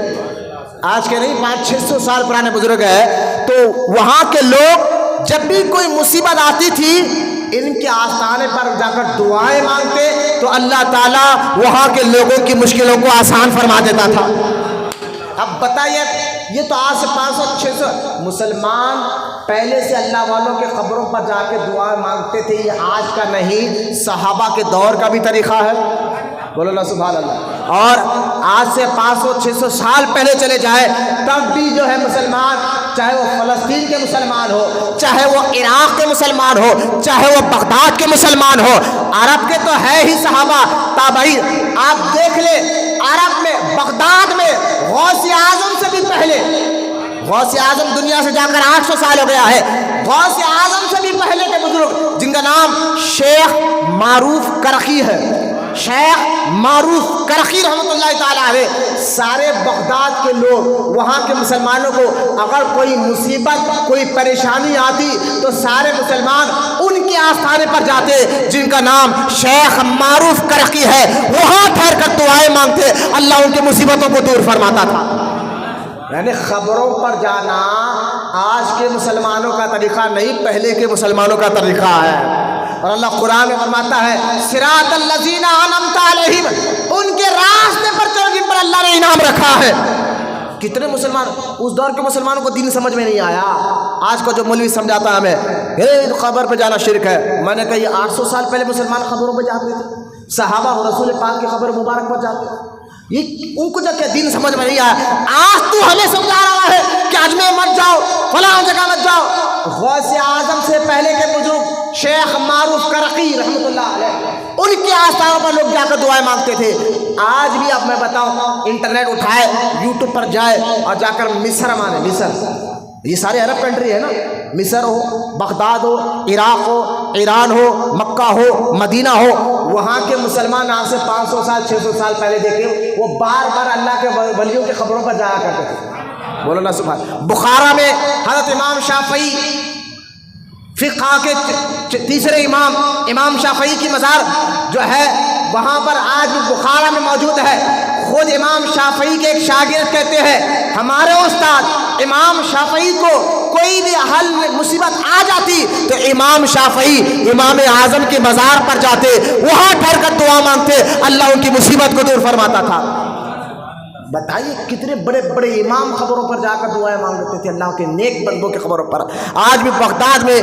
آج کے نہیں 500-600 سال پرانے بزرگ ہے۔ تو وہاں کے لوگ جب بھی کوئی مصیبت آتی تھی ان کے آستانے پر جا کر دعائیں مانگتے تو اللہ تعالیٰ وہاں کے لوگوں کی مشکلوں کو آسان فرما دیتا تھا۔ اب بتائیے، یہ تو آج سے 500-600 مسلمان پہلے سے اللہ والوں کے قبروں پر جا کے دعائیں مانگتے تھے، یہ آج کا نہیں، صحابہ کے دور کا بھی طریقہ ہے، بولو اللہ سبحان اللہ۔ اور آج سے 500-600 سال پہلے چلے جائے تب بھی جو ہے مسلمان، چاہے وہ فلسطین کے مسلمان ہو، چاہے وہ عراق کے مسلمان ہو، چاہے وہ بغداد کے مسلمان ہو، عرب کے تو ہے ہی صحابہ تابعین۔ آپ دیکھ لیں عرب میں بغداد میں غوث اعظم سے بھی پہلے، غوث اعظم دنیا سے جا کر 800 سال ہو گیا ہے، غوث اعظم سے بھی پہلے کے بزرگ جن کا نام شیخ معروف کرخی ہے، شیخ معروف کرخی رحمۃ اللہ تعالیٰ علیہ، سارے بغداد کے لوگ وہاں کے مسلمانوں کو اگر کوئی مصیبت کوئی پریشانی آتی تو سارے مسلمان ان کے آستانے پر جاتے جن کا نام شیخ معروف کرخی ہے، وہاں ٹھہر کر دعائیں مانگتے، اللہ ان کی مصیبتوں کو دور فرماتا تھا۔ یعنی خبروں پر جانا آج کے مسلمانوں کا طریقہ نہیں، پہلے کے مسلمانوں کا طریقہ ہے۔ اور اللہ قرآن میں فرماتا ہے صراط الذین انعمت علیہم، ان کے راستے پر چلو جن پر اللہ نے انعام رکھا ہے۔ کتنے مسلمان اس دور کے مسلمانوں کو دین سمجھ میں نہیں آیا، آج کا جو مولوی سمجھاتا ہے ہمیں قبر پہ جانا شرک ہے۔ میں نے کہا یہ 800 سال پہلے مسلمان خبروں پہ جاتے تھے، صحابہ اور رسول پاک کی خبر مبارک پر جاتے تھے، یہ ان کو جب کہ دین سمجھ میں نہیں آیا۔ آج تو ہمیں سمجھا رہا ہے کہ اجمیر مت جاؤ، فلاں جگہ مت جاؤ۔ غوث اعظم سے پہلے کے بزرگ شیخ معروف کرخی رحمۃ اللہ علیہ، ان کے آستانوں پر لوگ جا کر دعائیں مانگتے تھے۔ آج بھی اب میں بتاؤں، انٹرنیٹ اٹھائے، یوٹیوب پر جائے اور جا کر مصر مانے، مصر یہ سارے عرب کنٹری ہے نا، مصر ہو، بغداد ہو، عراق ہو، ایران ہو، مکہ ہو، مدینہ ہو، وہاں کے مسلمان آج سے 500 سال 600 سال پہلے دیکھے وہ بار بار اللہ کے ولیوں کے خبروں پر جایا کرتے تھے، بولو نا سبحان۔ بخارا میں حضرت امام شافعی فقہ کے تیسرے امام شافعی کی مزار جو ہے وہاں پر آج بھی بخارا میں موجود ہے۔ خود امام شافعی کے ایک شاگرد کہتے ہیں ہمارے استاد امام شافعی کو کوئی بھی حل مصیبت آ جاتی تو امام شافعی امام اعظم کے مزار پر جاتے، وہاں ٹھہر کر دعا مانگتے، اللہ ان کی مصیبت کو دور فرماتا تھا۔ بتائیے کتنے بڑے بڑے امام خبروں پر جا کر دعائیں مانگتے تھے، اللہ کے نیک بندوں کی خبروں پر۔ آج بھی بغداد میں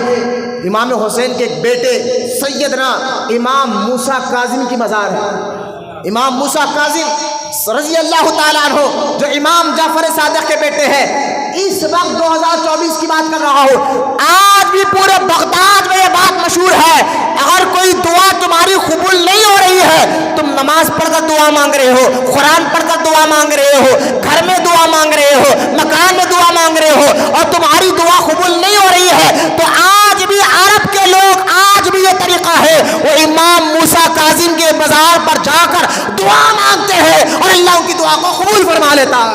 امام حسین کے ایک بیٹے سیدنا امام موسیٰ کاظم کی مزار ہے۔ امام موسیٰ کاظم رضی اللہ تعالیٰ عنہ جو امام جعفر صادق کے بیٹے ہیں، اس وقت 2024 کی بات کر رہا ہوں، آج بھی پورے بغداد میں یہ بات مشہور ہے، اگر کوئی دعا تمہاری قبول نہیں ہو رہی ہے، تم نماز پڑھ کر دعا مانگ رہے ہو، قرآن پڑھ کر دعا مانگ رہے ہو، گھر میں دعا مانگ رہے ہو، مکان میں دعا مانگ رہے ہو اور تمہاری دعا قبول نہیں ہو رہی ہے، تو آج بھی عرب کے لوگ آج بھی یہ طریقہ ہے، وہ امام موسیٰ کاظم کے مزار پر جا کر دعا مانگتے ہیں اور اللہ ان کی دعا کو قبول فرما لیتا ہے۔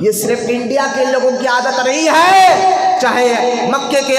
یہ صرف انڈیا کے لوگوں کی عادت نہیں ہے، چاہے مکے کے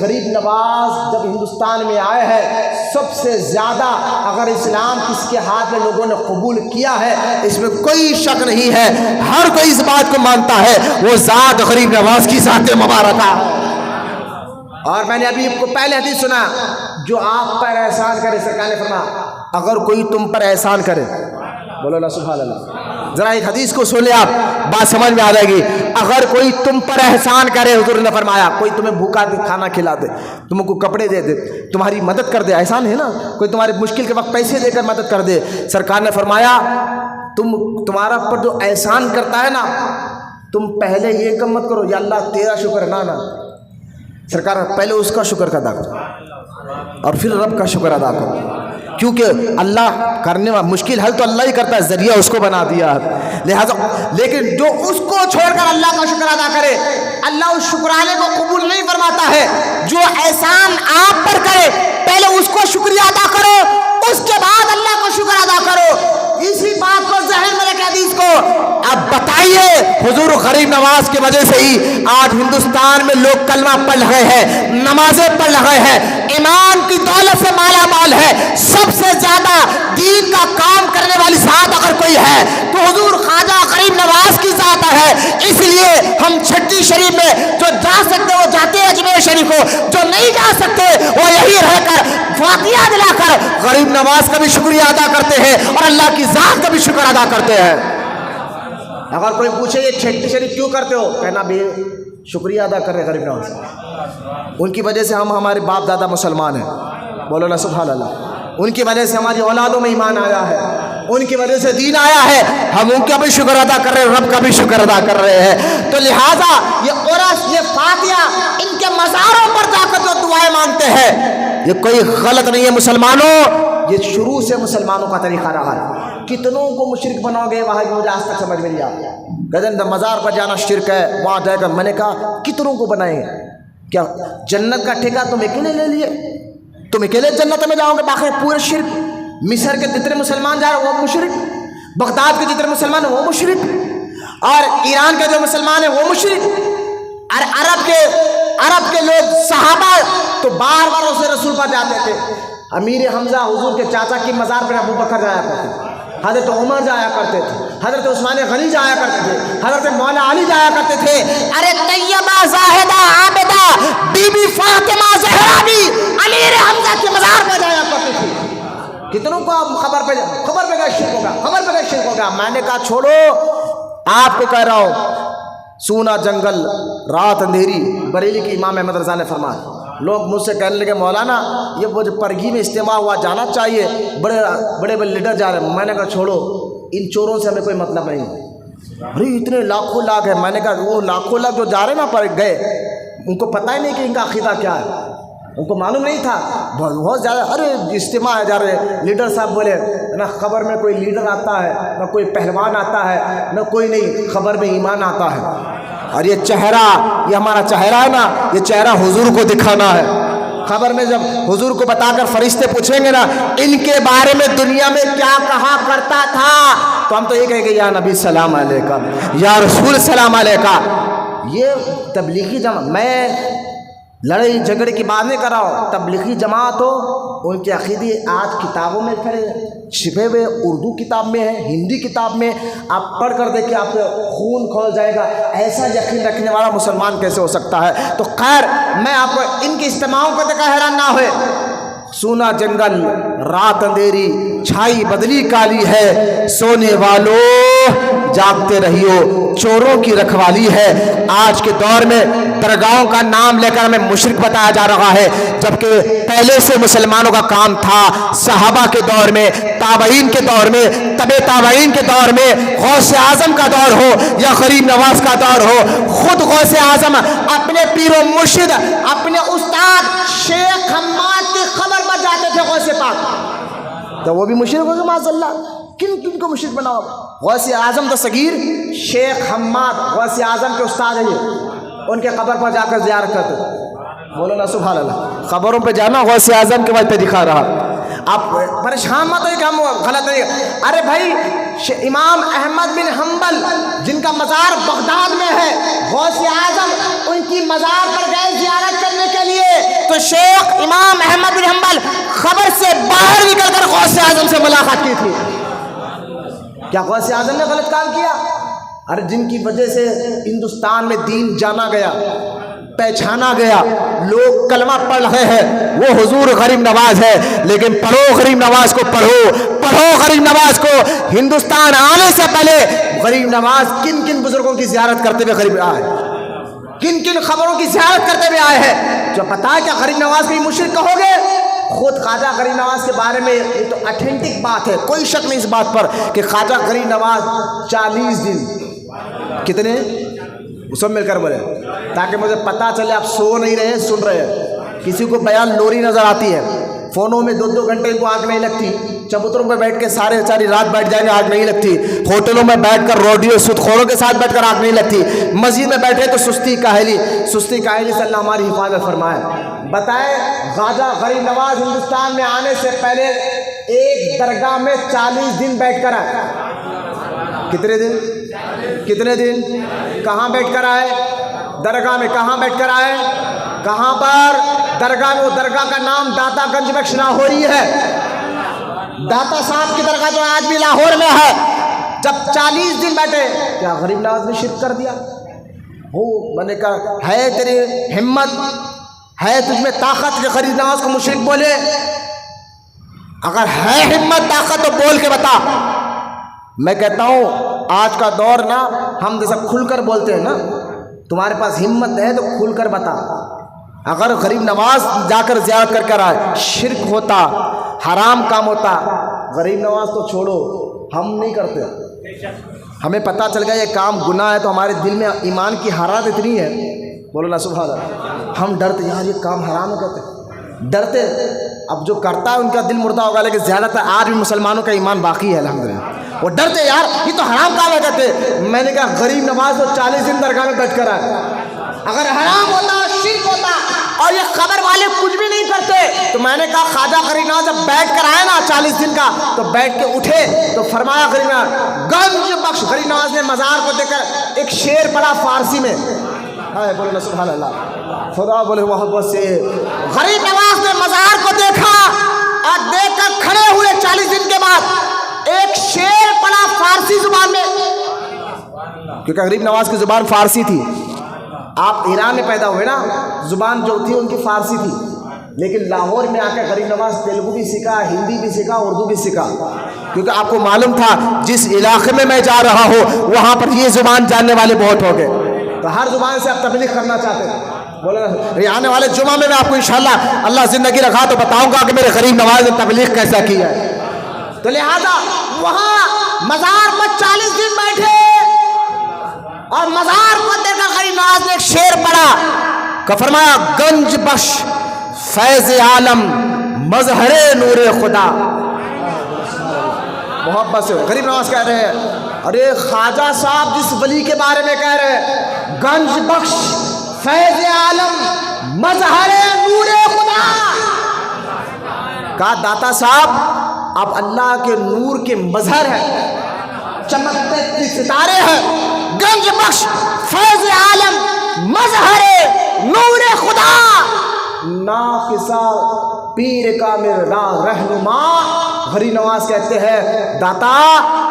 غریب نواز جب ہندوستان میں آئے ہیں سب سے زیادہ اگر اسلام کس کے ہاتھ میں لوگوں نے قبول کیا ہے اس میں کوئی شک نہیں ہے، ہر کوئی اس بات کو مانتا ہے، وہ ذات غریب نواز کی ذات مبارکہ۔ اور میں نے ابھی آپ کو پہلے حدیث سنا، جو آپ پر احسان کرے، سرکار نے فرمایا اگر کوئی تم پر احسان کرے، بولو نا سبحان اللہ، ذرا ایک حدیث کو سن لے آپ، بات سمجھ میں آ جائے گی۔ اگر کوئی تم پر احسان کرے، حضور نے فرمایا کوئی تمہیں بھوکا دے، کھانا کھلا دے، تم کو کپڑے دے دے، تمہاری مدد کر دے، احسان ہے نا، کوئی تمہارے مشکل کے وقت پیسے دے کر مدد کر دے، سرکار نے فرمایا تمہارا پر جو احسان کرتا ہے نا، تم پہلے یہ کم مت کرو یا اللہ تیرا شکر ہے، نا سرکار پہلے اس کا شکر ادا کرو اور پھر رب کا شکر ادا کرو، کیونکہ اللہ کرنے والا مشکل حل تو اللہ ہی کرتا ہے، ذریعہ اس کو بنا دیا ہے، لہذا لیکن جو اس کو چھوڑ کر اللہ کا شکر ادا کرے، اللہ اس شکرانے کو قبول نہیں فرماتا ہے۔ جو احسان آپ پر کرے پہلے اس کو شکریہ ادا کرو، اس کے بعد اللہ کو شکر ادا کرو۔ اسی بات کو ذہن میں رکھ حدیث کو اب بتائیے، حضور غریب نواز کی وجہ سے ہی آج ہندوستان میں لوگ کلمہ پڑھ رہے ہیں، نمازیں پڑھ رہے ہیں، ایمان کی دولت سے مالا مال ہے، سب سے زیادہ دین کا کام کرنے والی ذات اگر کوئی ہے تو حضور خواجہ غریب نواز کی ذات ہے۔ اس لیے ہم چھٹی شریف میں جو جا سکتے وہ جاتے ہیں اجمیر شریف کو، جو نہیں جا سکتے وہ یہی رہ کر فاتحہ دلا کر غریب نواز کا بھی شکریہ ادا کرتے ہیں اور اللہ کی ذات کا بھی شکر ادا کرتے ہیں۔ اگر کوئی پوچھے یہ چھٹی شریف کیوں کرتے ہو، کہنا بھی شکریہ ادا کر رہے غریب نواز، ان کی وجہ سے ہم ہمارے باپ دادا مسلمان ہیں، بولو نا سبحان اللہ، ان کی وجہ سے ہماری اولادوں میں ایمان آیا ہے، ان کی وجہ سے دین آیا ہے، ہم ان کا بھی شکر ادا کر رہے ہیں، رب کا بھی شکر ادا کر رہے ہیں۔ تو لہٰذا یہ عرس، یہ فاتحہ، ان کے مزاروں پر جا کر جو دعائیں مانگتے ہیں یہ کوئی غلط نہیں ہے مسلمانوں، یہ شروع سے مسلمانوں کا طریقہ رہا ہے۔ کتنوں کو مشرک بناؤ گے وہاں مجھے آج تک سمجھ میں نہیں آیا، گدن مزار پر جانا شرک ہے، وہاں جائے گا، میں نے کہا کتنوں کو بنائیں، کیا جنت کا ٹھیکہ تم اکیلے لے لیے، تم اکیلے جنت میں جاؤ گے، باقی پورے شرک۔ مصر کے جتنے مسلمان جا رہے ہیں وہ مشرک، بغداد کے جتنے مسلمان ہیں وہ مشرک، اور ایران کے جو مسلمان ہیں وہ مشرک، اور عرب کے لوگ صحابہ تو بار بار اسے رسول پر جاتے تھے۔ امیر حمزہ حضور کے چاچا کی مزار پر ابو بکر جایا کرتے تھے، حضرت عمر جایا کرتے تھے، حضرت عثمان غنی جایا کرتے تھے، حضرت مولانا علی جایا کرتے تھے، ارے طیبہ زاہدہ عابدہ بی بی فاطمہ زہرا بھی امیر حمزہ کے مزار پر جایا کرتے تھے۔ کتنوں کو خبر پہ گئے شرک ہوگا، خبر پہ گئے شرک ہوگا۔ میں نے کہا چھوڑو، آپ کو کہہ رہا ہوں، سونا جنگل رات اندھیری، بریلی کے امام احمد رضا نے فرمایا۔ لوگ مجھ سے کہنے لگے مولانا یہ وہ جو پرگی میں اجتماع ہوا جانا چاہیے، بڑے بڑے لیڈر جا رہے ہیں۔ میں نے کہا چھوڑو، ان چوروں سے ہمیں کوئی مطلب نہیں، ارے اتنے لاکھوں لاکھ ہیں۔ میں نے کہا وہ لاکھوں لاکھ جو جا رہے ہیں نا پر گئے، ان کو پتہ ہی نہیں کہ ان کا عقیدہ کیا ہے، ان کو معلوم نہیں تھا، بہت زیادہ ارے اجتماع ہے جا رہے۔ لیڈر صاحب بولے نہ خبر میں کوئی لیڈر آتا ہے، نہ کوئی پہلوان آتا ہے، نہ کوئی نہیں، خبر میں ایمان آتا ہے، اور یہ چہرہ، یہ ہمارا چہرہ ہے نا، یہ چہرہ حضور کو دکھانا ہے۔ خبر میں جب حضور کو بتا کر فرشتے پوچھیں گے نا ان کے بارے میں دنیا میں کیا کہا کرتا تھا، تو ہم تو یہ کہیں گے یا نبی سلام علیکہ، یا رسول سلام علیکہ۔ یہ تبلیغی جماعت، میں لڑائی جھگڑے کی بات نہیں کر رہا ہوں، تبلیغی جماعت ہو، ان کے عقیدے آج کتابوں میں پھر چھپے ہوئے، اردو کتاب میں ہے، ہندی کتاب میں، آپ پڑھ کر دیکھیں آپ کا خون کھول جائے گا، ایسا یقین رکھنے والا مسلمان کیسے ہو سکتا ہے۔ تو خیر میں آپ کو ان کے اجتماعوں کو دیکھا حیران نہ ہوئے، سونا جنگل رات اندھیری، چھائی بدلی کالی ہے، سونے والوں جاگتے رہیو، چوروں کی رکھوالی ہے۔ آج کے دور میں درگاہوں کا نام لے کر ہمیں مشرک بتایا جا رہا ہے، جبکہ پہلے سے مسلمانوں کا کام تھا۔ صحابہ کے دور میں، تابعین کے دور میں، تبع تابعین کے دور میں، غوث اعظم کا دور ہو یا غریب نواز کا دور ہو، خود غوث اعظم اپنے پیر و مرشد، اپنے استاد شیخ حماد کی خبر پر جاتے تھے غوث پاک، تو وہ بھی مشرک ہو گئے معاذ اللہ۔ کن کو مشرک بناؤ؟ غوث اعظم دستگیر شیخ حماد غوث اعظم کے استاد ہیں، ان کے قبر پر جا کر زیارت کرتے، بولو نا سبحان اللہ۔ قبروں پہ جانا غوث اعظم کے وجہ پہ دکھا رہا۔ آپ پریشان مت ہوئے کہ ہم غلط نہیں، ارے بھائی امام احمد بن حنبل جن کا مزار بغداد میں ہے، غوث اعظم ان کی مزار پر گئے زیارت کرنے کے لیے، شیخ امام احمد بن حنبل خبر سے باہر نکل کر غوث اعظم سے ملاقات کی تھی. کیا غوث اعظم نے غلط کام کیا؟ ارے جن کی وجہ سے ہندوستان میں دین جانا گیا، پہچانا گیا، لوگ کلمہ پڑھ رہے ہیں، وہ حضور غریب نواز ہے. لیکن پڑھو غریب نواز کو، پڑھو غریب نواز کو. ہندوستان آنے سے پہلے غریب نواز کن کن بزرگوں کی زیارت کرتے ہوئے غریب آئے، کن کن خبروں کی زیارت کرتے ہوئے آئے ہیں. جو پتا ہے کیا غریب نواز کو مشرک کہو گے؟ خود خواجہ غریب نواز کے بارے میں یہ تو اتھینٹک بات ہے، کوئی شک نہیں اس بات پر کہ خواجہ غریب نواز 40 دن کتنے سب مل کر بولے تاکہ مجھے پتا چلے آپ سو نہیں رہے، سن رہے ہیں. کسی کو بیان لوری نظر آتی ہے، فونوں میں 2 گھنٹے کو آگ نہیں لگتی، چبوتروں پہ بیٹھ کے ساری رات بیٹھ جائیں گے آگ نہیں لگتی، ہوٹلوں میں بیٹھ کر روڈیو سود خوروں کے ساتھ بیٹھ کر آگ نہیں لگتی، مسجد میں بیٹھے تو سستی کاہلی سے اللہ ہماری حفاظت فرمائے. بتائیں خواجہ غریب نواز ہندوستان میں آنے سے پہلے ایک درگاہ میں 40 دن بیٹھ کر آئے. کتنے دن کہاں بیٹھ کر آئے؟ درگاہ میں. کہاں بیٹھ کر آئے؟ کہاں پر؟ درگاہ میں. وہ درگاہ کا نام داتا گنج بخش لاہوری ہے. داتا صاحب کی درگاہ جو آج بھی لاہور میں ہے. جب 40 دن بیٹھے، کیا غریب نواز نے شرک کر دیا؟ میں نے کہا ہے تیری ہمت، ہے تجھ میں طاقت کہ غریب نواز کو مشرک بولے؟ اگر ہے ہمت طاقت تو بول کے بتا. میں کہتا ہوں آج کا دور نا، ہم جیسا کھل کر بولتے ہیں نا، تمہارے پاس ہمت ہے تو کھل کر بتا. اگر غریب نواز جا کر زیارت کر کر آئے، شرک ہوتا، حرام کام ہوتا. غریب نواز تو چھوڑو، ہم نہیں کرتے. ہمیں پتہ چل گیا یہ کام گناہ ہے تو ہمارے دل میں ایمان کی حرارت اتنی ہے، بولو نا سبحان اللہ، ہم ڈرتے یار یہ کام حرام ہے، کہتے ڈرتے. اب جو کرتا ہے ان کا دل مردہ ہوگا، لیکن زیادہ تر آج بھی مسلمانوں کا ایمان باقی ہے الحمدللہ. وہ ڈرتے یار یہ تو حرام کام ہے کہتے. میں نے کہا غریب نواز تو 40 دن درگاہ میں بیٹھ کر آئے. اگر حرام ہوتا، شرک ہوتا اور یہ خبر والے کچھ بھی نہیں کرتے تو میں نے کہا خواجہ غریب نواز جب بیٹھ کر آئے نا 40 دن کا، تو بیٹھ کے اٹھے تو فرمایا غریب نواز گنج بخش. غریب نواز نے مزار کو دیکھ کر ایک شعر پڑھا فارسی میں. بولے نا سبحان اللہ، خدا بولے محبت سے. غریب نواز نے مزار کو دیکھا اور دیکھ کر کھڑے ہوئے 40 دن کے بعد ایک شعر پڑھا فارسی زبان میں، کیونکہ غریب نواز کی زبان فارسی تھی. آپ ایران میں پیدا ہوئے نا، زبان جو تھی ان کی فارسی تھی، لیکن لاہور میں آ کر غریب نواز تیلگو بھی سیکھا، ہندی بھی سیکھا، اردو بھی سیکھا، کیونکہ آپ کو معلوم تھا جس علاقے میں میں جا رہا ہوں وہاں پر یہ زبان جاننے والے بہت ہو گئے، تو ہر زبان سے آپ تبلیغ کرنا چاہتے ہیں. بولے آنے والے جمعہ میں آپ کو انشاءاللہ اللہ زندگی رکھا تو بتاؤں گا کہ میرے غریب نواز نے تبلیغ کیسا کیا ہے. تو لہذا وہاں مزار پر 40 دن بیٹھے اور مزار کو دیکھ کر غریب نواز نے ایک شعر پڑھا کہ فرمایا گنج بخش فیض عالم مظہر نور خدا. محبت سے غریب نواز کہہ رہے ہیں ارے خواجہ صاحب جس ولی کے بارے میں کہہ رہے ہیں گنج بخش فیض عالم مظہر نور خدا، کہا داتا صاحب آپ اللہ کے نور کے مظہر ہیں، چمکتے ستارے ہیں. گنج بخش فیض عالم مظہر نور خدا، ناقصہ پیر کا میرا رہنما. غریب نواز کہتے ہیں داتا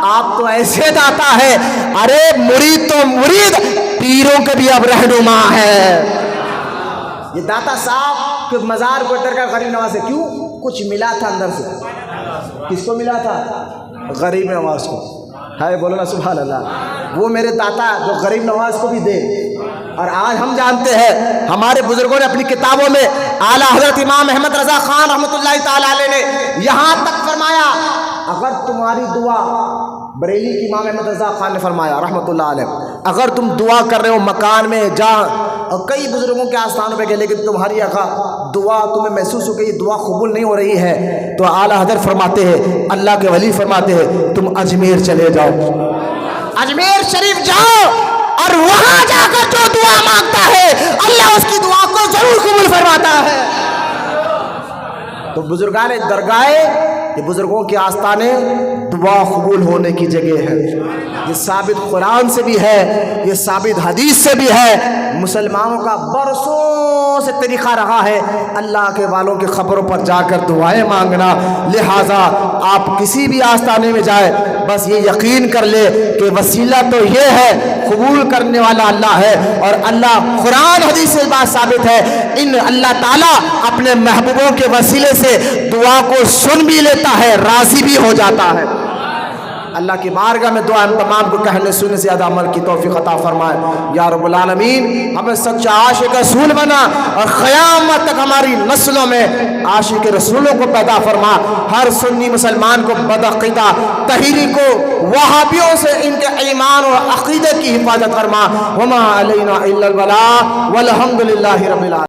آپ تو ایسے داتا ہے، ارے مرید تو مرید پیروں کے بھی اب رہنما ہے. یہ داتا صاحب کے مزار کو اتر کر غریب نواز سے کیوں کچھ ملا تھا اندر سے. کس کو ملا تھا؟ غریب نواز کو. ہے بولو نا سبحان اللہ. وہ میرے داتا جو غریب نواز کو بھی دے. اور آج ہم جانتے ہیں ہمارے بزرگوں نے اپنی کتابوں میں اعلیٰ حضرت امام احمد رضا خان رحمۃ اللہ تعالیٰ علیہ نے یہاں تک فرمایا اگر تمہاری دعا، بریلی کی امام احمد رضا خان نے فرمایا رحمۃ اللہ علیہ، اگر تم دعا کر رہے ہو مکان میں جہاں اور کئی بزرگوں کے آستانوں پہ گئے لیکن تمہاری دعا تمہیں محسوس ہو کہ یہ دعا قبول نہیں ہو رہی ہے تو اعلیٰ حضرت فرماتے ہیں، اللہ کے ولی فرماتے ہیں تم اجمیر چلے جاؤ، اجمیر شریف جاؤ اور وہاں جا کر جو دعا مانگتا ہے اللہ اس کی دعا کو ضرور قبول فرماتا ہے. تو بزرگان درگاہ، یہ بزرگوں کے آستانے دعا قبول ہونے کی جگہ ہے۔ یہ ثابت قرآن سے بھی ہے، یہ ثابت حدیث سے بھی ہے۔ مسلمانوں کا برسوں سے طریقہ رہا ہے اللہ کے والوں کی خبروں پر جا کر دعائیں مانگنا۔ لہٰذا آپ کسی بھی آستانے میں جائے بس یہ یقین کر لے کہ وسیلہ تو یہ ہے، قبول کرنے والا اللہ ہے، اور اللہ قرآن حدیث سے بات ثابت ہے، ان اللہ تعالیٰ اپنے محبوبوں کے وسیلے سے دعا کو سن بھی لیتا ہے، راضی بھی ہو جاتا ہے۔ اللہ کی بارگاہ میں دعا ہم تمام کو کہنے سننے سے زیادہ عمل کی توفیق عطا فرمائے یا رب العالمین۔ ہمیں سچا عاشق رسول بنا اور قیامت تک ہماری نسلوں میں عاشق رسولوں کو پیدا فرما۔ ہر سنی مسلمان کو بدعقیدہ طہری کو وہابیوں سے ان کے ایمان اور عقیدے کی حفاظت فرما۔ وما علینا الا البلاغ والحمد للہ رب العالمین۔